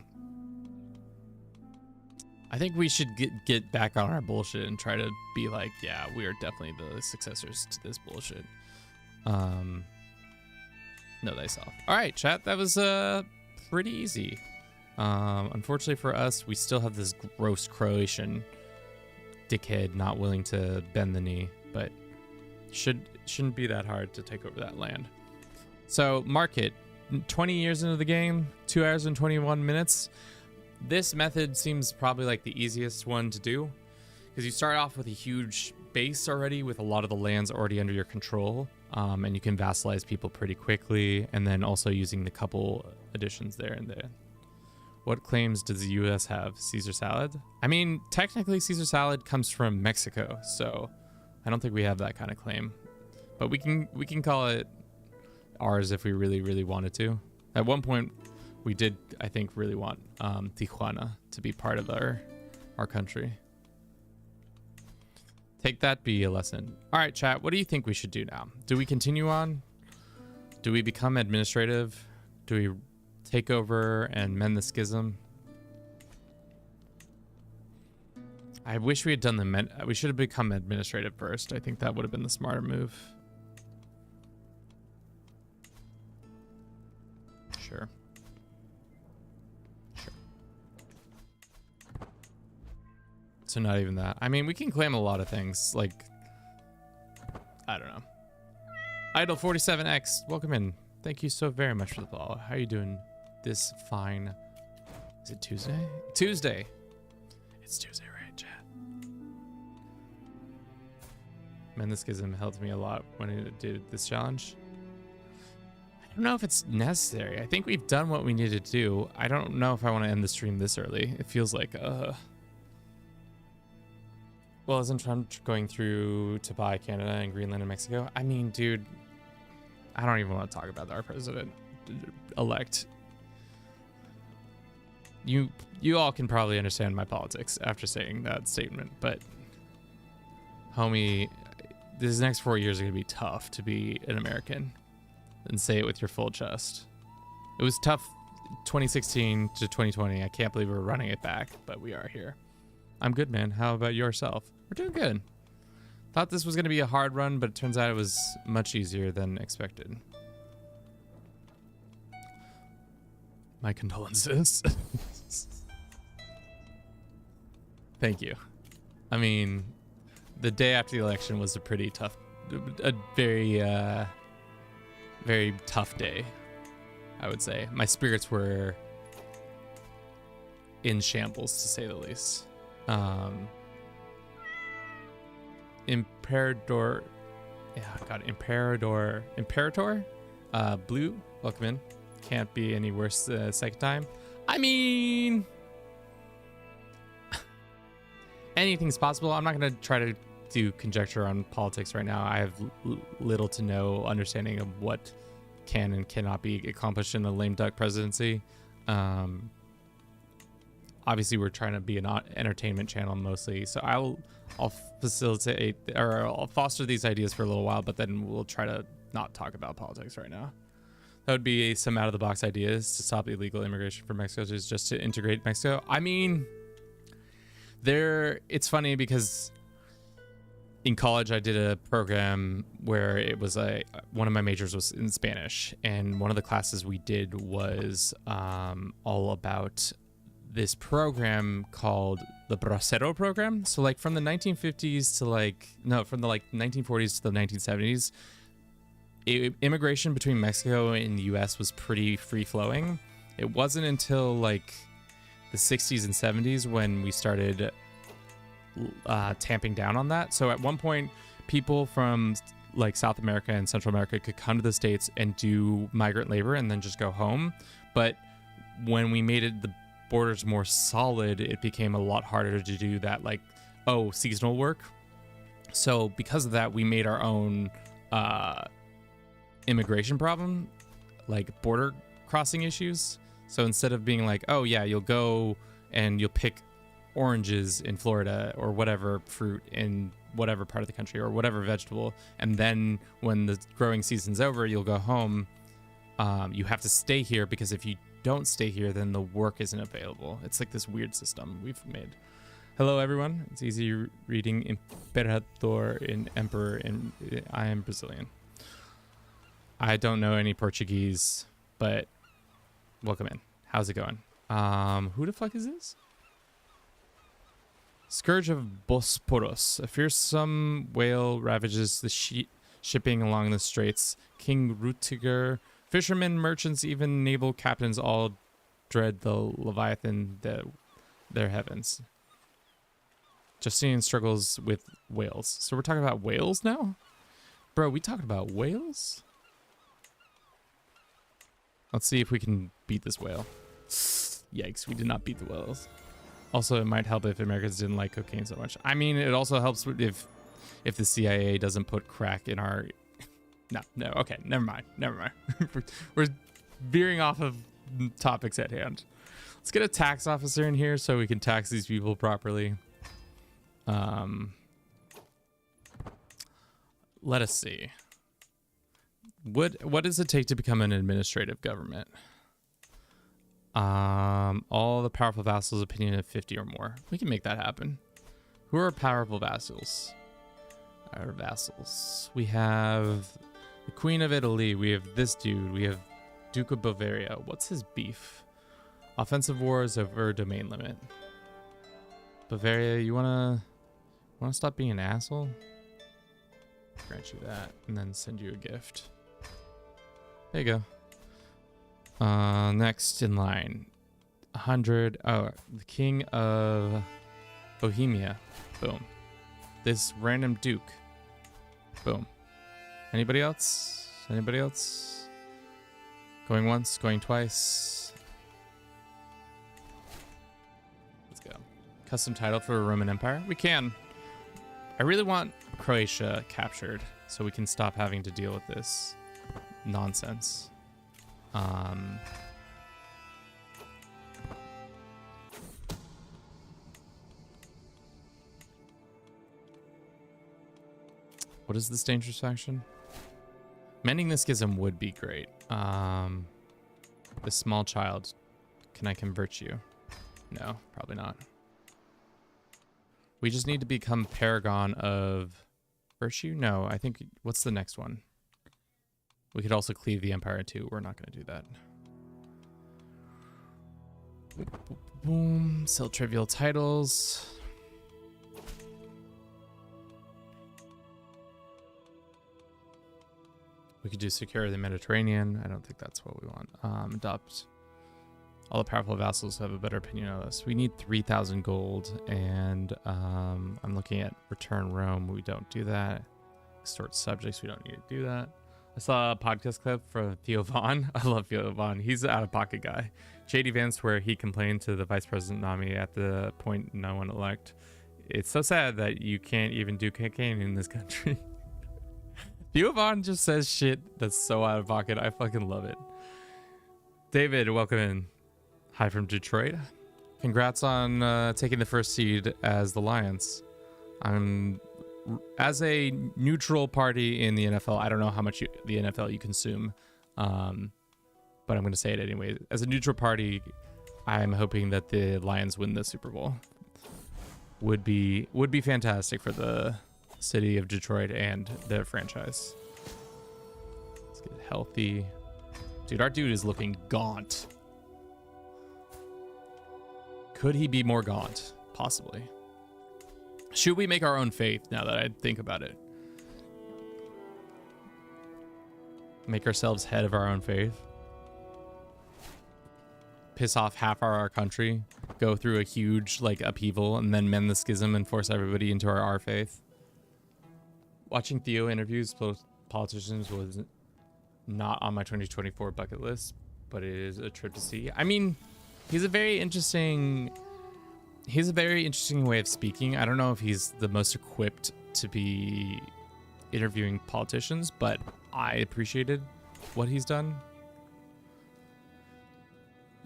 I think we should get back on our bullshit and try to be like, yeah, we are definitely the successors to this bullshit. Know thyself. All right, chat, that was pretty easy. Unfortunately for us, we still have this gross Croatian dickhead not willing to bend the knee, but shouldn't be that hard to take over that land. So market, 20 years into the game, 2 hours and 21 minutes. This method seems probably like the easiest one to do, because you start off with a huge base already with a lot of the lands already under your control, and you can vassalize people pretty quickly, and then also using the couple additions there and there. What claims does the US have? Caesar salad? I mean, technically Caesar salad comes from Mexico, so I don't think we have that kind of claim, but we can call it ours if we really wanted to. At one point we did, I think, really want Tijuana to be part of our country. Take that be a lesson. All right, chat, what do you think we should do now? Do we continue on? Do we become administrative? Do we take over and mend the schism? I wish we had done we should have become administrative first. I think that would have been the smarter move. Sure. So not even that. I mean, we can claim a lot of things, like, I don't know. Idol 47X, welcome in. Thank you so very much for the follow. How are you doing this fine? Is it Tuesday? Tuesday. It's Tuesday, right, chat? Man, this schism helped me a lot when I did this challenge. I don't know if it's necessary. I think we've done what we needed to do. I don't know if I want to end the stream this early. It feels like, well, isn't Trump going through to buy Canada and Greenland and Mexico? I mean, dude, I don't even want to talk about our president-elect. You all can probably understand my politics after saying that statement, but homie, these next 4 years are going to be tough to be an American and say it with your full chest. It was tough 2016 to 2020. I can't believe we're running it back, but we are here. I'm good, man. How about yourself? We're doing good. Thought this was going to be a hard run, but it turns out it was much easier than expected. My condolences. Thank you. I mean, the day after the election was a pretty tough a very very tough day, I would say. My spirits were in shambles, to say the least. Imperator, yeah, God, Imperator, Blue, welcome in. Can't be any worse the second time. I mean, anything's possible. I'm not gonna try to do conjecture on politics right now. I have little to no understanding of what can and cannot be accomplished in a lame duck presidency. Obviously, we're trying to be an entertainment channel mostly, so I'll facilitate, or I'll foster these ideas for a little while, but then we'll try to not talk about politics right now. That would be some out of the box ideas to stop illegal immigration from Mexico, just to integrate Mexico. I mean, it's funny because in college I did a program where it was one of my majors was in Spanish, and one of the classes we did was all about this program called the Bracero program. So like from the 1950s to from the 1940s to the 1970s, immigration between Mexico and the US was pretty free flowing. It wasn't until like the 60s and 70s when we started tamping down on that. So at one point, people from like South America and Central America could come to the States and do migrant labor and then just go home. But when we made the borders more solid, it became a lot harder to do that, like, seasonal work. So because of that, we made our own immigration problem, like border crossing issues. So instead of being like, oh yeah, you'll go and you'll pick oranges in Florida or whatever fruit in whatever part of the country or whatever vegetable, and then when the growing season's over, you'll go home, you have to stay here, because if you don't stay here, then the work isn't available. It's like this weird system we've made. Hello everyone, it's easy reading Imperator in Emperor, and I am Brazilian. I don't know any Portuguese, but welcome in. How's it going? Who the fuck is this? Scourge of Bosporus. A fearsome whale ravages the shipping along the straits. King Rutiger, fishermen, merchants, even naval captains all dread the Leviathan, their heavens. Justinian struggles with whales. So we're talking about whales now? Bro, we talking about whales? Let's see if we can beat this whale. Yikes, we did not beat the whales. Also, it might help if Americans didn't like cocaine so much. I mean, it also helps if the CIA doesn't put crack in our... No, okay, never mind. We're veering off of topics at hand. Let's get a tax officer in here so we can tax these people properly. Let us see. What does it take to become an administrative government? All the powerful vassals' opinion of 50 or more. We can make that happen. Who are powerful vassals? Our vassals. We have the Queen of Italy. We have this dude. We have Duke of Bavaria. What's his beef? Offensive wars over domain limit. Bavaria, you wanna stop being an asshole? Grant you that, and then send you a gift. There you go. Next in line, 100. Oh, the King of Bohemia. Boom. This random duke. Boom. Anybody else? Anybody else? Going once, going twice. Let's go. Custom title for a Roman Empire? We can. I really want Croatia captured so we can stop having to deal with this nonsense. What is this dangerous faction? Mending the schism would be great. This small child, can I convert you? No, probably not. We just need to become paragon of virtue? No, I think, what's the next one? We could also cleave the empire too. We're not going to do that. Boom. Sell trivial titles. We could do secure the Mediterranean. I don't think that's what we want. Adopt all the powerful vassals who have a better opinion of us. We need 3,000 gold, and I'm looking at return Rome. We don't do that. Extort subjects. We don't need to do that. I saw a podcast clip from Theo Vaughn. I love Theo Vaughn. He's an out-of-pocket guy. JD Vance, where he complained to the Vice President Nami at the point no one elect. It's so sad that you can't even do cocaine in this country. Theo Vaughn just says shit that's so out of pocket. I fucking love it. David, welcome in. Hi from Detroit. Congrats on taking the first seed as the Lions. As a neutral party in the NFL, I don't know how much the NFL you consume, but I'm going to say it anyway. As a neutral party, I'm hoping that the Lions win the Super Bowl. Would be fantastic for the city of Detroit and their franchise. Let's get healthy. Dude, our dude is looking gaunt. Could he be more gaunt? Possibly. Should we make our own faith now that I think about it? Make ourselves head of our own faith? Piss off half our country? Go through a huge like upheaval and then mend the schism and force everybody into our faith? Watching Theo interviews politicians was not on my 2024 bucket list, but it is a trip to see. I mean, he's a very interesting way of speaking. I don't know if he's the most equipped to be interviewing politicians, but I appreciated what he's done.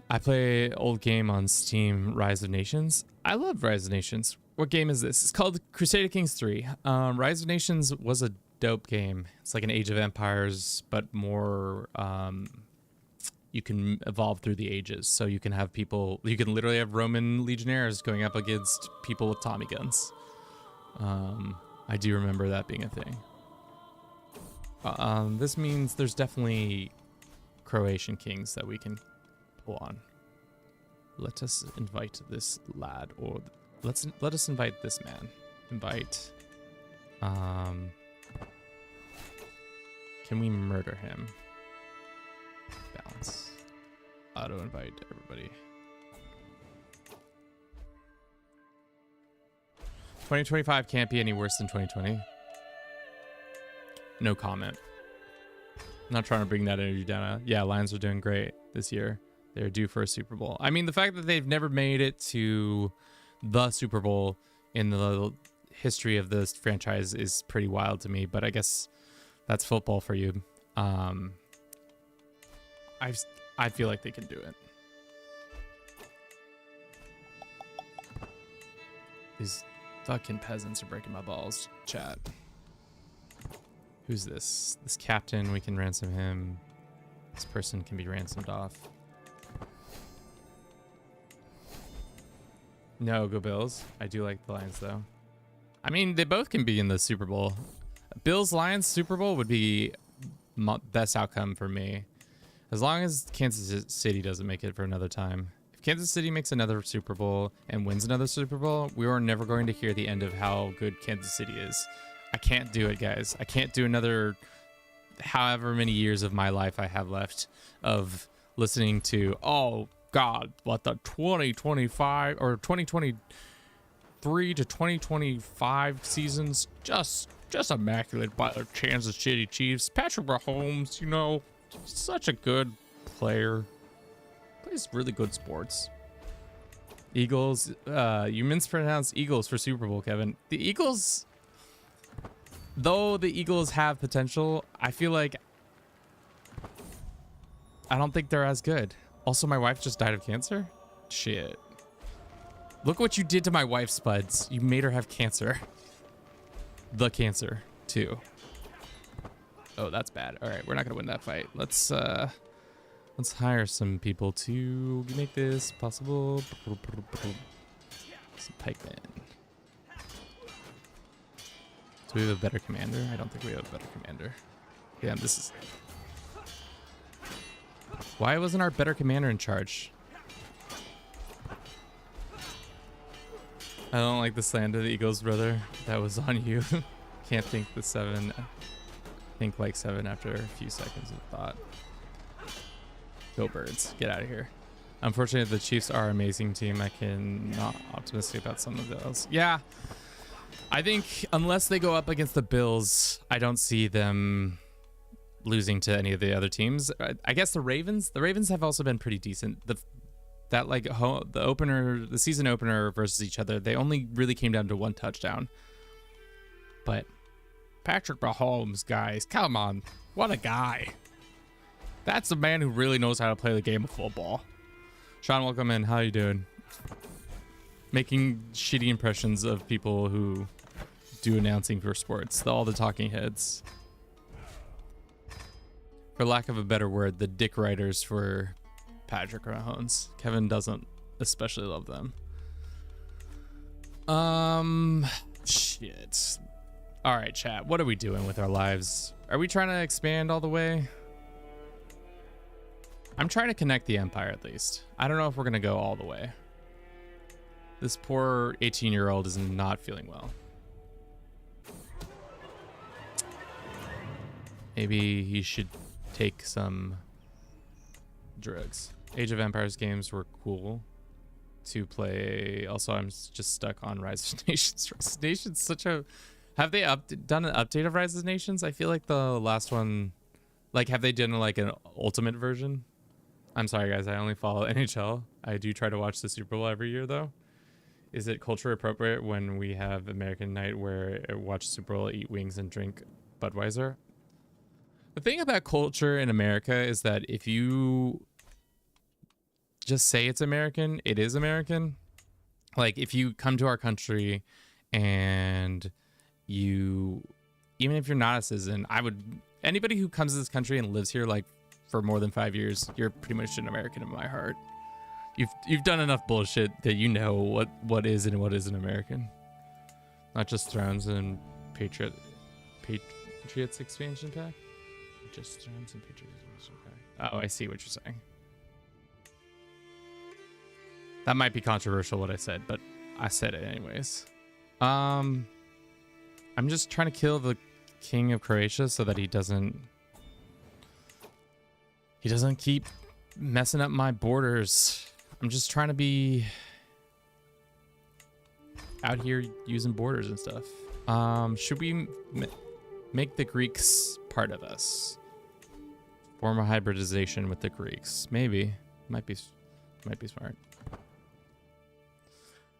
I play old game on Steam, Rise of Nations. I love Rise of Nations. What game is this? It's called Crusader Kings 3. Rise of Nations was a dope game. It's like an Age of Empires, but more you can evolve through the ages. So you can have people, you can literally have Roman legionnaires going up against people with Tommy guns. I do remember that being a thing. This means there's definitely Croatian kings that we can pull on. Let us invite this lad, or let us invite this man. Invite. Can we murder him? Balance. Auto invite everybody. 2025 can't be any worse than 2020. No comment. Not trying to bring that energy down. Yeah, Lions are doing great this year. They're due for a Super Bowl. I mean, the fact that they've never made it to the Super Bowl in the history of this franchise is pretty wild to me, but I guess that's football for you. I feel like they can do it. These fucking peasants are breaking my balls, chat. Who's this? This captain, we can ransom him. This person can be ransomed off. No, go Bills. I do like the Lions, though. I mean, they both can be in the Super Bowl. Bills-Lions Super Bowl would be best outcome for me. As long as Kansas City doesn't make it for another time. If Kansas City makes another Super Bowl and wins another Super Bowl, we are never going to hear the end of how good Kansas City is. I can't do it, guys. I can't do another however many years of my life I have left of listening to, oh, God, what the 2025 or 2023 to 2025 seasons just immaculate by the Kansas City Chiefs. Patrick Mahomes, you know, such a good player. Plays really good sports. Eagles, you mispronounced Eagles for Super Bowl, Kevin. The Eagles, though the Eagles have potential, I feel like I don't think they're as good. Also, my wife just died of cancer? Shit. Look what you did to my wife, Spuds. You made her have cancer. The cancer, too. Oh, that's bad. All right, we're not gonna win that fight. Let's hire some people to make this possible. Some pikemen. Do we have a better commander? I don't think we have a better commander. Yeah, this is... Why wasn't our better commander in charge? I don't like the slander of the Eagles, brother. That was on you. Can't think the 7. think like 7 after a few seconds of thought. Go Birds. Get out of here. Unfortunately, the Chiefs are an amazing team. I can not optimistic about some of those. Yeah. I think unless they go up against the Bills, I don't see them losing to any of the other teams. I guess the Ravens have also been pretty decent. The season opener versus each other, they only really came down to 1 touchdown. But Patrick Mahomes, guys, come on. What a guy. That's a man who really knows how to play the game of football. Sean, welcome in. How you doing? Making shitty impressions of people who do announcing for sports. All the talking heads. For lack of a better word, the dick writers for Patrick Mahomes. Kevin doesn't especially love them. Shit. All right, chat. What are we doing with our lives? Are we trying to expand all the way? I'm trying to connect the Empire at least. I don't know if we're going to go all the way. This poor 18-year-old is not feeling well. Maybe he should take some drugs. Age of Empires games were cool to play. Also, I'm just stuck on Rise of Nations. Rise of Nations, such a... Have they done an update of Rise of Nations? I feel like the last one... Like, have they done like an ultimate version? I'm sorry, guys. I only follow NHL. I do try to watch the Super Bowl every year, though. Is it culture appropriate when we have American night where I watch Super Bowl, eat wings, and drink Budweiser? The thing about culture in America is that if you just say it's American, it is American. Like, if you come to our country and you, even if you're not a citizen, anybody who comes to this country and lives here like for more than 5 years, you're pretty much an American in my heart. You've done enough bullshit that you know what is and what isn't American. Not just Thrones and Patriots expansion pack. Just Thrones and Patriots expansion pack. Oh, I see what you're saying. That might be controversial what I said, but I said it anyways. I'm just trying to kill the king of Croatia so that he doesn't keep messing up my borders. I'm just trying to be out here using borders and stuff. Should we make the Greeks part of us? Form a hybridization with the Greeks. Maybe. Might be smart.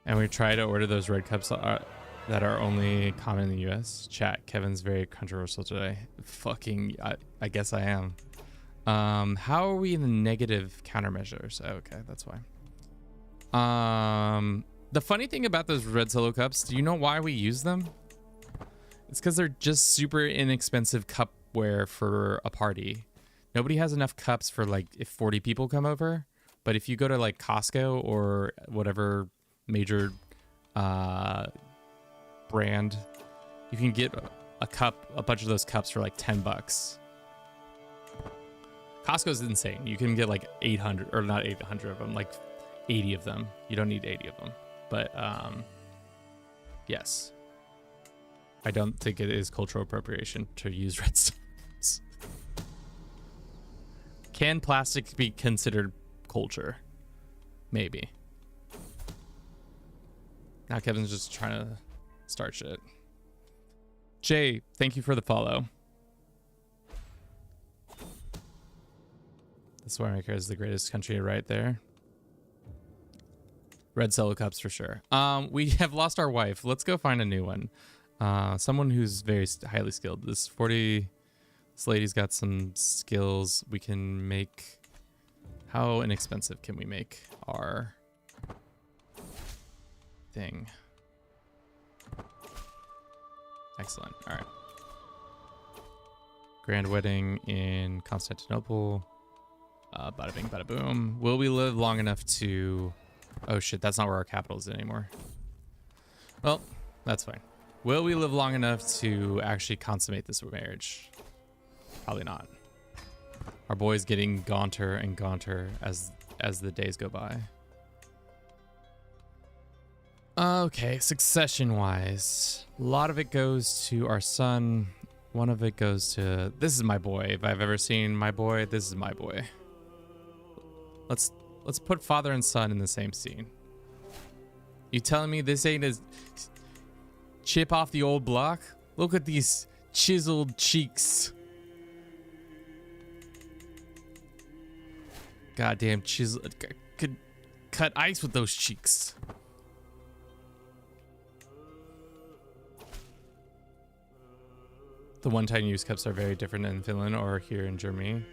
And we try to order those red cups that are only common in the US. Chat, Kevin's very controversial today. Fucking, I guess I am. How are we in the negative countermeasures? Oh, okay, that's why. The funny thing about those red solo cups, do you know why we use them? It's because they're just super inexpensive cupware for a party. Nobody has enough cups for like if 40 people come over. But if you go to like Costco or whatever major brand, you can get a bunch of those cups for like $10. Costco's insane. You can get like 800, or not 800 of them, like 80 of them. You don't need 80 of them. But yes. I don't think it is cultural appropriation to use red stones. Can plastic be considered culture? Maybe. Now Kevin's just trying to start shit. Jay, thank you for the follow. This winemaker is the greatest country right there. Red solo cups for sure. We have lost our wife. Let's go find a new one. Someone who's very highly skilled. This lady's got some skills. We can make... How inexpensive can we make our thing? Excellent. All right. Grand wedding in Constantinople. Bada bing, bada boom. Will we live long enough to... Oh shit, that's not where our capital is anymore. Well, that's fine. Will we live long enough to actually consummate this marriage? Probably not. Our boy's getting gaunter and gaunter as the days go by. Okay, succession-wise, a lot of it goes to our son. One of it goes to, this is my boy. If I've ever seen my boy, this is my boy. Let's put father and son in the same scene. You telling me this ain't a chip off the old block? Look at these chiseled cheeks. Goddamn chisel. Could cut ice with those cheeks. The one-time use cups are very different in Finland or here in Germany.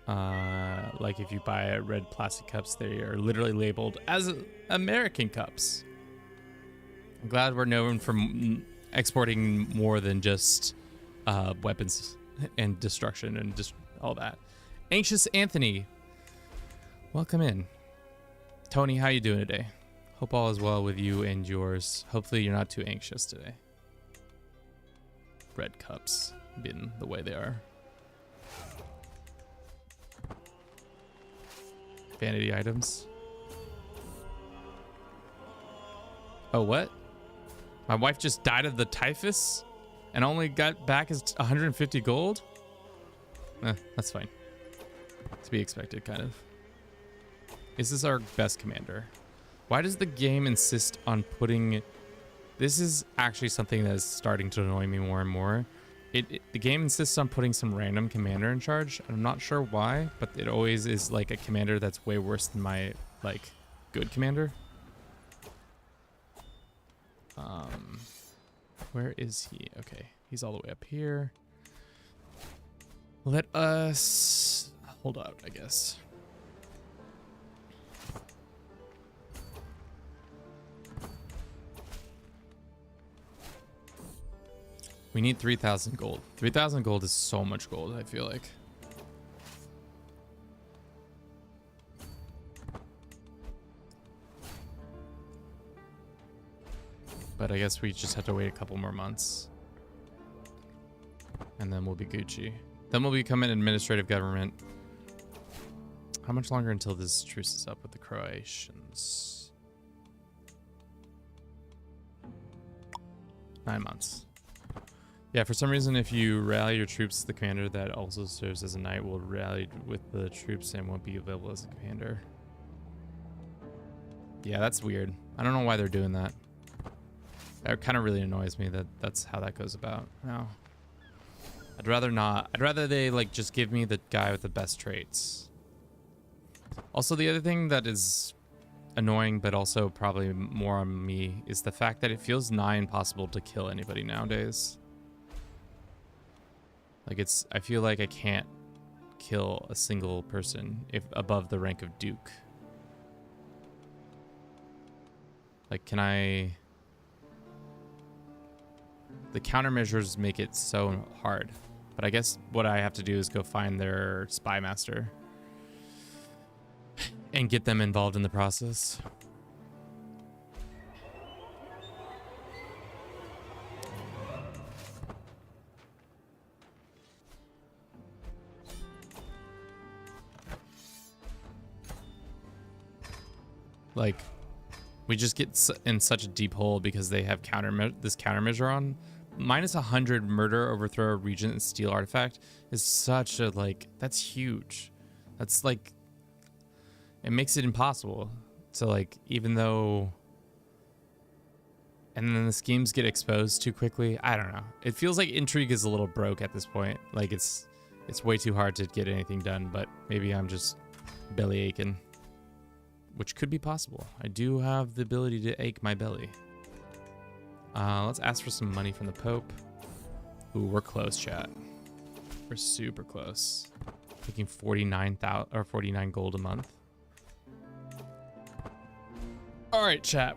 Like if you buy red plastic cups, they are literally labeled as American cups. I'm glad we're known for exporting more than just weapons and destruction and just all that. Anxious Anthony, welcome in. Tony, how you doing today? Hope all is well with you and yours. Hopefully you're not too anxious today. Red cups being the way they are. Vanity items. Oh, what? My wife just died of the typhus and only got back as 150 gold? That's fine. To be expected, kind of. Is this our best commander? Why does the game insist on putting... This is actually something that is starting to annoy me more and more. The game insists on putting some random commander in charge. I'm not sure why, but it always is like a commander that's way worse than my like good commander. Where is he? Okay, he's all the way up here. Let us hold out, I guess. We need 3,000 gold. 3,000 gold is so much gold, I feel like. But I guess we just have to wait a couple more months. And then we'll be Gucci. Then we'll become an administrative government. How much longer until this truce is up with the Croatians? 9 months. Yeah, for some reason, if you rally your troops, the commander that also serves as a knight will rally with the troops and won't be available as a commander. Yeah, that's weird. I don't know why they're doing that. That kind of really annoys me that that's how that goes about. No. I'd rather not. I'd rather they like just give me the guy with the best traits. Also, the other thing that is annoying, but also probably more on me, is the fact that it feels nigh impossible to kill anybody nowadays. Like I feel like I can't kill a single person if above the rank of Duke. Like, can I... The countermeasures make it so hard. But I guess what I have to do is go find their spy master and get them involved in the process. Like, we just get in such a deep hole because they have this countermeasure on. Minus 100 murder, overthrow, regent, and steal artifact is such a, like, that's huge. That's like, it makes it impossible. So like, even though, and then the schemes get exposed too quickly. I don't know. It feels like intrigue is a little broke at this point. Like it's way too hard to get anything done, but maybe I'm just belly aching. Which could be possible. I do have the ability to ache my belly. Let's ask for some money from the Pope. Ooh, we're close, chat. We're super close. Making 49 gold a month. All right, chat.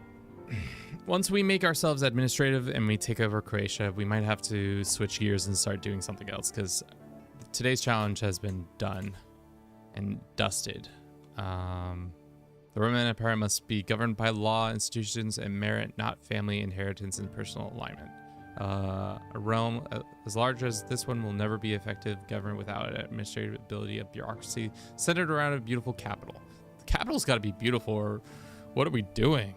Once we make ourselves administrative and we take over Croatia, we might have to switch gears and start doing something else because today's challenge has been done and dusted. The Roman Empire must be governed by law, institutions, and merit, not family, inheritance, and personal alignment. A realm as large as this one will never be effective governed without an administrative ability of bureaucracy centered around a beautiful capital. The capital's got to be beautiful, or what are we doing?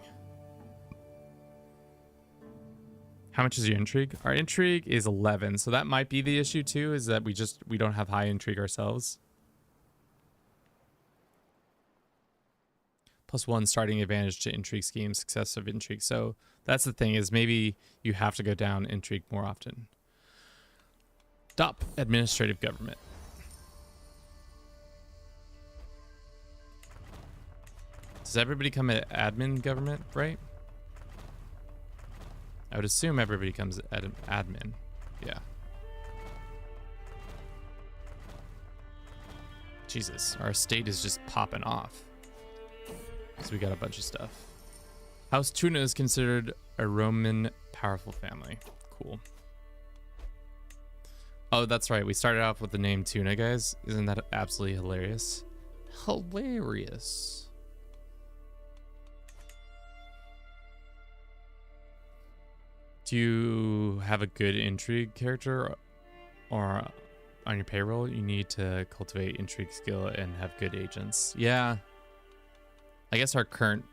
How much is your intrigue? Our intrigue is 11, so that might be the issue too, is that we don't have high intrigue ourselves. +1 starting advantage to intrigue scheme, success of intrigue. So that's the thing, is maybe you have to go down intrigue more often. DOP, administrative government. Does everybody come at admin government, right? I would assume everybody comes at an admin. Yeah. Jesus, our estate is just popping off. So we got a bunch of stuff. House Tuna is considered a Roman powerful family. Cool. Oh, that's right. We started off with the name Tuna, guys. Isn't that absolutely hilarious? Hilarious. Do you have a good intrigue character, or on your payroll you need to cultivate intrigue skill and have good agents? Yeah. I guess our current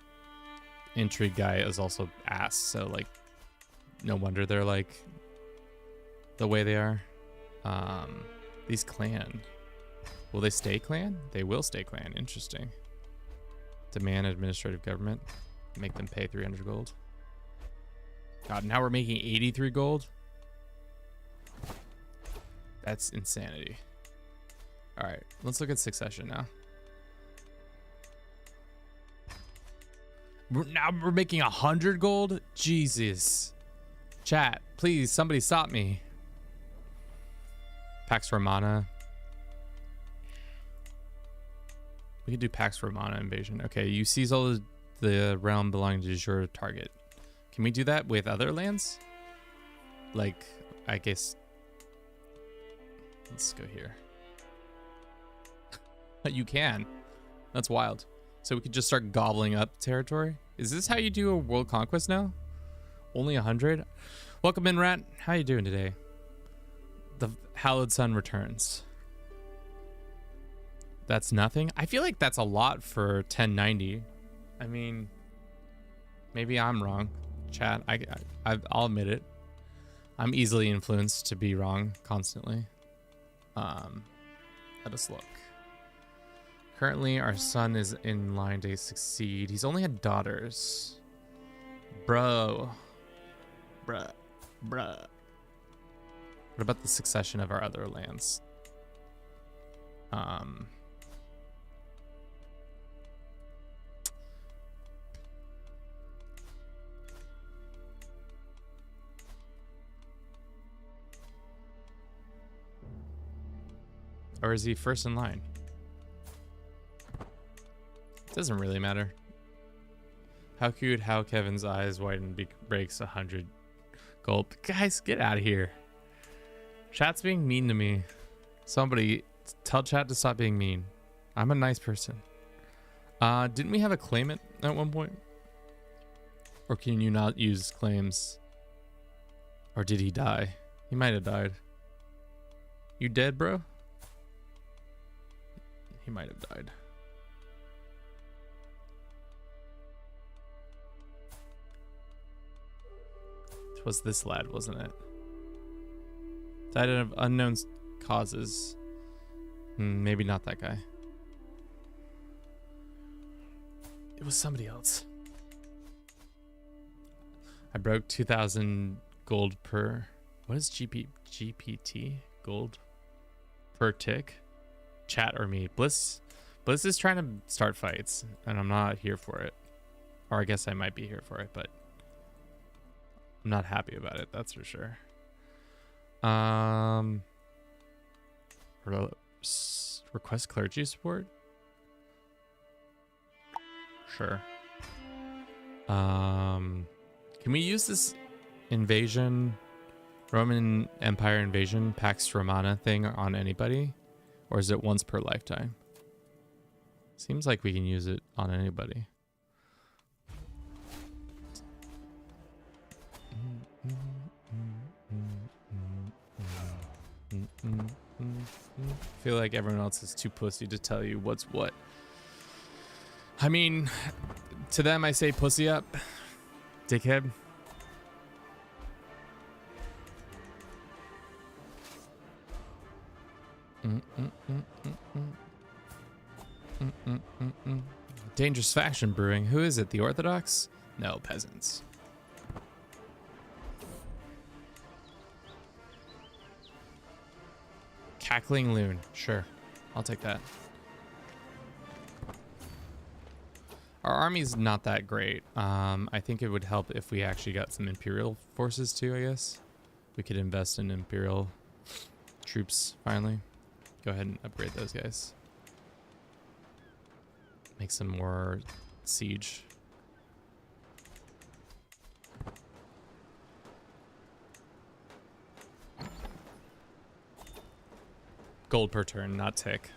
intrigue guy is also ass, so like no wonder they're like the way they are. These clan, will they stay clan? They will stay clan. Interesting. Demand administrative government, make them pay 300 gold. God, now we're making 83 gold. That's insanity. All right, let's look at succession now. Now we're making 100 gold? Jesus. Chat, please, somebody stop me. Pax Romana. We could do Pax Romana invasion. Okay, you seize all the realm belonging to your target. Can we do that with other lands? Like, I guess. Let's go here. You can. That's wild. So we could just start gobbling up territory. Is this how you do a world conquest now? Only 100? Welcome in, Rat. How you doing today? The Hallowed Sun returns. That's nothing. I feel like that's a lot for 1090. I mean, maybe I'm wrong. Chat, I'll admit it. I'm easily influenced to be wrong constantly. Let us look. Currently, our son is in line to succeed. He's only had daughters. Bruh. What about the succession of our other lands? Or is he first in line? Doesn't really matter. How cute how Kevin's eyes widen breaks 100 gold. Guys, get out of here. Chat's being mean to me. Somebody tell chat to stop being mean. I'm a nice person. Didn't we have a claimant at one point? Or can you not use claims? Or did he die? He might have died. You dead, bro? He might have died. It was this lad, wasn't it? Died of unknown causes. Maybe not that guy. It was somebody else. I broke 2,000 gold per... What is GPT? Gold per tick? Chat or me? Bliss is trying to start fights, and I'm not here for it. Or I guess I might be here for it, but I'm not happy about it, that's for sure. Request clergy support? Sure. Can we use this invasion, Roman Empire invasion, Pax Romana thing on anybody? Or is it once per lifetime? Seems like we can use it on anybody. I feel like everyone else is too pussy to tell you what's what. I mean, to them I say pussy up, dickhead. Dangerous faction brewing. Who is it? The Orthodox? No, peasants. Cackling loon. Sure. I'll take that. Our army's not that great. I think it would help if we actually got some Imperial forces too, I guess. We could invest in Imperial troops finally. Go ahead and upgrade those guys. Make some more siege. Gold per turn, not tick.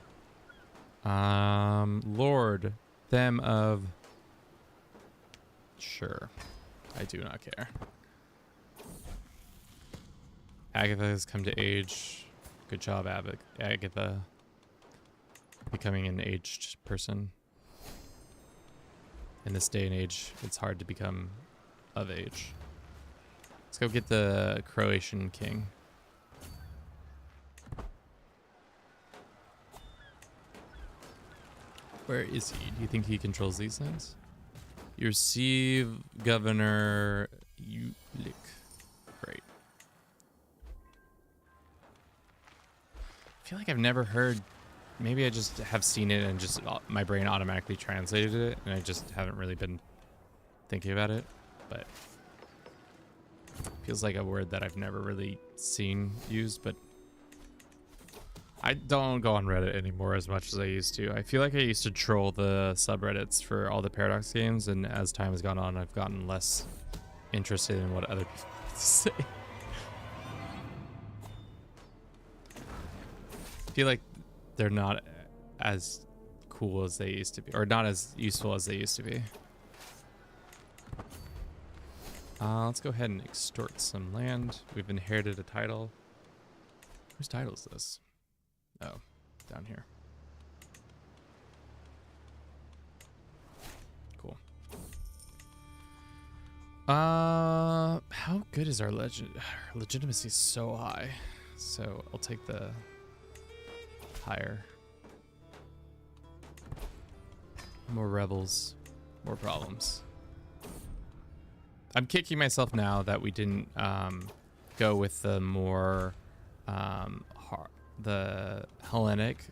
Lord, them of... Sure. I do not care. Agatha has come to age. Good job, Agatha. Becoming an aged person. In this day and age, it's hard to become of age. Let's go get the Croatian king. Where is he? Do you think he controls these things? You receive Governor Ulik. Great. I feel like I've never heard. Maybe I just have seen it and just my brain automatically translated it, and I just haven't really been thinking about it. But it feels like a word that I've never really seen used. But I don't go on Reddit anymore as much as I used to. I feel like I used to troll the subreddits for all the Paradox games, and as time has gone on, I've gotten less interested in what other people have to say. I feel like they're not as cool as they used to be, or not as useful as they used to be. Let's go ahead and extort some land. We've inherited a title. Whose title is this? Oh, down here. Cool. How good is our legitimacy? Is so high. So I'll take the higher. More rebels, more problems. I'm kicking myself now that we didn't go with the more the Hellenic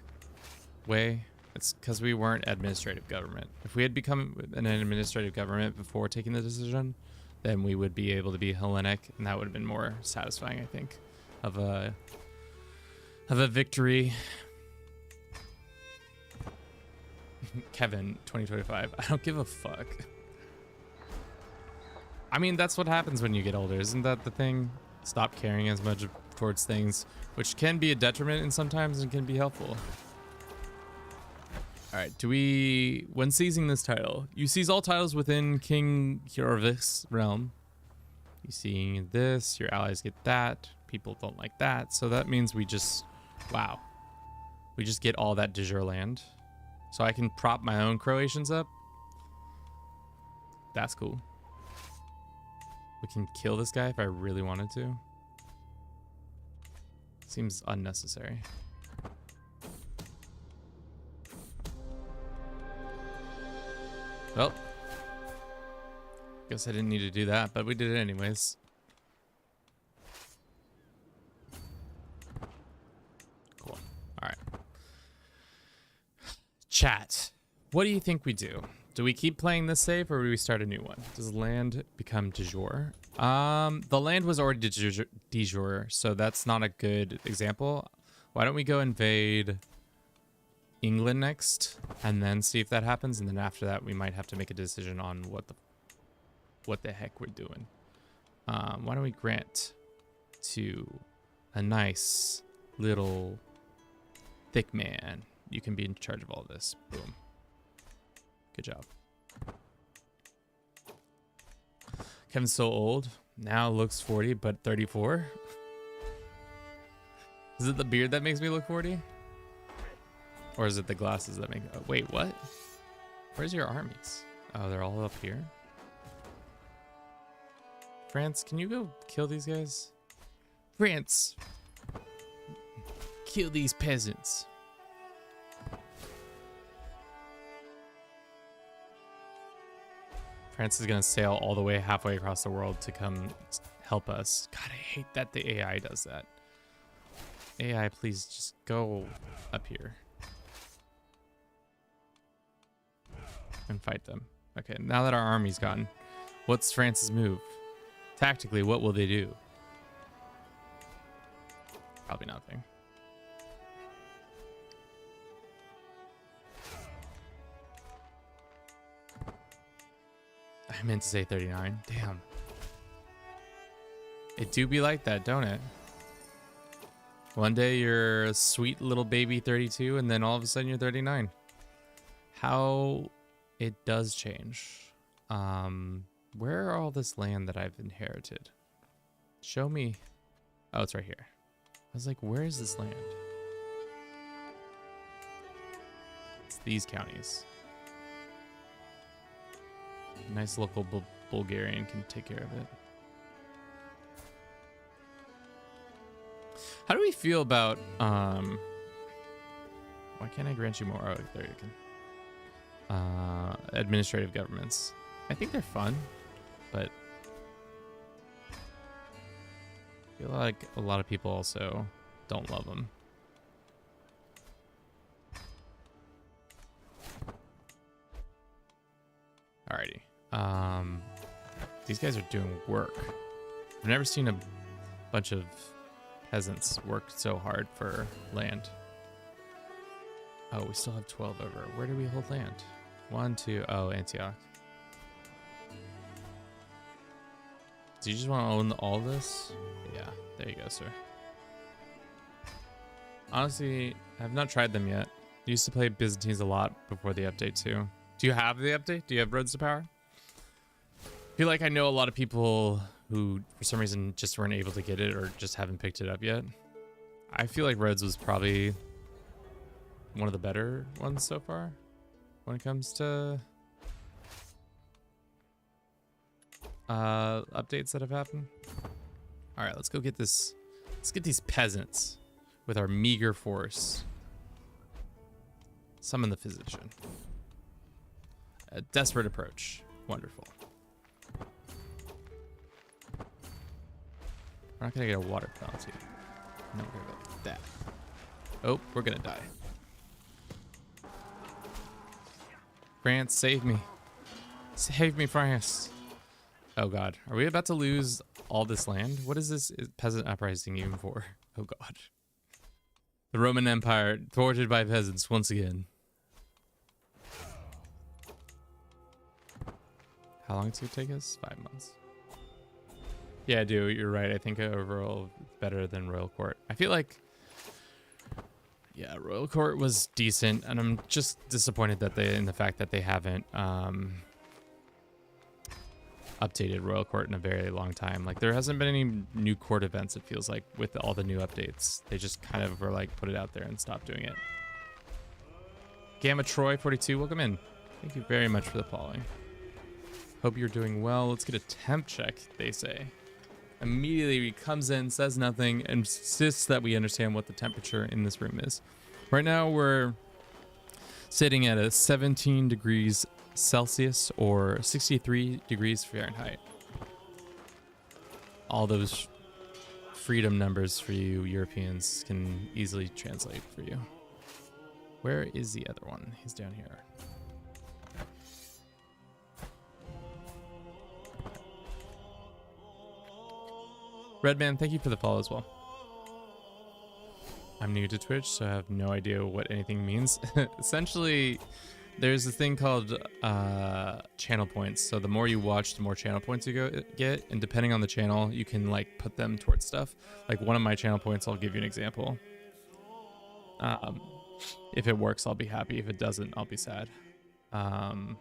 way. It's because we weren't administrative government. If we had become an administrative government before taking the decision, then we would be able to be Hellenic, and that would have been more satisfying, I think, of a victory. Kevin 2025. I don't give a fuck. I mean, that's what happens when you get older, isn't that the thing? Stop caring as much towards things, which can be a detriment and sometimes it can be helpful. All right, when seizing this title, you seize all titles within King Hjorvik's realm. You see this, your allies get that, people don't like that, so that means we just get all that de jure land. So I can prop my own Croatians up. That's cool. We can kill this guy if I really wanted to. Seems unnecessary. Well, guess I didn't need to do that, but we did it anyways. Cool. All right. Chat, what do you think we do? Do we keep playing this save or do we start a new one? Does land become de jure? The land was already de jure, so that's not a good example. Why don't we go invade England next and then see if that happens, and then after that we might have to make a decision on what the heck we're doing. Why don't we grant to a nice little thick man? You can be in charge of all this. Boom. Good job. Kevin's so old. Now looks 40, but 34. Is it the beard that makes me look 40? Or is it the glasses that make... Oh, wait, what? Where's your armies? Oh, they're all up here? France, can you go kill these guys? France! Kill these peasants. France is gonna sail all the way halfway across the world to come help us. God, I hate that the AI does that. AI, please just go up here and fight them. Okay, now that our army's gone, what's France's move? Tactically, what will they do? Probably nothing. I meant to say 39. Damn. It do be like that, don't it? One day you're a sweet little baby 32, and then all of a sudden you're 39. How it does change. Where are all this land that I've inherited? Show me. Oh, it's right here. I was like, where is this land? It's these counties. Nice local Bulgarian can take care of it. How do we feel about why can't I grant you more? Oh, there you can. Administrative governments. I think they're fun, but I feel like a lot of people also don't love them. Alrighty. These guys are doing work. I've never seen a bunch of peasants work so hard for land. Oh, we still have 12 over. Where do we hold land? 1, 2. Oh, Antioch. Do you just want to own all this? Yeah, there you go, sir. Honestly, I've not tried them yet. I used to play Byzantines a lot before the update too. Do you have the update? Do you have Roads to Power? I feel like I know a lot of people who, for some reason, just weren't able to get it or just haven't picked it up yet. I feel like Roads was probably one of the better ones so far when it comes to updates that have happened. All right, let's go get this. Let's get these peasants with our meager force. Summon the physician. A desperate approach. Wonderful. We're not gonna get a water penalty. No, we're gonna go like that. Oh, we're gonna die. France, save me. Save me, France. Oh god, are we about to lose all this land? What is this peasant uprising even for? Oh god. The Roman Empire thwarted by peasants once again. How long does it take us? 5 months. Yeah, dude, you're right. I think overall it's better than Royal Court. I feel like, yeah, Royal Court was decent, and I'm just disappointed that in the fact that they haven't updated Royal Court in a very long time. Like, there hasn't been any new court events, it feels like, with all the new updates. They just kind of were like, put it out there and stop doing it. Gamma Troy 42, welcome in. Thank you very much for the following. Hope you're doing well. Let's get a temp check, they say. Immediately he comes in, says nothing, and insists that we understand what the temperature in this room is. Right now we're sitting at a 17 degrees Celsius or 63 degrees Fahrenheit. All those freedom numbers for you Europeans can easily translate for you. Where is the other one? He's down here. Redman, thank you for the follow as well. I'm new to Twitch, so I have no idea what anything means. Essentially, there's a thing called channel points. So the more you watch, the more channel points you get. And depending on the channel, you can like put them towards stuff. Like one of my channel points, I'll give you an example. If it works, I'll be happy. If it doesn't, I'll be sad. No,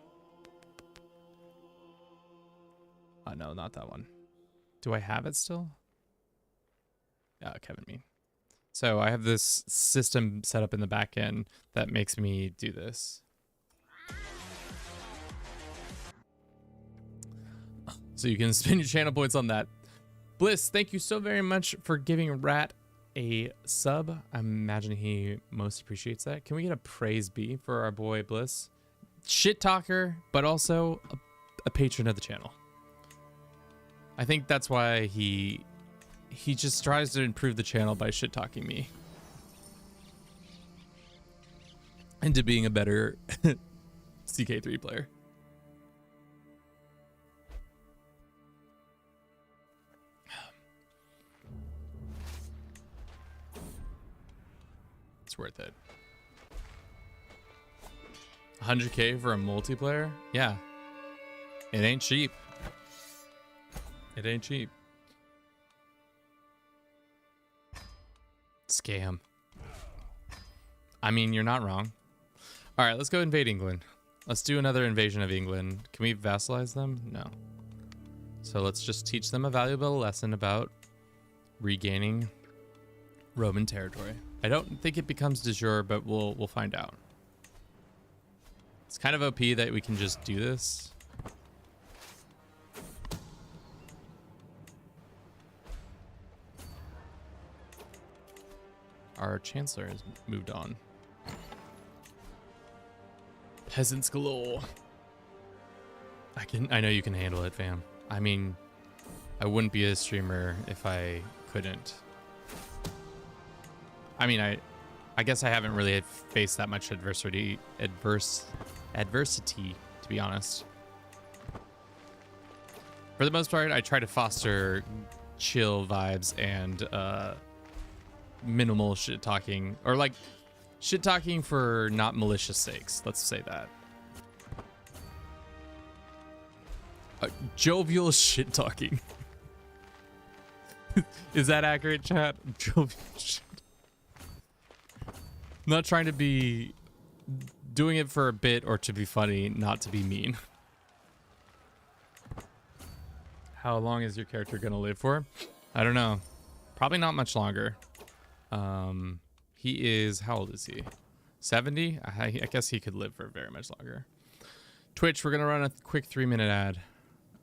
not that one. Do I have it still? Kevin me. So I have this system set up in the back end that makes me do this. So you can spend your channel points on that. Bliss, thank you so very much for giving Rat a sub. I'm imagining he most appreciates that. Can we get a praise B for our boy Bliss? Shit talker, but also a patron of the channel. I think that's why he just tries to improve the channel by shit talking me into being a better CK3 player. It's worth it. 100K for a multiplayer? Yeah. It ain't cheap. It ain't cheap. Scam. I mean, you're not wrong. All right, let's go invade England. Let's do another invasion of England. Can we vassalize them? No. So let's just teach them a valuable lesson about regaining Roman territory. I don't think it becomes de jure, but we'll find out. It's kind of OP that we can just do this. Our chancellor has moved on. Peasants galore. I know you can handle it, fam. I mean, I wouldn't be a streamer if I couldn't. I mean, I guess I haven't really faced that much adversity, to be honest. For the most part, I try to foster chill vibes and minimal shit talking, or like shit talking for not malicious sakes. Let's say that. Jovial shit talking. Is that accurate, chat? Jovial shit. Not trying to be doing it for a bit or to be funny, not to be mean. How long is your character gonna live for? I don't know. Probably not much longer. He is, how old is he? 70? I guess he could live for very much longer. Twitch, we're gonna run a quick 3-minute ad.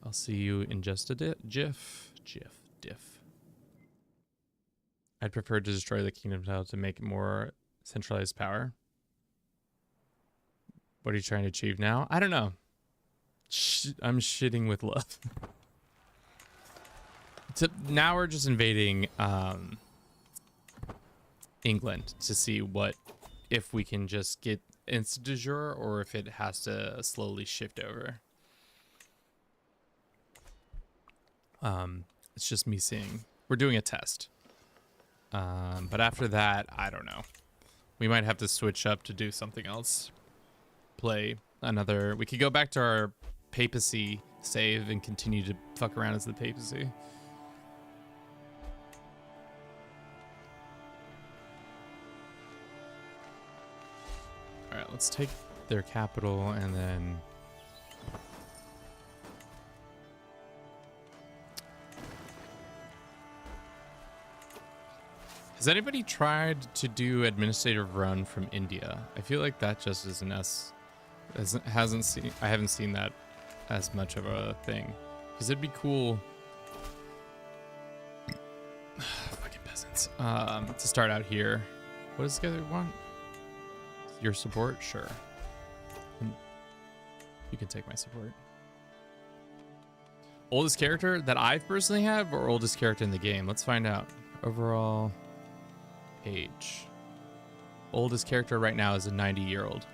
I'll see you in just a diff. I'd prefer to destroy the kingdom tile to make it more centralized power. What are you trying to achieve now? I don't know. I'm shitting with love. Now we're just invading England to see if we can just get instant de jure or if it has to slowly shift over. It's just me seeing. We're doing a test. But after that, I don't know. We might have to switch up to do something else. Play another. We could go back to our papacy save and continue to fuck around as the papacy. All right, let's take their capital and then has anybody tried to do administrative run from India? I feel like that just isn't I haven't seen that as much of a thing. Because it'd be cool. Fucking peasants. To start out here. What does this guy want? Your support? Sure. You can take my support. Oldest character that I personally have or oldest character in the game? Let's find out. Overall age. Oldest character right now is a 90-year-old.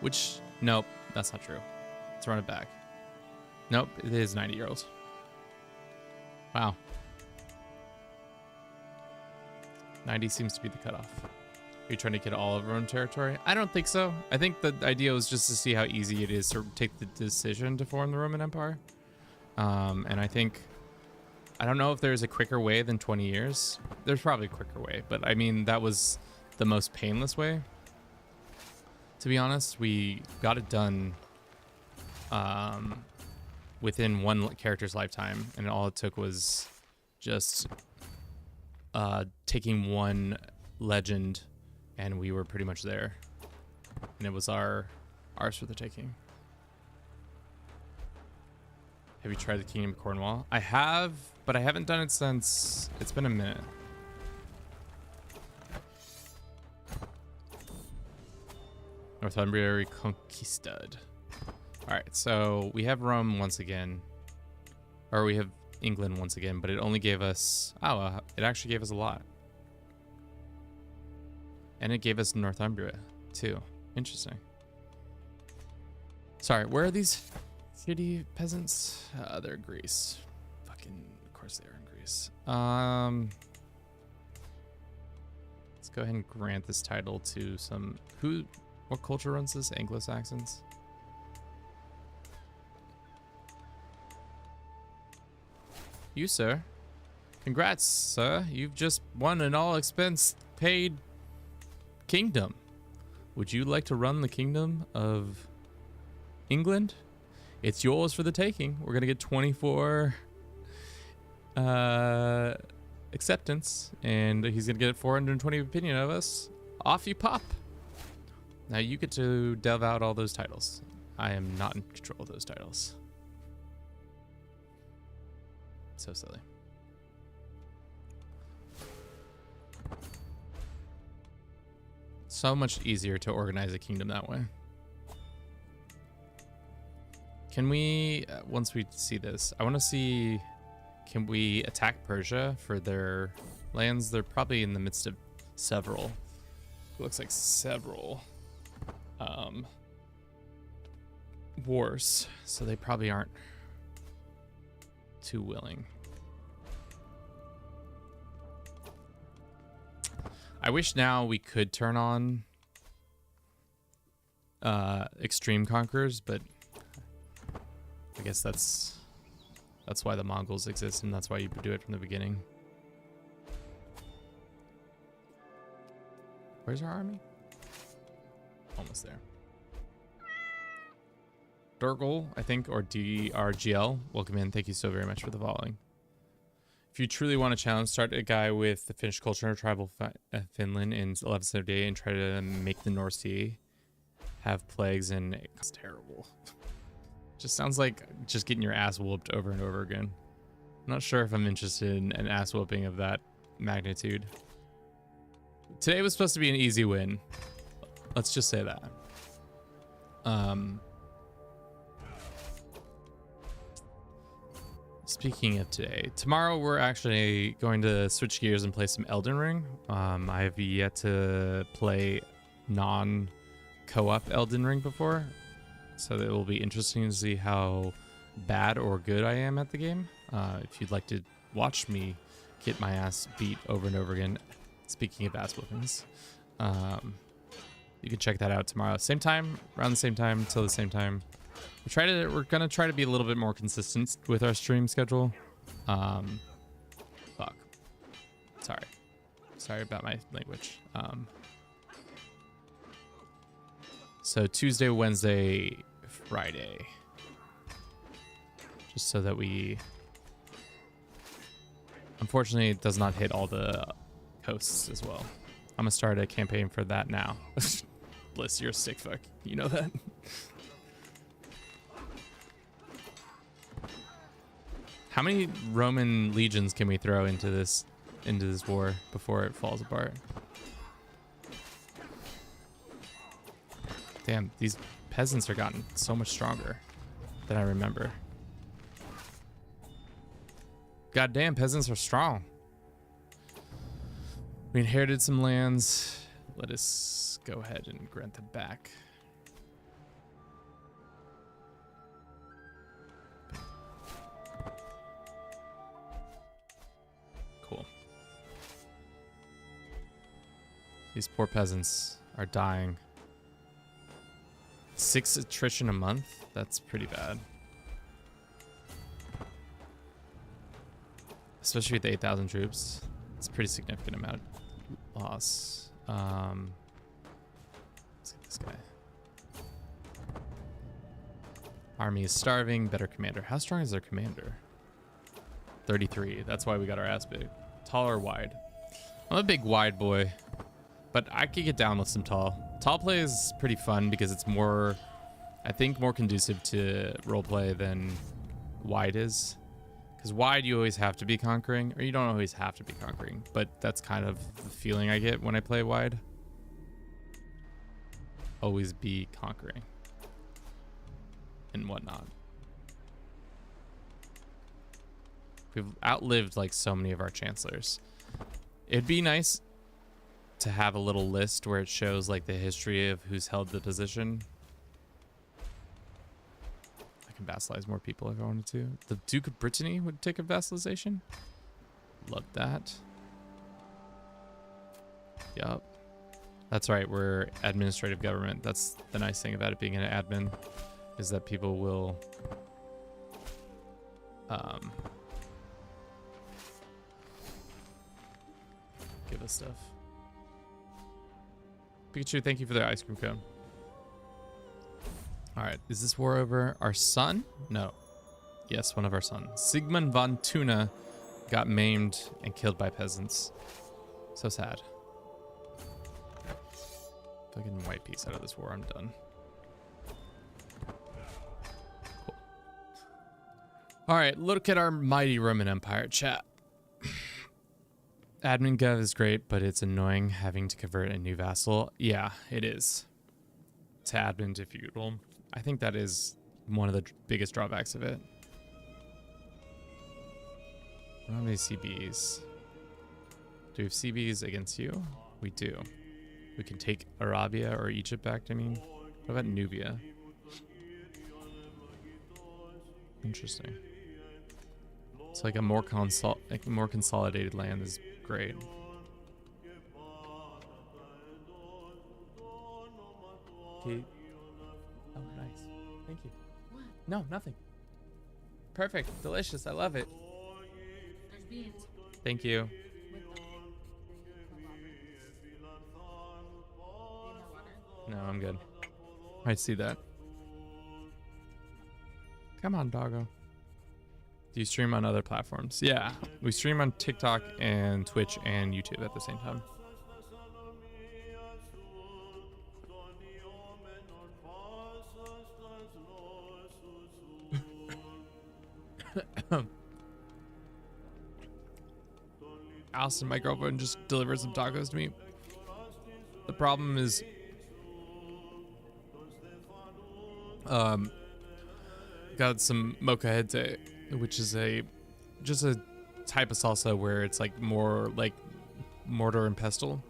Which, nope, that's not true. Let's run it back. Nope, it is 90-year-olds. Wow. 90 seems to be the cutoff. Are you trying to get all of our own territory? I don't think so. I think the idea was just to see how easy it is to take the decision to form the Roman Empire. And I don't know if there's a quicker way than 20 years. There's probably a quicker way, but I mean, that was the most painless way. To be honest, we got it done within one character's lifetime, and all it took was just taking one legend, and we were pretty much there. And it was ours for the taking. Have you tried the Kingdom of Cornwall? I have, but I haven't done it since it's been a minute. Northumbria reconquisted. All right, so we have Rome once again, or we have England once again, but it only gave us, it actually gave us a lot. And it gave us Northumbria too. Interesting. Sorry, where are these city peasants? They're in Greece. Fucking, of course they are in Greece. Let's go ahead and grant this title to some, what culture runs this? Anglo-Saxons? You, sir. Congrats, sir. You've just won an all-expense paid kingdom. Would you like to run the kingdom of England? It's yours for the taking. We're gonna get 24 acceptance, and he's gonna get 420 opinion of us. Off you pop. Now you get to delve out all those titles. I am not in control of those titles. So silly. So much easier to organize a kingdom that way. Can we, once we see this, I want to see, can we attack Persia for their lands? They're probably in the midst of several, it looks like several wars, so they probably aren't too willing. I wish now we could turn on extreme conquerors, but I guess that's why the Mongols exist, and that's why you do it from the beginning. Where's our army? Almost there. Durgal, I think, or DRGL, welcome in. Thank you so very much for the following. If you truly want a challenge, start a guy with the Finnish culture and tribal Finland in 1178 and try to make the North Sea have plagues, and it's terrible. Just sounds like just getting your ass whooped over and over again. I'm not sure if I'm interested in an ass whooping of that magnitude. Today was supposed to be an easy win. Let's just say that. Speaking of today, tomorrow we're actually going to switch gears and play some Elden Ring. I have yet to play non-co-op Elden Ring before, so it will be interesting to see how bad or good I am at the game. If you'd like to watch me get my ass beat over and over again, speaking of ass whoopings, you can check that out tomorrow. Same time, around the same time, till the same time. We're gonna try to be a little bit more consistent with our stream schedule. Fuck. Sorry about my language. So Tuesday, Wednesday, Friday. Just so that we... Unfortunately, it does not hit all the hosts as well. I'm gonna start a campaign for that now. Bliss, you're a sick fuck. You know that? How many Roman legions can we throw into this war before it falls apart? Damn, these peasants are gotten so much stronger than I remember. Goddamn, peasants are strong. We inherited some lands. Let us go ahead and grant them back. Cool. These poor peasants are dying. 6 attrition a month? That's pretty bad. Especially with the 8,000 troops. It's a pretty significant amount of loss. Let's get this guy. Army is starving. Better commander. How strong is their commander? 33. That's why we got our ass big. Tall or wide? I'm a big wide boy, but I could get down with some tall. Tall play is pretty fun because it's more, I think, more conducive to roleplay than wide is. Because wide, you always have to be conquering, or you don't always have to be conquering, but that's kind of the feeling I get when I play wide. always be conquering and whatnot. We've outlived like so many of our chancellors. It'd be nice to have a little list where it shows like the history of who's held the position. I can vassalize more people if I wanted to. The Duke of Brittany would take a vassalization. Love that. Yup. That's right, we're administrative government. That's the nice thing about it being an admin, is that people will give us stuff. Pikachu, thank you for the ice cream cone. All right, is this war over? Our son? No. Yes, one of our sons. Sigmund von Tuna got maimed and killed by peasants. So sad. Fucking white piece out of this war, I'm done. Cool. All right, look at our mighty Roman Empire, chat. Admin Gov is great, but it's annoying having to convert a new vassal. Yeah, it is. To admin to feudal. I think that is one of the biggest drawbacks of it. We don't have any CBs. Do we have CBs against you? We do. We can take Arabia or Egypt back, I mean. What about Nubia? Interesting. It's like a more consolidated land is great. Okay. Oh, nice. Thank you. What? No, nothing. Perfect. Delicious. I love it. There's beans. Thank you. No, I'm good. I see that. Come on, doggo. Do you stream on other platforms? Yeah, we stream on TikTok and Twitch and YouTube at the same time. Allison, my girlfriend, just delivered some tacos to me. The problem is, got some molcajete, which is just a type of salsa where it's like more like mortar and pestle,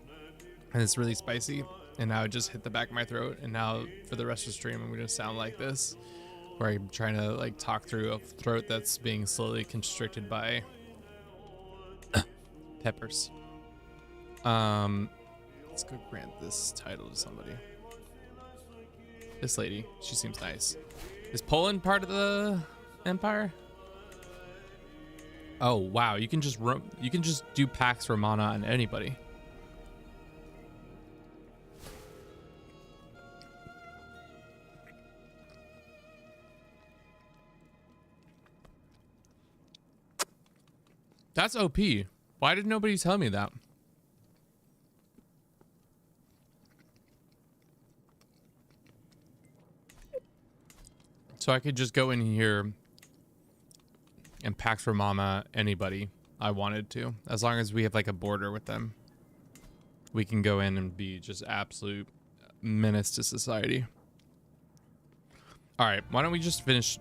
and it's really spicy. And now it just hit the back of my throat, and now for the rest of the stream I'm gonna sound like this, where I'm trying to like talk through a throat that's being slowly constricted by peppers. Let's go grant this title to somebody. This lady, she seems nice. Is Poland part of the empire? Oh wow, you can just do Pax Romana on anybody. That's OP. Why did nobody tell me that? So I could just go in here and Pax Romana anybody I wanted to. As long as we have like a border with them, we can go in and be just absolute menace to society. All right, why don't we just finish?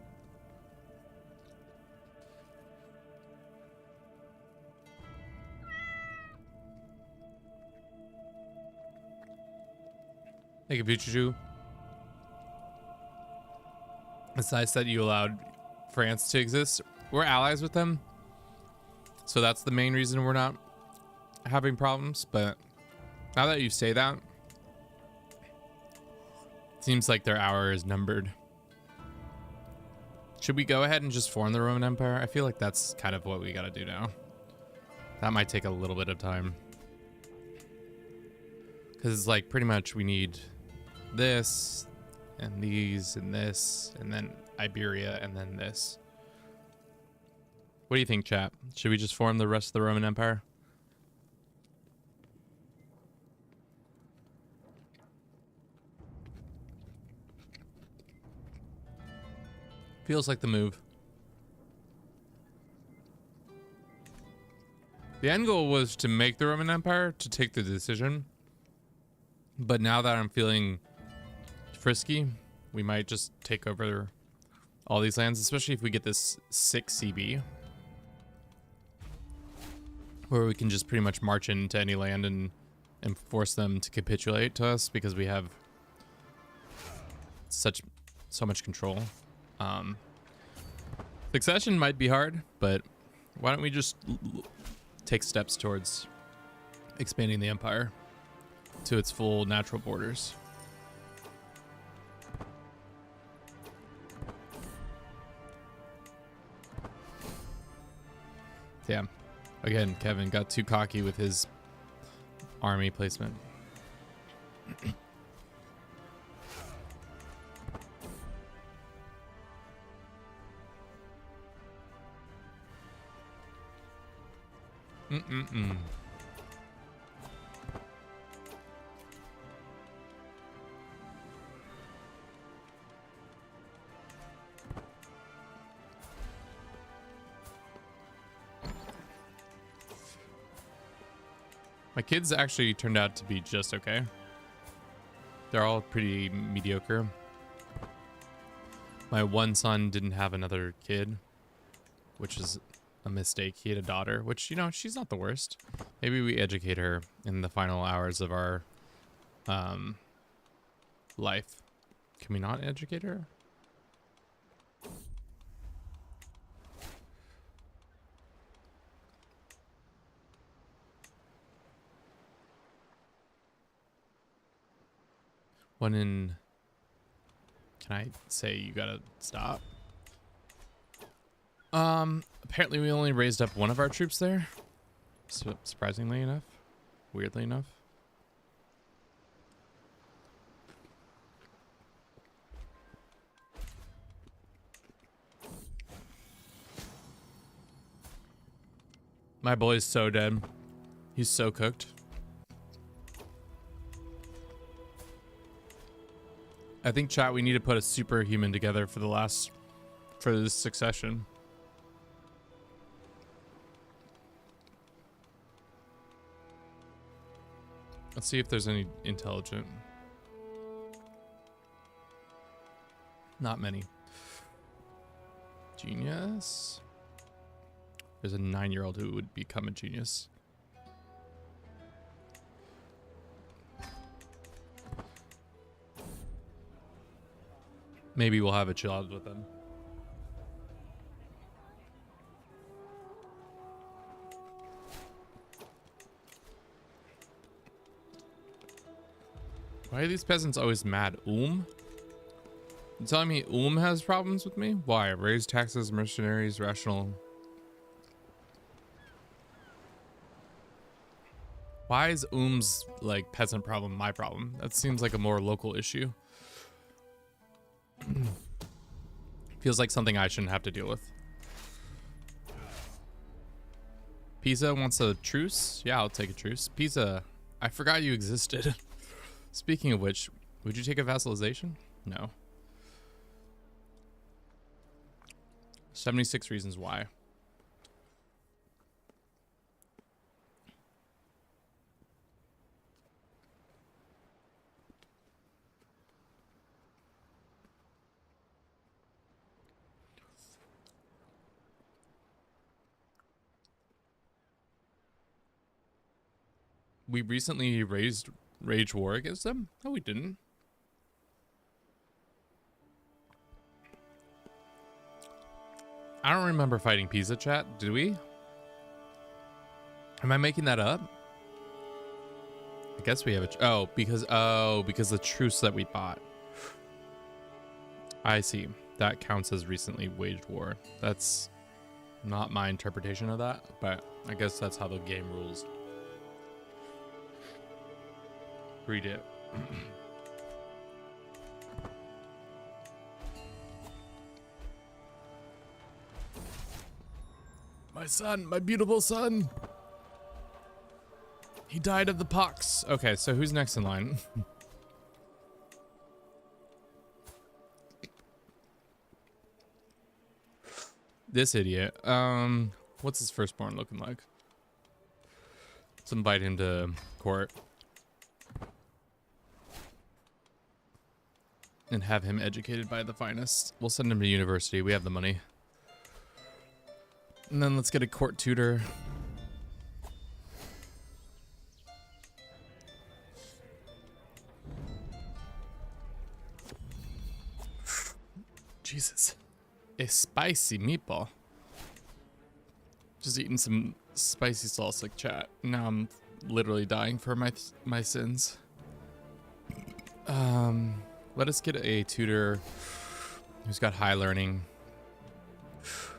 Thank you, Pichu. It's nice that you allowed France to exist. We're allies with them, so that's the main reason we're not having problems. But now that you say that, it seems like their hour is numbered. Should we go ahead and just form the Roman Empire? I feel like that's kind of what we gotta do now. That might take a little bit of time, because it's like pretty much we need this and these and this and then Iberia and then this. What do you think, chat? Should we just form the rest of the Roman Empire? Feels like the move. The end goal was to make the Roman Empire, to take the decision. But now that I'm feeling frisky. We might just take over all these lands, especially if we get this 6 CB. Where we can just pretty much march into any land and force them to capitulate to us because we have so much control. Succession might be hard, but why don't we just take steps towards expanding the empire to its full natural borders? Damn. Again, Kevin got too cocky with his army placement. My kids actually turned out to be just okay. They're all pretty mediocre. My one son didn't have another kid, which is a mistake. He had a daughter, which, you know, she's not the worst. Maybe we educate her in the final hours of our life. Can we not educate her? One in... Can I say you gotta stop? Apparently we only raised up one of our troops there. Surprisingly enough. Weirdly enough. My boy's so dead. He's so cooked. I think, chat, we need to put a superhuman together for this succession. Let's see if there's any intelligent. Not many. Genius. There's a 9-year-old who would become a genius. Maybe we'll have a child with them. Why are these peasants always mad? You telling me has problems with me? Why? Raise taxes, mercenaries, rational. Why is like peasant problem my problem? That seems like a more local issue. Feels like something I shouldn't have to deal with. Pisa wants a truce? Yeah, I'll take a truce. Pisa, I forgot you existed. Speaking of which, would you take a vassalization? No. 76 reasons why. We recently raised rage war against them? No, we didn't. I don't remember fighting Pisa, chat. Did we? Am I making that up? I guess we have a... because the truce that we bought. I see. That counts as recently waged war. That's not my interpretation of that, but I guess that's how the game rules. Read it. My son, my beautiful son. He died of the pox. Okay, so who's next in line? This idiot. What's his firstborn looking like? Let's invite him to court. and have him educated by the finest. We'll send him to university. We have the money. And then let's get a court tutor. Jesus. A spicy meatball. Just eating some spicy sauce like chat. Now I'm literally dying for my sins. Let us get a tutor who's got high learning,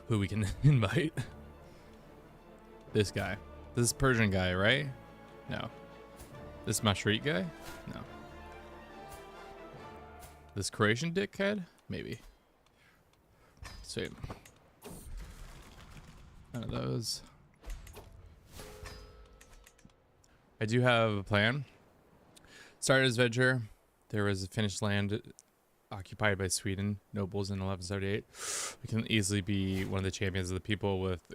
who we can invite. This guy. This Persian guy, right? No. This Mashrit guy? No. This Croatian dickhead? Maybe. Sweet. None of those. I do have a plan. Started as venture. There was a Finnish land occupied by Sweden nobles in 1178. We can easily be one of the champions of the people with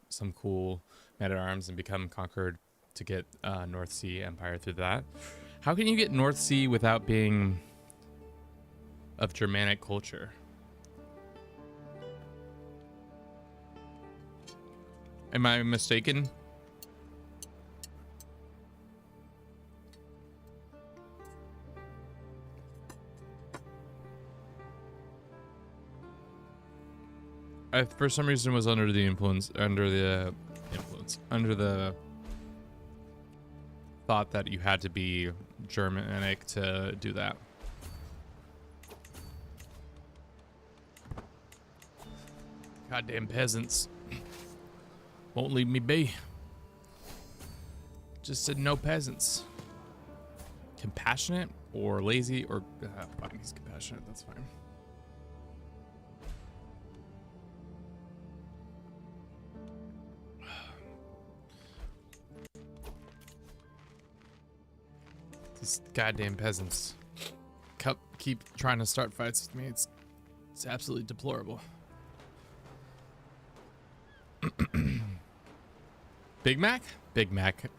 some cool men at arms and become conquered to get North Sea Empire through that. How can you get North Sea without being of Germanic culture? Am I mistaken? I, for some reason, was under the thought that you had to be Germanic to do that. Goddamn peasants. Won't leave me be. Just said no peasants. Compassionate or lazy or fine, he's compassionate, that's fine. These goddamn peasants keep trying to start fights with me. It's absolutely deplorable. Big Mac? Big Mac.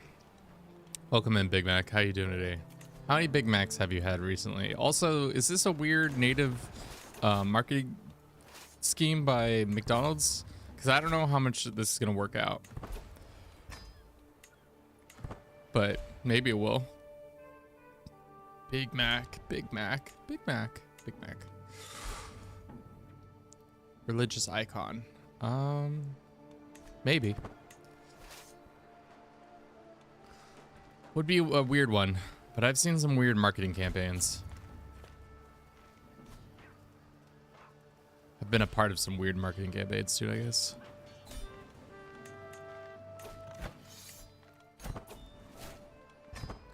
Welcome in, Big Mac. How you doing today? How many Big Macs have you had recently? Also, is this a weird native marketing scheme by McDonald's? Because I don't know how much this is going to work out. But maybe it will. Big Mac, Big Mac, Big Mac, Big Mac. Religious icon. Maybe. Would be a weird one, but I've seen some weird marketing campaigns. I've been a part of some weird marketing campaigns too, I guess.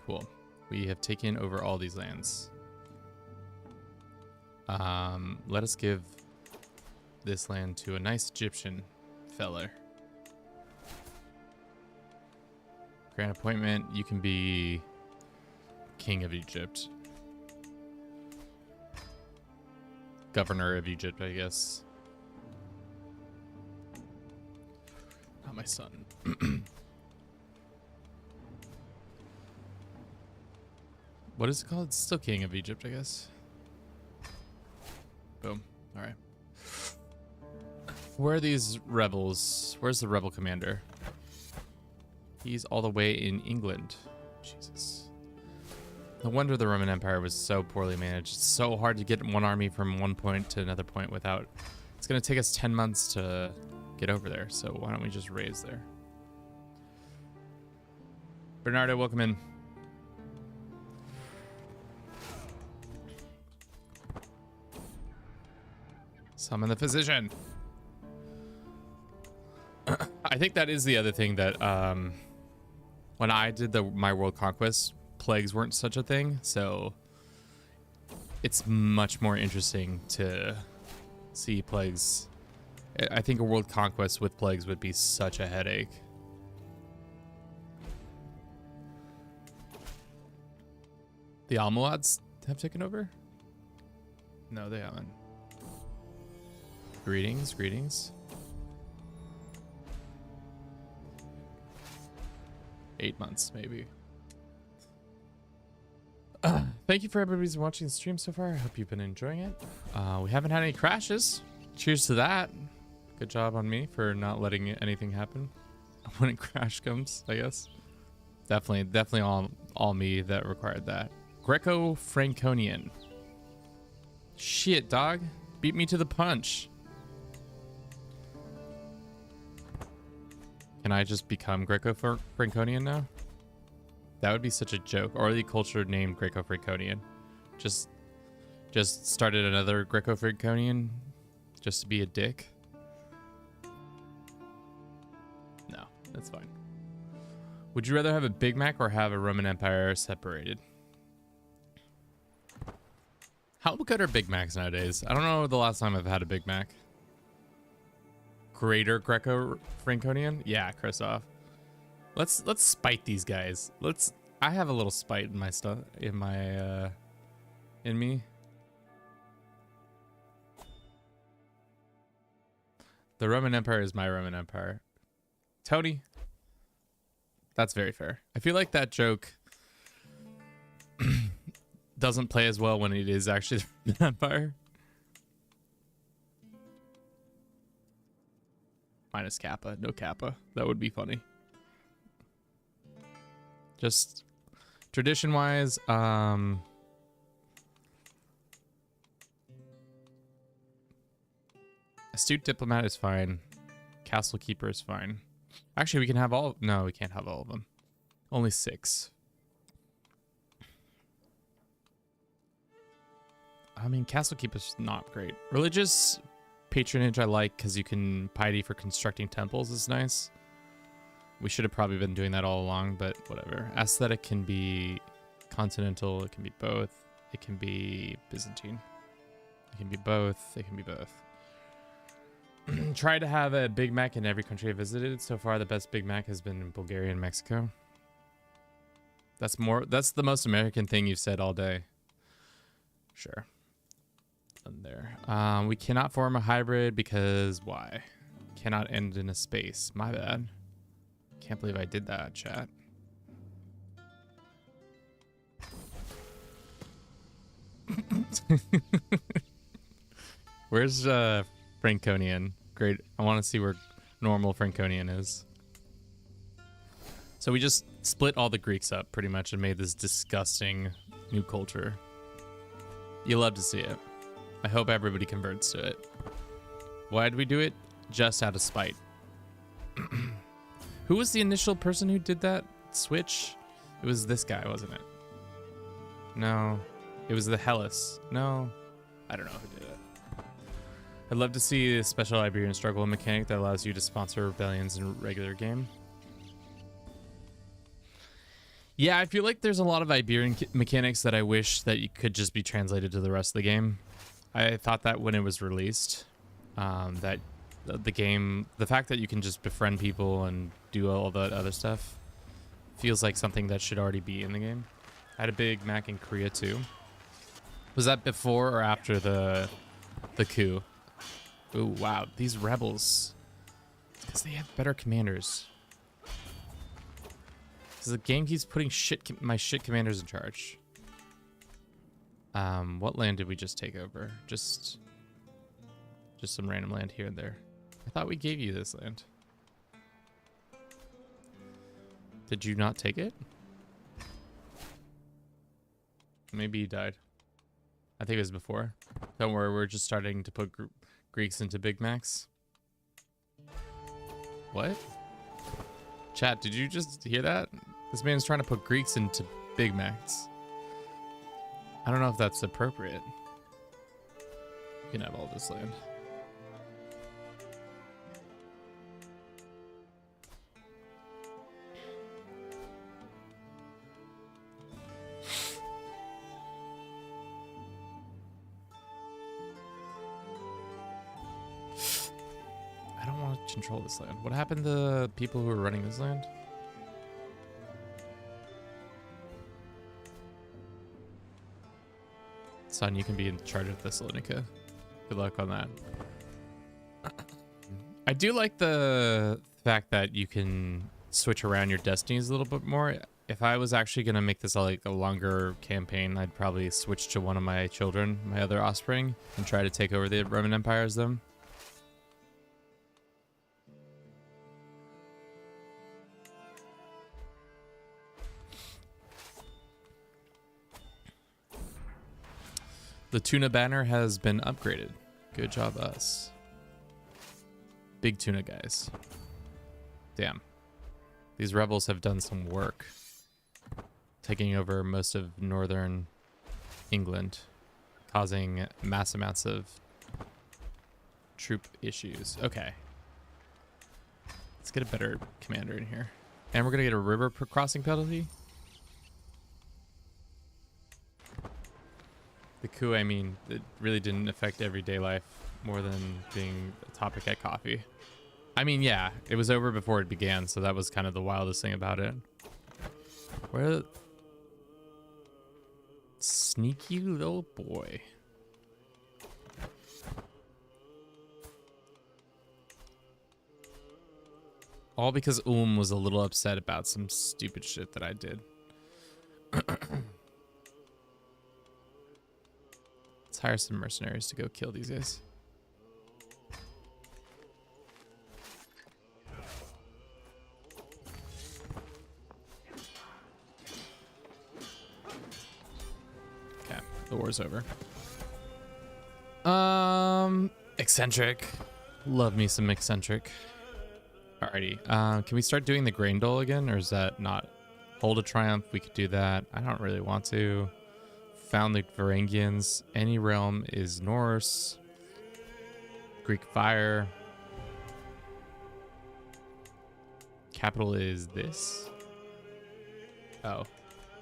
Cool. We have taken over all these lands. Let us give this land to a nice Egyptian fella. Grant appointment. You can be king of Egypt. Governor of Egypt, I guess. Not my son. What is it called? It's still king of Egypt, I guess. Boom. All right. Where are these rebels? Where's the rebel commander? He's all the way in England. Jesus. No wonder the Roman Empire was so poorly managed. It's so hard to get one army from one point to another point without... It's going to take us 10 months to get over there. So why don't we just raise there? Bernardo, welcome in. Summon the physician. I think that is the other thing that when I did my world conquest, plagues weren't such a thing, so it's much more interesting to see plagues. I think a world conquest with plagues would be such a headache. The Almohads have taken over? No, they haven't. Greetings, greetings. 8 months, maybe. thank you for everybody who's watching the stream so far. I hope you've been enjoying it. We haven't had any crashes. Cheers to that. Good job on me for not letting anything happen when a crash comes, I guess. Definitely all me that required that. Greco-Franconian. Shit, dog. Beat me to the punch. Can I just become Greco-Franconian now? That would be such a joke. Or the culture named Greco-Franconian. Just started another Greco-Franconian just to be a dick. No, that's fine. Would you rather have a Big Mac or have a Roman Empire separated? How good are Big Macs nowadays? I don't know the last time I've had a Big Mac. Greater Greco-Franconian? Yeah, Christoph. Let's spite these guys. I have a little spite in my stuff in me. The Roman Empire is my Roman Empire. Tony. That's very fair. I feel like that joke doesn't play as well when it is actually the Roman Empire. Minus Kappa. No Kappa. That would be funny. Just tradition-wise, astute diplomat is fine. Castle keeper is fine. Actually, we can have all... No, we can't have all of them. Only 6. I mean, castle keeper's not great. Religious patronage I like because you can piety for constructing temples is nice. We should have probably been doing that all along, but whatever. Aesthetic can be continental. It can be both. It can be Byzantine. It can be both. It can be both. Try to have a Big Mac in every country I visited. So far, the best Big Mac has been in Bulgaria and Mexico. That's the most American thing you've said all day. Sure. And there. We cannot form a hybrid because why? Cannot end in a space. My bad. Can't believe I did that, chat. Where's Franconian? Great. I want to see where normal Franconian is. So we just split all the Greeks up pretty much and made this disgusting new culture. You love to see it. I hope everybody converts to it. Why did we do it? Just out of spite. Who was the initial person who did that switch? It was this guy, wasn't it? No. It was the Hellas. No. I don't know who did it. I'd love to see a special Iberian struggle mechanic that allows you to sponsor rebellions in a regular game. Yeah, I feel like there's a lot of Iberian mechanics that I wish that you could just be translated to the rest of the game. I thought that when it was released, that the game, the fact that you can just befriend people and do all that other stuff feels like something that should already be in the game. I had a Big Mac in Korea too. Was that before or after the coup? Ooh, wow, these rebels, because they have better commanders. Because the game keeps putting my shit commanders in charge. What land did we just take over? Just some random land here and there. I thought we gave you this land. Did you not take it? Maybe you died. I think it was before. Don't worry, we're just starting to put Greeks into Big Macs. What? Chat, did you just hear that? This man's trying to put Greeks into Big Macs. I don't know if that's appropriate. You can have all this land. I don't want to control this land. What happened to the people who were running this land? Son, you can be in charge of Thessalonica. Good luck on that. I do like the fact that you can switch around your destinies a little bit more. If I was actually gonna make this like a longer campaign, I'd probably switch to one of my children, my other offspring, and try to take over the Roman Empire as them. The tuna banner has been upgraded. Good job, us. Big tuna guys. Damn. These rebels have done some work. Taking over most of northern England. Causing mass amounts of troop issues. Okay. Let's get a better commander in here. And we're going to get a river crossing penalty. The coup, I mean, it really didn't affect everyday life more than being a topic at coffee. I mean, yeah, it was over before it began, so that was kind of the wildest thing about it. Where... Sneaky little boy. All because was a little upset about some stupid shit that I did. Let's hire some mercenaries to go kill these guys. Okay, the war's over. Eccentric. Love me some eccentric. Alrighty, can we start doing the grain dole again, or is that not? Hold a triumph, we could do that. I don't really want to. Found the Varangians. Any realm is Norse. Greek fire. Capital is this. Oh,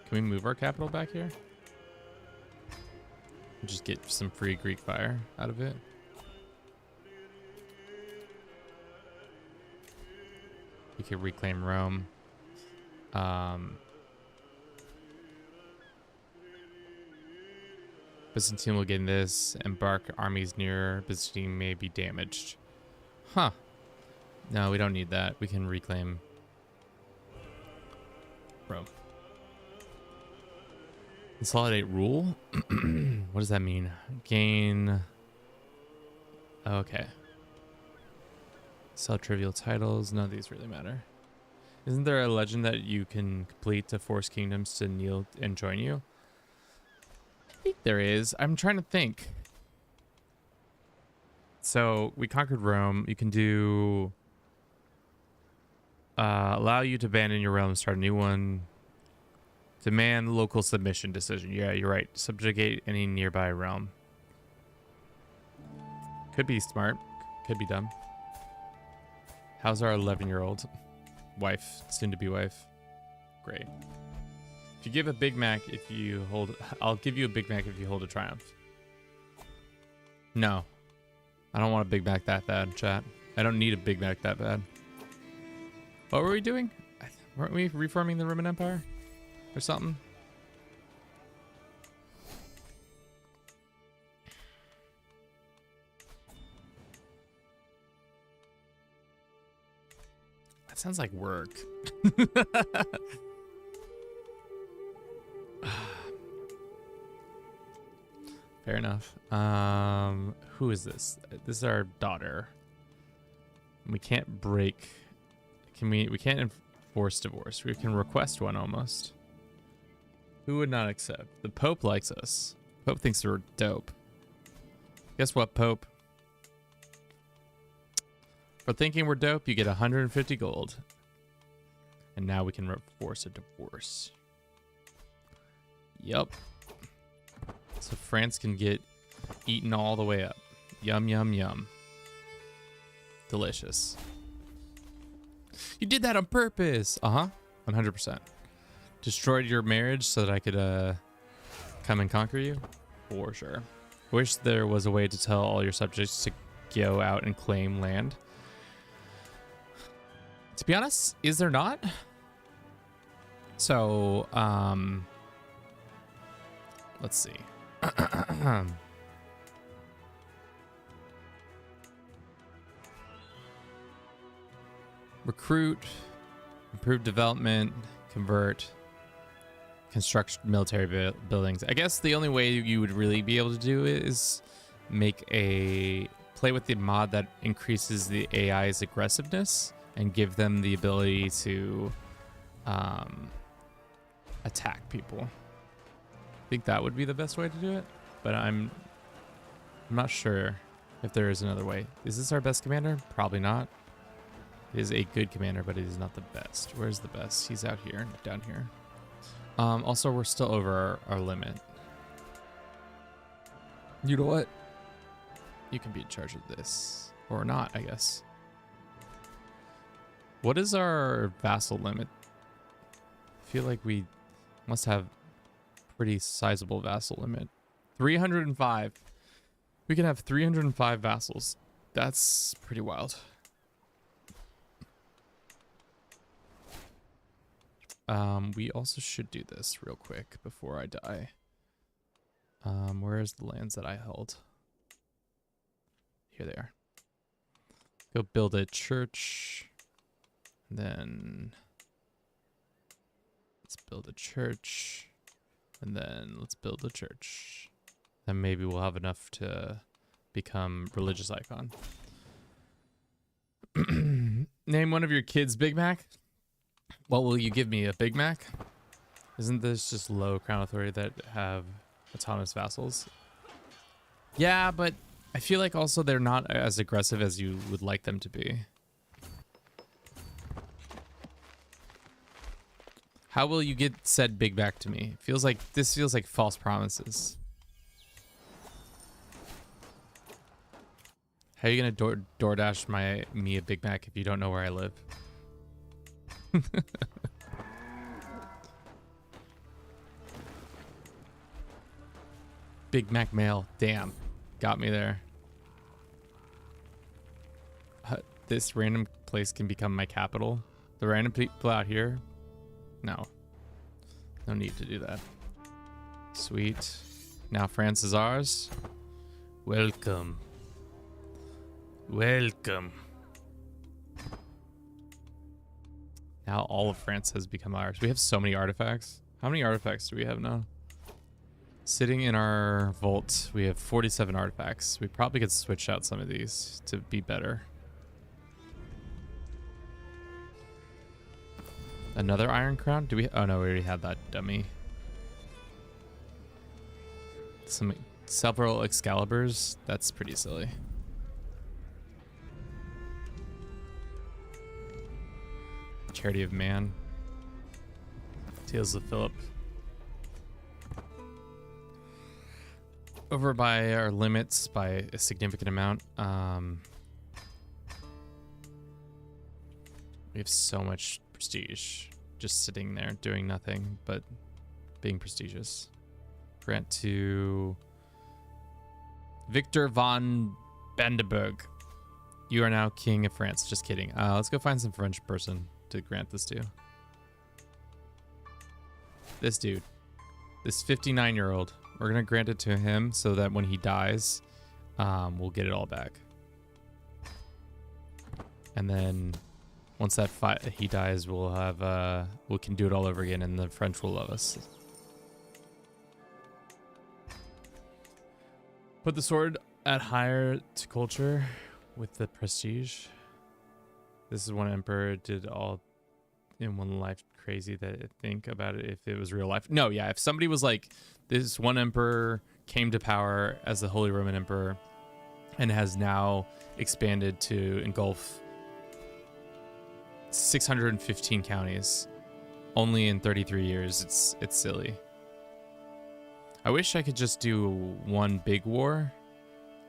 can we move our capital back here? Just get some free Greek fire out of it. We could reclaim Rome. Byzantine will gain this. Embark armies near Byzantine may be damaged. Huh. No, we don't need that. We can reclaim Rome. Consolidate rule? What does that mean? Gain... Okay. Sell trivial titles. None of these really matter. Isn't there a legend that you can complete to force kingdoms to kneel and join you? I think there is. I'm trying to think. So we conquered Rome. You can do... allow you to abandon your realm, start a new one. Demand local submission decision. Yeah, you're right. Subjugate any nearby realm. Could be smart. Could be dumb. How's our 11-year-old wife, soon-to-be wife? Great. If you give a Big Mac if you hold... I'll give you a Big Mac if you hold a triumph. No. I don't want a Big Mac that bad, chat. I don't need a Big Mac that bad. What were we doing? Weren't we reforming the Roman Empire? Or something? That sounds like work. Fair enough. Who is this? This is our daughter. We can't break. We can't enforce divorce. We can request one almost. Who would not accept? The Pope likes us. Pope thinks we're dope. Guess what, Pope? For thinking we're dope, you get 150 gold. And now we can force a divorce. Yup. So France can get eaten all the way up. Yum, yum, yum. Delicious. You did that on purpose. Uh-huh. 100%. Destroyed your marriage so that I could come and conquer you? For sure. Wish there was a way to tell all your subjects to go out and claim land. To be honest, is there not? So, let's see. Recruit, improve development, convert. construct military buildings. I guess the only way you would really be able to do it is play with the mod that increases the AI's aggressiveness and give them the ability to attack people. I think that would be the best way to do it, but I'm not sure if there is another way. Is this our best commander? Probably not. It is a good commander, but it is not the best. Where's the best? He's out here, down here. Also, we're still over our limit. You know what? You can be in charge of this. Or not, I guess. What is our vassal limit? I feel like we must have pretty sizable vassal limit. 305. We can have 305 vassals. That's pretty wild. We also should do this real quick before I die. Where's the lands that I held? Here they are. Go build a church. Then let's build a church. And then let's build a church. Then maybe we'll have enough to become religious icon. Name one of your kids Big Mac. What will you give me? A Big Mac? Isn't this just low crown authority that have autonomous vassals? Yeah, but I feel like also they're not as aggressive as you would like them to be. How will you get said Big Mac to me? This feels like false promises. How are you gonna DoorDash me a Big Mac if you don't know where I live? Big Mac mail. Damn. Got me there. This random place can become my capital. The random people out here? No. No need to do that. Sweet. Now France is ours. Welcome. Welcome. Now all of France has become ours. We have so many artifacts. How many artifacts do we have now? Sitting in our vault, we have 47 artifacts. We probably could switch out some of these to be better. Another Iron Crown? Do we? Oh no, we already had that dummy. Several Excaliburs. That's pretty silly. Charity of Man. Tales of Philip. Over by our limits by a significant amount. We have so much prestige just sitting there doing nothing but being prestigious. Grant to Victor von Brandenburg. You are now King of France. Just kidding. Let's go find some French person to grant this to. This dude. This 59-year-old. We're going to grant it to him so that when he dies, we'll get it all back. And then once he dies, we'll have we can do it all over again and the French will love us. Put the sword at higher to culture with the prestige. This is one emperor did all in one life. Crazy that I think about it if it was real life. No, yeah, if somebody was like, this one emperor came to power as the Holy Roman Emperor and has now expanded to engulf 615 counties only in 33 years, it's silly. I wish I could just do one big war,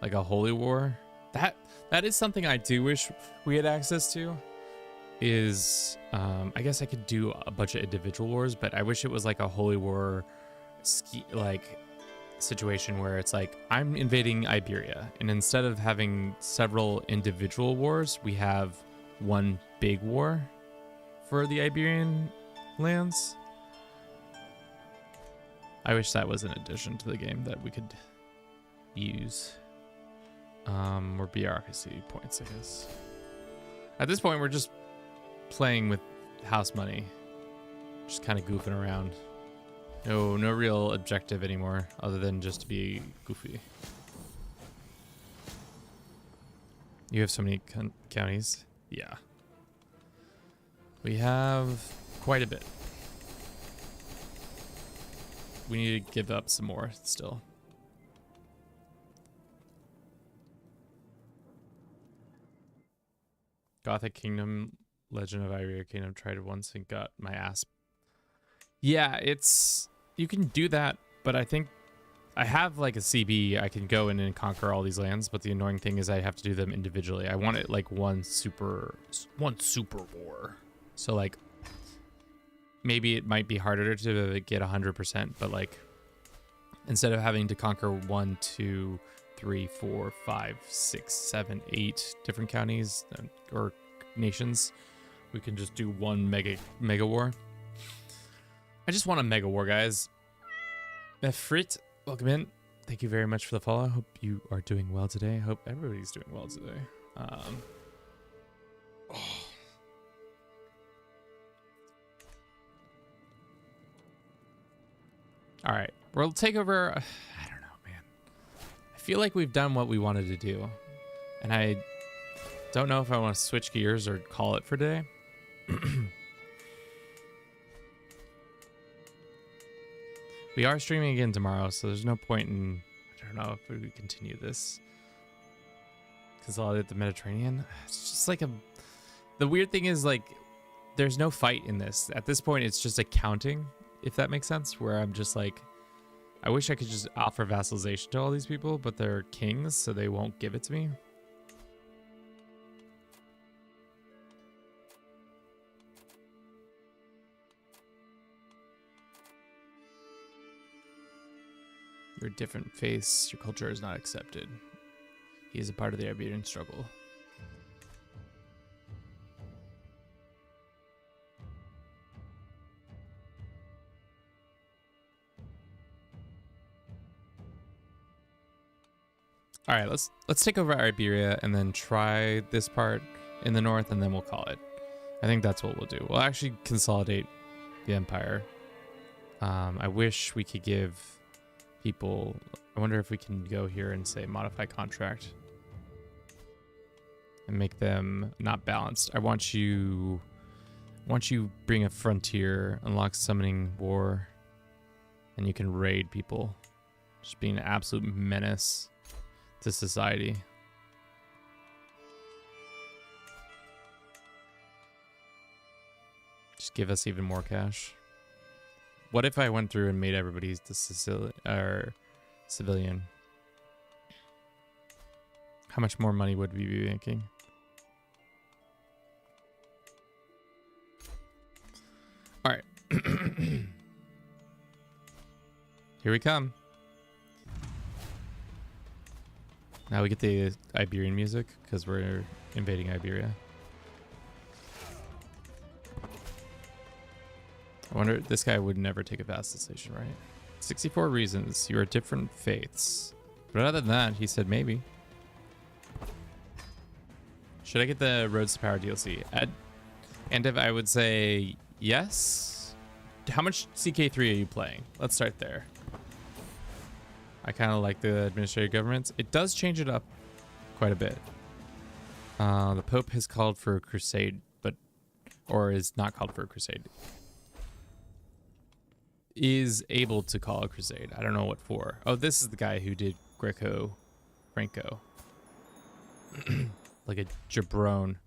like a holy war. That is something I do wish we had access to. Is I guess I could do a bunch of individual wars, but I wish it was like a holy war situation where it's like I'm invading Iberia, and instead of having several individual wars, we have one big war for the Iberian lands. I wish that was an addition to the game that we could use. Or bureaucracy points, I guess. At this point, we're just playing with house money, just kind of goofing around. No real objective anymore other than just to be goofy. You have so many counties. Yeah. We have quite a bit. We need to give up some more still. Gothic Kingdom, Legend of Iberia Kingdom, tried it once and got my ass. Yeah, you can do that, but I think I have like a CB. I can go in and conquer all these lands, but the annoying thing is I have to do them individually. I want it like one super war. So like maybe it might be harder to get 100%, but like instead of having to conquer 1, 2, 3, 4, 5, 6, 7, 8 different counties or nations, we can just do one mega war. I just want a mega war, guys. Mefrit, welcome in. Thank you very much for the follow. Hope you are doing well today. Hope everybody's doing well today. All right, we'll take over. I don't know, man. I feel like we've done what we wanted to do, and I don't know if I want to switch gears or call it for today. We are streaming again tomorrow, so there's no point in, I don't know if we would continue this. Consolidate the Mediterranean. It's just like the weird thing is like, there's no fight in this. At this point, it's just accounting, if that makes sense, where I'm just like, I wish I could just offer vassalization to all these people, but they're kings, so they won't give it to me. Your different faiths, your culture is not accepted. He is a part of the Iberian struggle. All right, let's take over Iberia and then try this part in the north, and then we'll call it. I think that's what we'll do. We'll actually consolidate the empire. I wish we could give people, I wonder if we can go here and say modify contract and make them not balanced. I want you bring a frontier, unlock summoning war, and you can raid people. Just being an absolute menace to society. Just give us even more cash. What if I went through and made everybody the civilian? How much more money would we be making? All right. Here we come. Now we get the Iberian music because we're invading Iberia. I wonder, this guy would never take a vassalization, right? 64 reasons. You are different faiths. But other than that, he said maybe. Should I get the Roads to Power DLC? And if I would say yes. How much CK3 are you playing? Let's start there. I kind of like the administrative governments. It does change it up quite a bit. The Pope has called for a crusade, or is not called for a crusade. Is able to call a crusade. I don't know what for. Oh, this is the guy who did Franco. Like a jabron.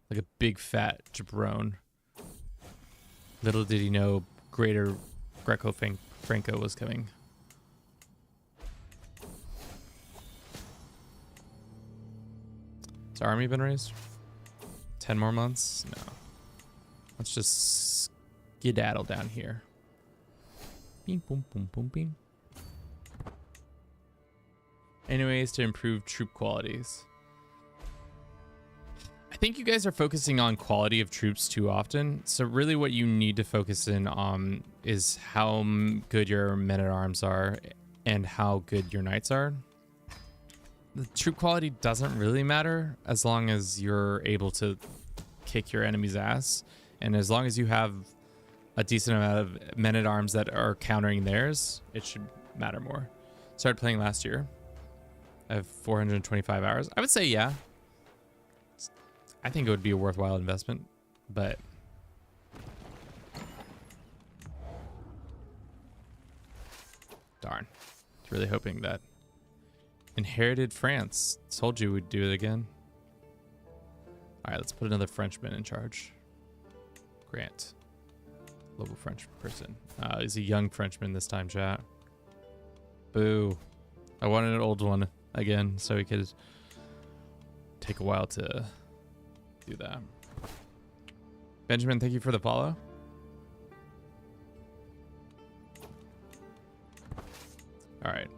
Like a big fat jabron. Little did he know greater Franco was coming. Has our army been raised? 10 more months? No. Let's just skedaddle down here. Beam, boom, boom, boom, beam. Anyways, to improve troop qualities. I think you guys are focusing on quality of troops too often. So really what you need to focus in on is how good your men-at-arms are and how good your knights are. The troop quality doesn't really matter as long as you're able to kick your enemy's ass. And as long as you have a decent amount of men-at-arms that are countering theirs, it should matter more. Started playing last year. I have 425 hours. I would say, yeah. I think it would be a worthwhile investment, but darn. I was really hoping that inherited France. Told you we'd do it again. All right, let's put another Frenchman in charge. Grant. Local French person. He's a young Frenchman this time, chat. Boo. I wanted an old one again, so he could take a while to do that. Benjamin, thank you for the follow. All right.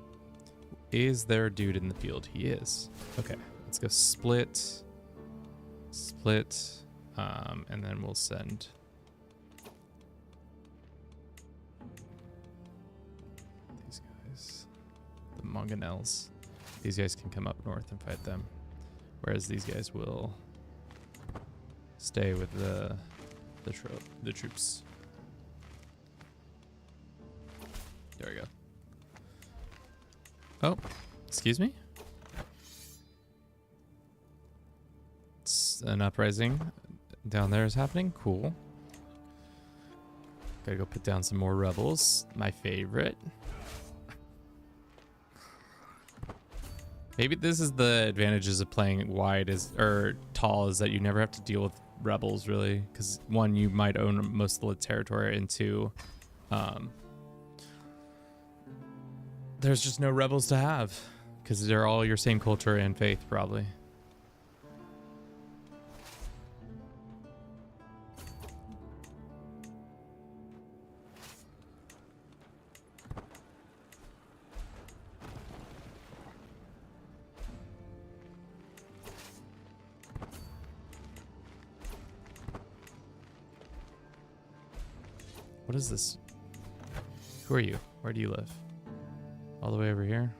Is there a dude in the field? He is. Okay, let's go split. Split. And then we'll send these guys. The Mangonels. These guys can come up north and fight them. Whereas these guys will stay with the troops. There we go. Oh, excuse me? It's an uprising down there is happening. Cool. Gotta go put down some more rebels. My favorite. Maybe this is the advantages of playing wide or tall, is that you never have to deal with rebels really, because one, you might own most of the territory, and two, there's just no rebels to have because they're all your same culture and faith probably. What is this? Who are you? Where do you live? All the way over here?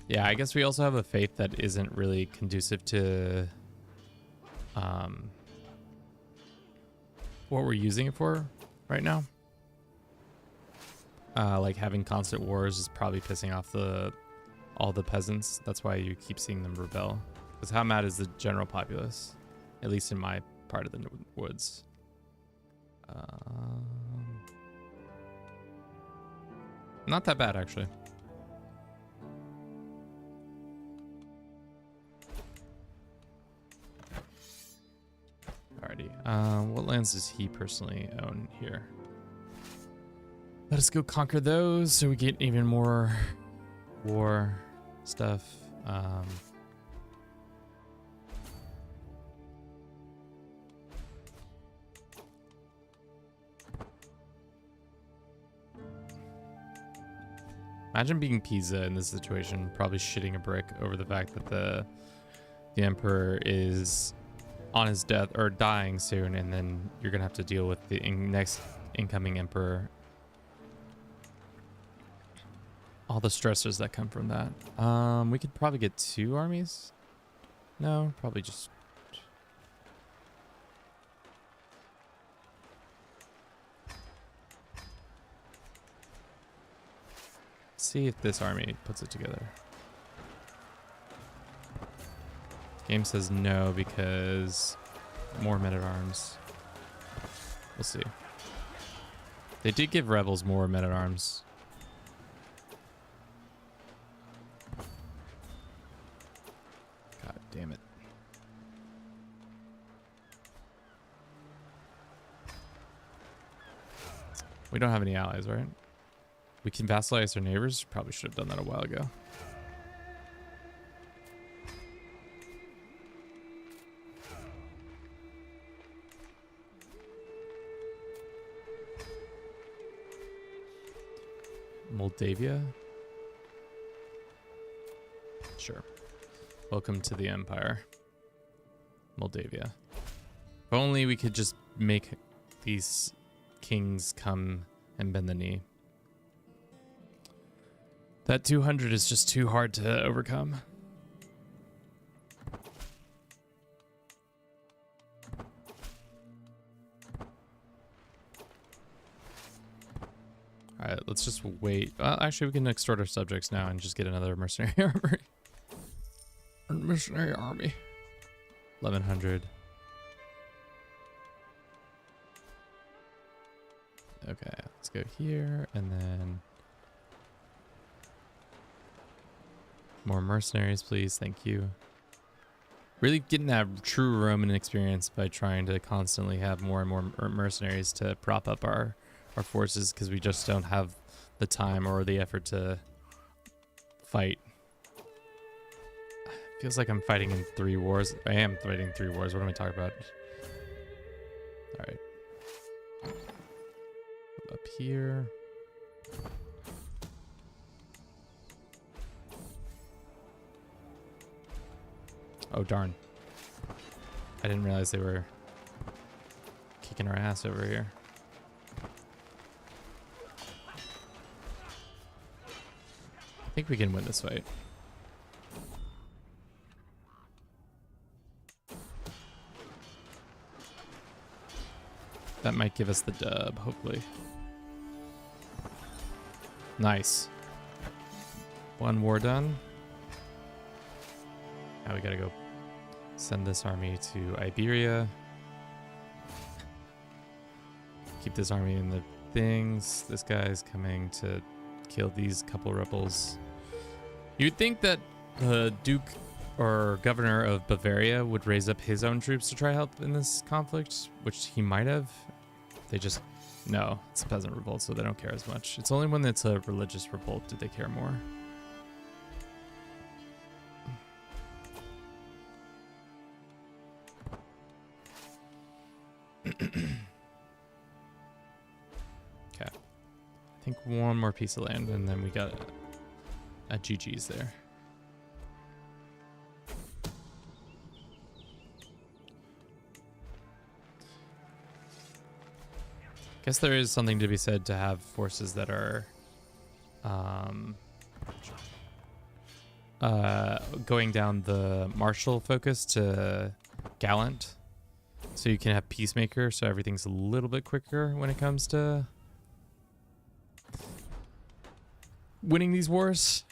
Yeah, I guess we also have a faith that isn't really conducive to what we're using it for right now. Like having constant wars is probably pissing off all the peasants. That's why you keep seeing them rebel. Because how mad is the general populace? At least in my part of the woods. Not that bad, actually. Alrighty. What lands does he personally own here? Let us go conquer those so we get even more war stuff. Imagine being Pisa in this situation, probably shitting a brick over the fact that the emperor is on his death or dying soon, and then you're gonna have to deal with the next incoming emperor. All the stressors that come from that. We could probably get 2 armies. No, probably just. See if this army puts it together. Game says no because more men-at-arms. We'll see. They did give rebels more men-at-arms. God damn it. We don't have any allies, right? We can vassalize our neighbors. Probably should have done that a while ago. Moldavia? Sure. Welcome to the Empire. Moldavia. If only we could just make these kings come and bend the knee. That 200 is just too hard to overcome. All right, let's just wait. Well, actually, we can extort our subjects now and just get another mercenary army. Mercenary army. 1100. Okay, let's go here and then more mercenaries, please. Thank you. Really getting that true Roman experience by trying to constantly have more and more mercenaries to prop up our forces, because we just don't have the time or the effort to fight. Feels like I'm fighting in 3 wars. I am fighting 3 wars. What am I talking about? All right. Up here. Oh, darn. I didn't realize they were kicking our ass over here. I think we can win this fight. That might give us the dub, hopefully. Nice. 1 war done. Now we gotta go send this army to Iberia. Keep this army in the things. This guy's coming to kill these couple rebels. You'd think that the Duke or Governor of Bavaria would raise up his own troops to try help in this conflict, which he might have. They just, no, it's a peasant revolt, so they don't care as much. It's only when it's a religious revolt do they care more. Okay. I think 1 more piece of land, and then we got a GG's there. Guess there is something to be said to have forces that are going down the martial focus to gallant, so you can have peacemaker, so everything's a little bit quicker when it comes to winning these wars.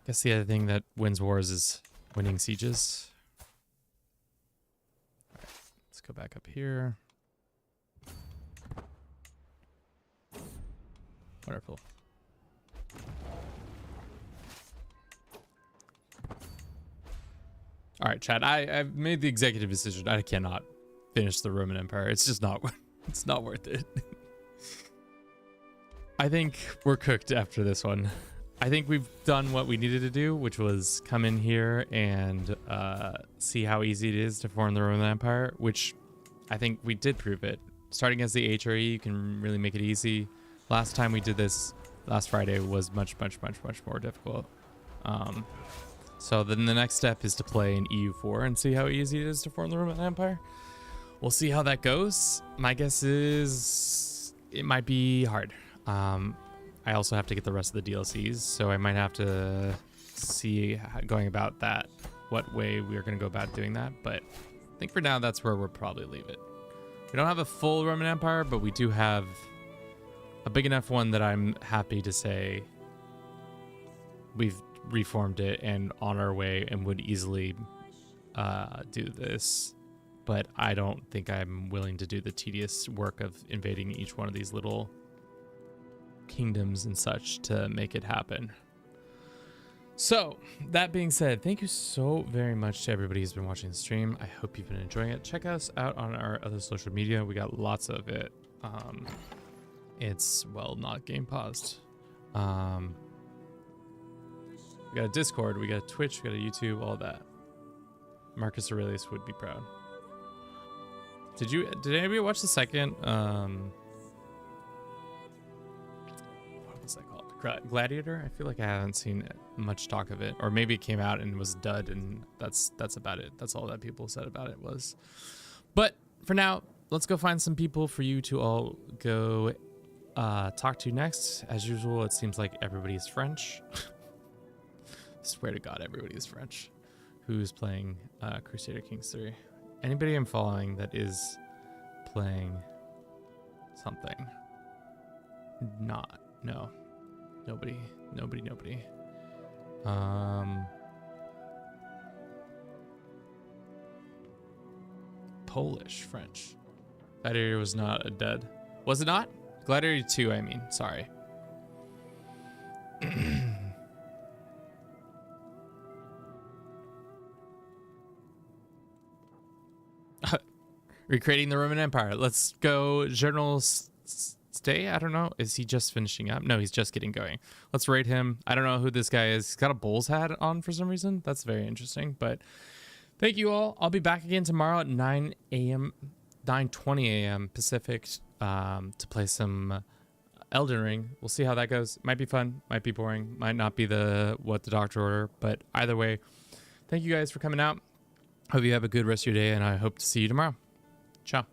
Guess the other thing that wins wars is winning sieges. All right, let's go back up here. Wonderful. All right, Chad. I've made the executive decision. I cannot finish the Roman Empire. It's just not. It's not worth it. I think we're cooked after this one. I think we've done what we needed to do, which was come in here and see how easy it is to form the Roman Empire, which I think we did prove it. Starting as the HRE, you can really make it easy. Last time we did this, last Friday, was much more difficult. So then the next step is to play in EU4 and see how easy it is to form the Roman Empire. We'll see how that goes. My guess is it might be hard. I also have to get the rest of the DLCs, so I might have to see going about that, what way we're going to go about doing that. But I think for now, that's where we'll probably leave it. We don't have a full Roman Empire, but we do have a big enough one that I'm happy to say we've reformed it and on our way and would easily do this. But I don't think I'm willing to do the tedious work of invading each one of these little kingdoms and such to make it happen. So that being said, thank you so very much to everybody who's been watching the stream. I hope you've been enjoying it. Check us out on our other social media. We got lots of it. It's, well, not game paused. We got a Discord, we got a Twitch, we got a YouTube, all that. Marcus Aurelius would be proud. Did anybody watch the second what was that called? Gladiator? I feel like I haven't seen much talk of it, or maybe it came out and was dud, and that's about it. That's all that people said about it was. But for now, let's go find some people for you to all go talk to next. As usual, it seems like everybody is French. Swear to God, everybody is French. Who's playing Crusader Kings 3? Anybody I'm following that is playing something? Not No. Nobody. Polish, French. Gladiator was not a dead. Was it not? Gladiator 2, I mean. Sorry. Recreating the Roman Empire. Let's go. General Stay? I don't know. Is he just finishing up? No, he's just getting going. Let's rate him. I don't know who this guy is. He's got a Bulls hat on for some reason. That's very interesting. But thank you all. I'll be back again tomorrow at 9 a.m. 9:20 a.m. Pacific to play some Elden Ring. We'll see how that goes. Might be fun. Might be boring. Might not be what the doctor order. But either way, thank you guys for coming out. Hope you have a good rest of your day, and I hope to see you tomorrow. Ciao.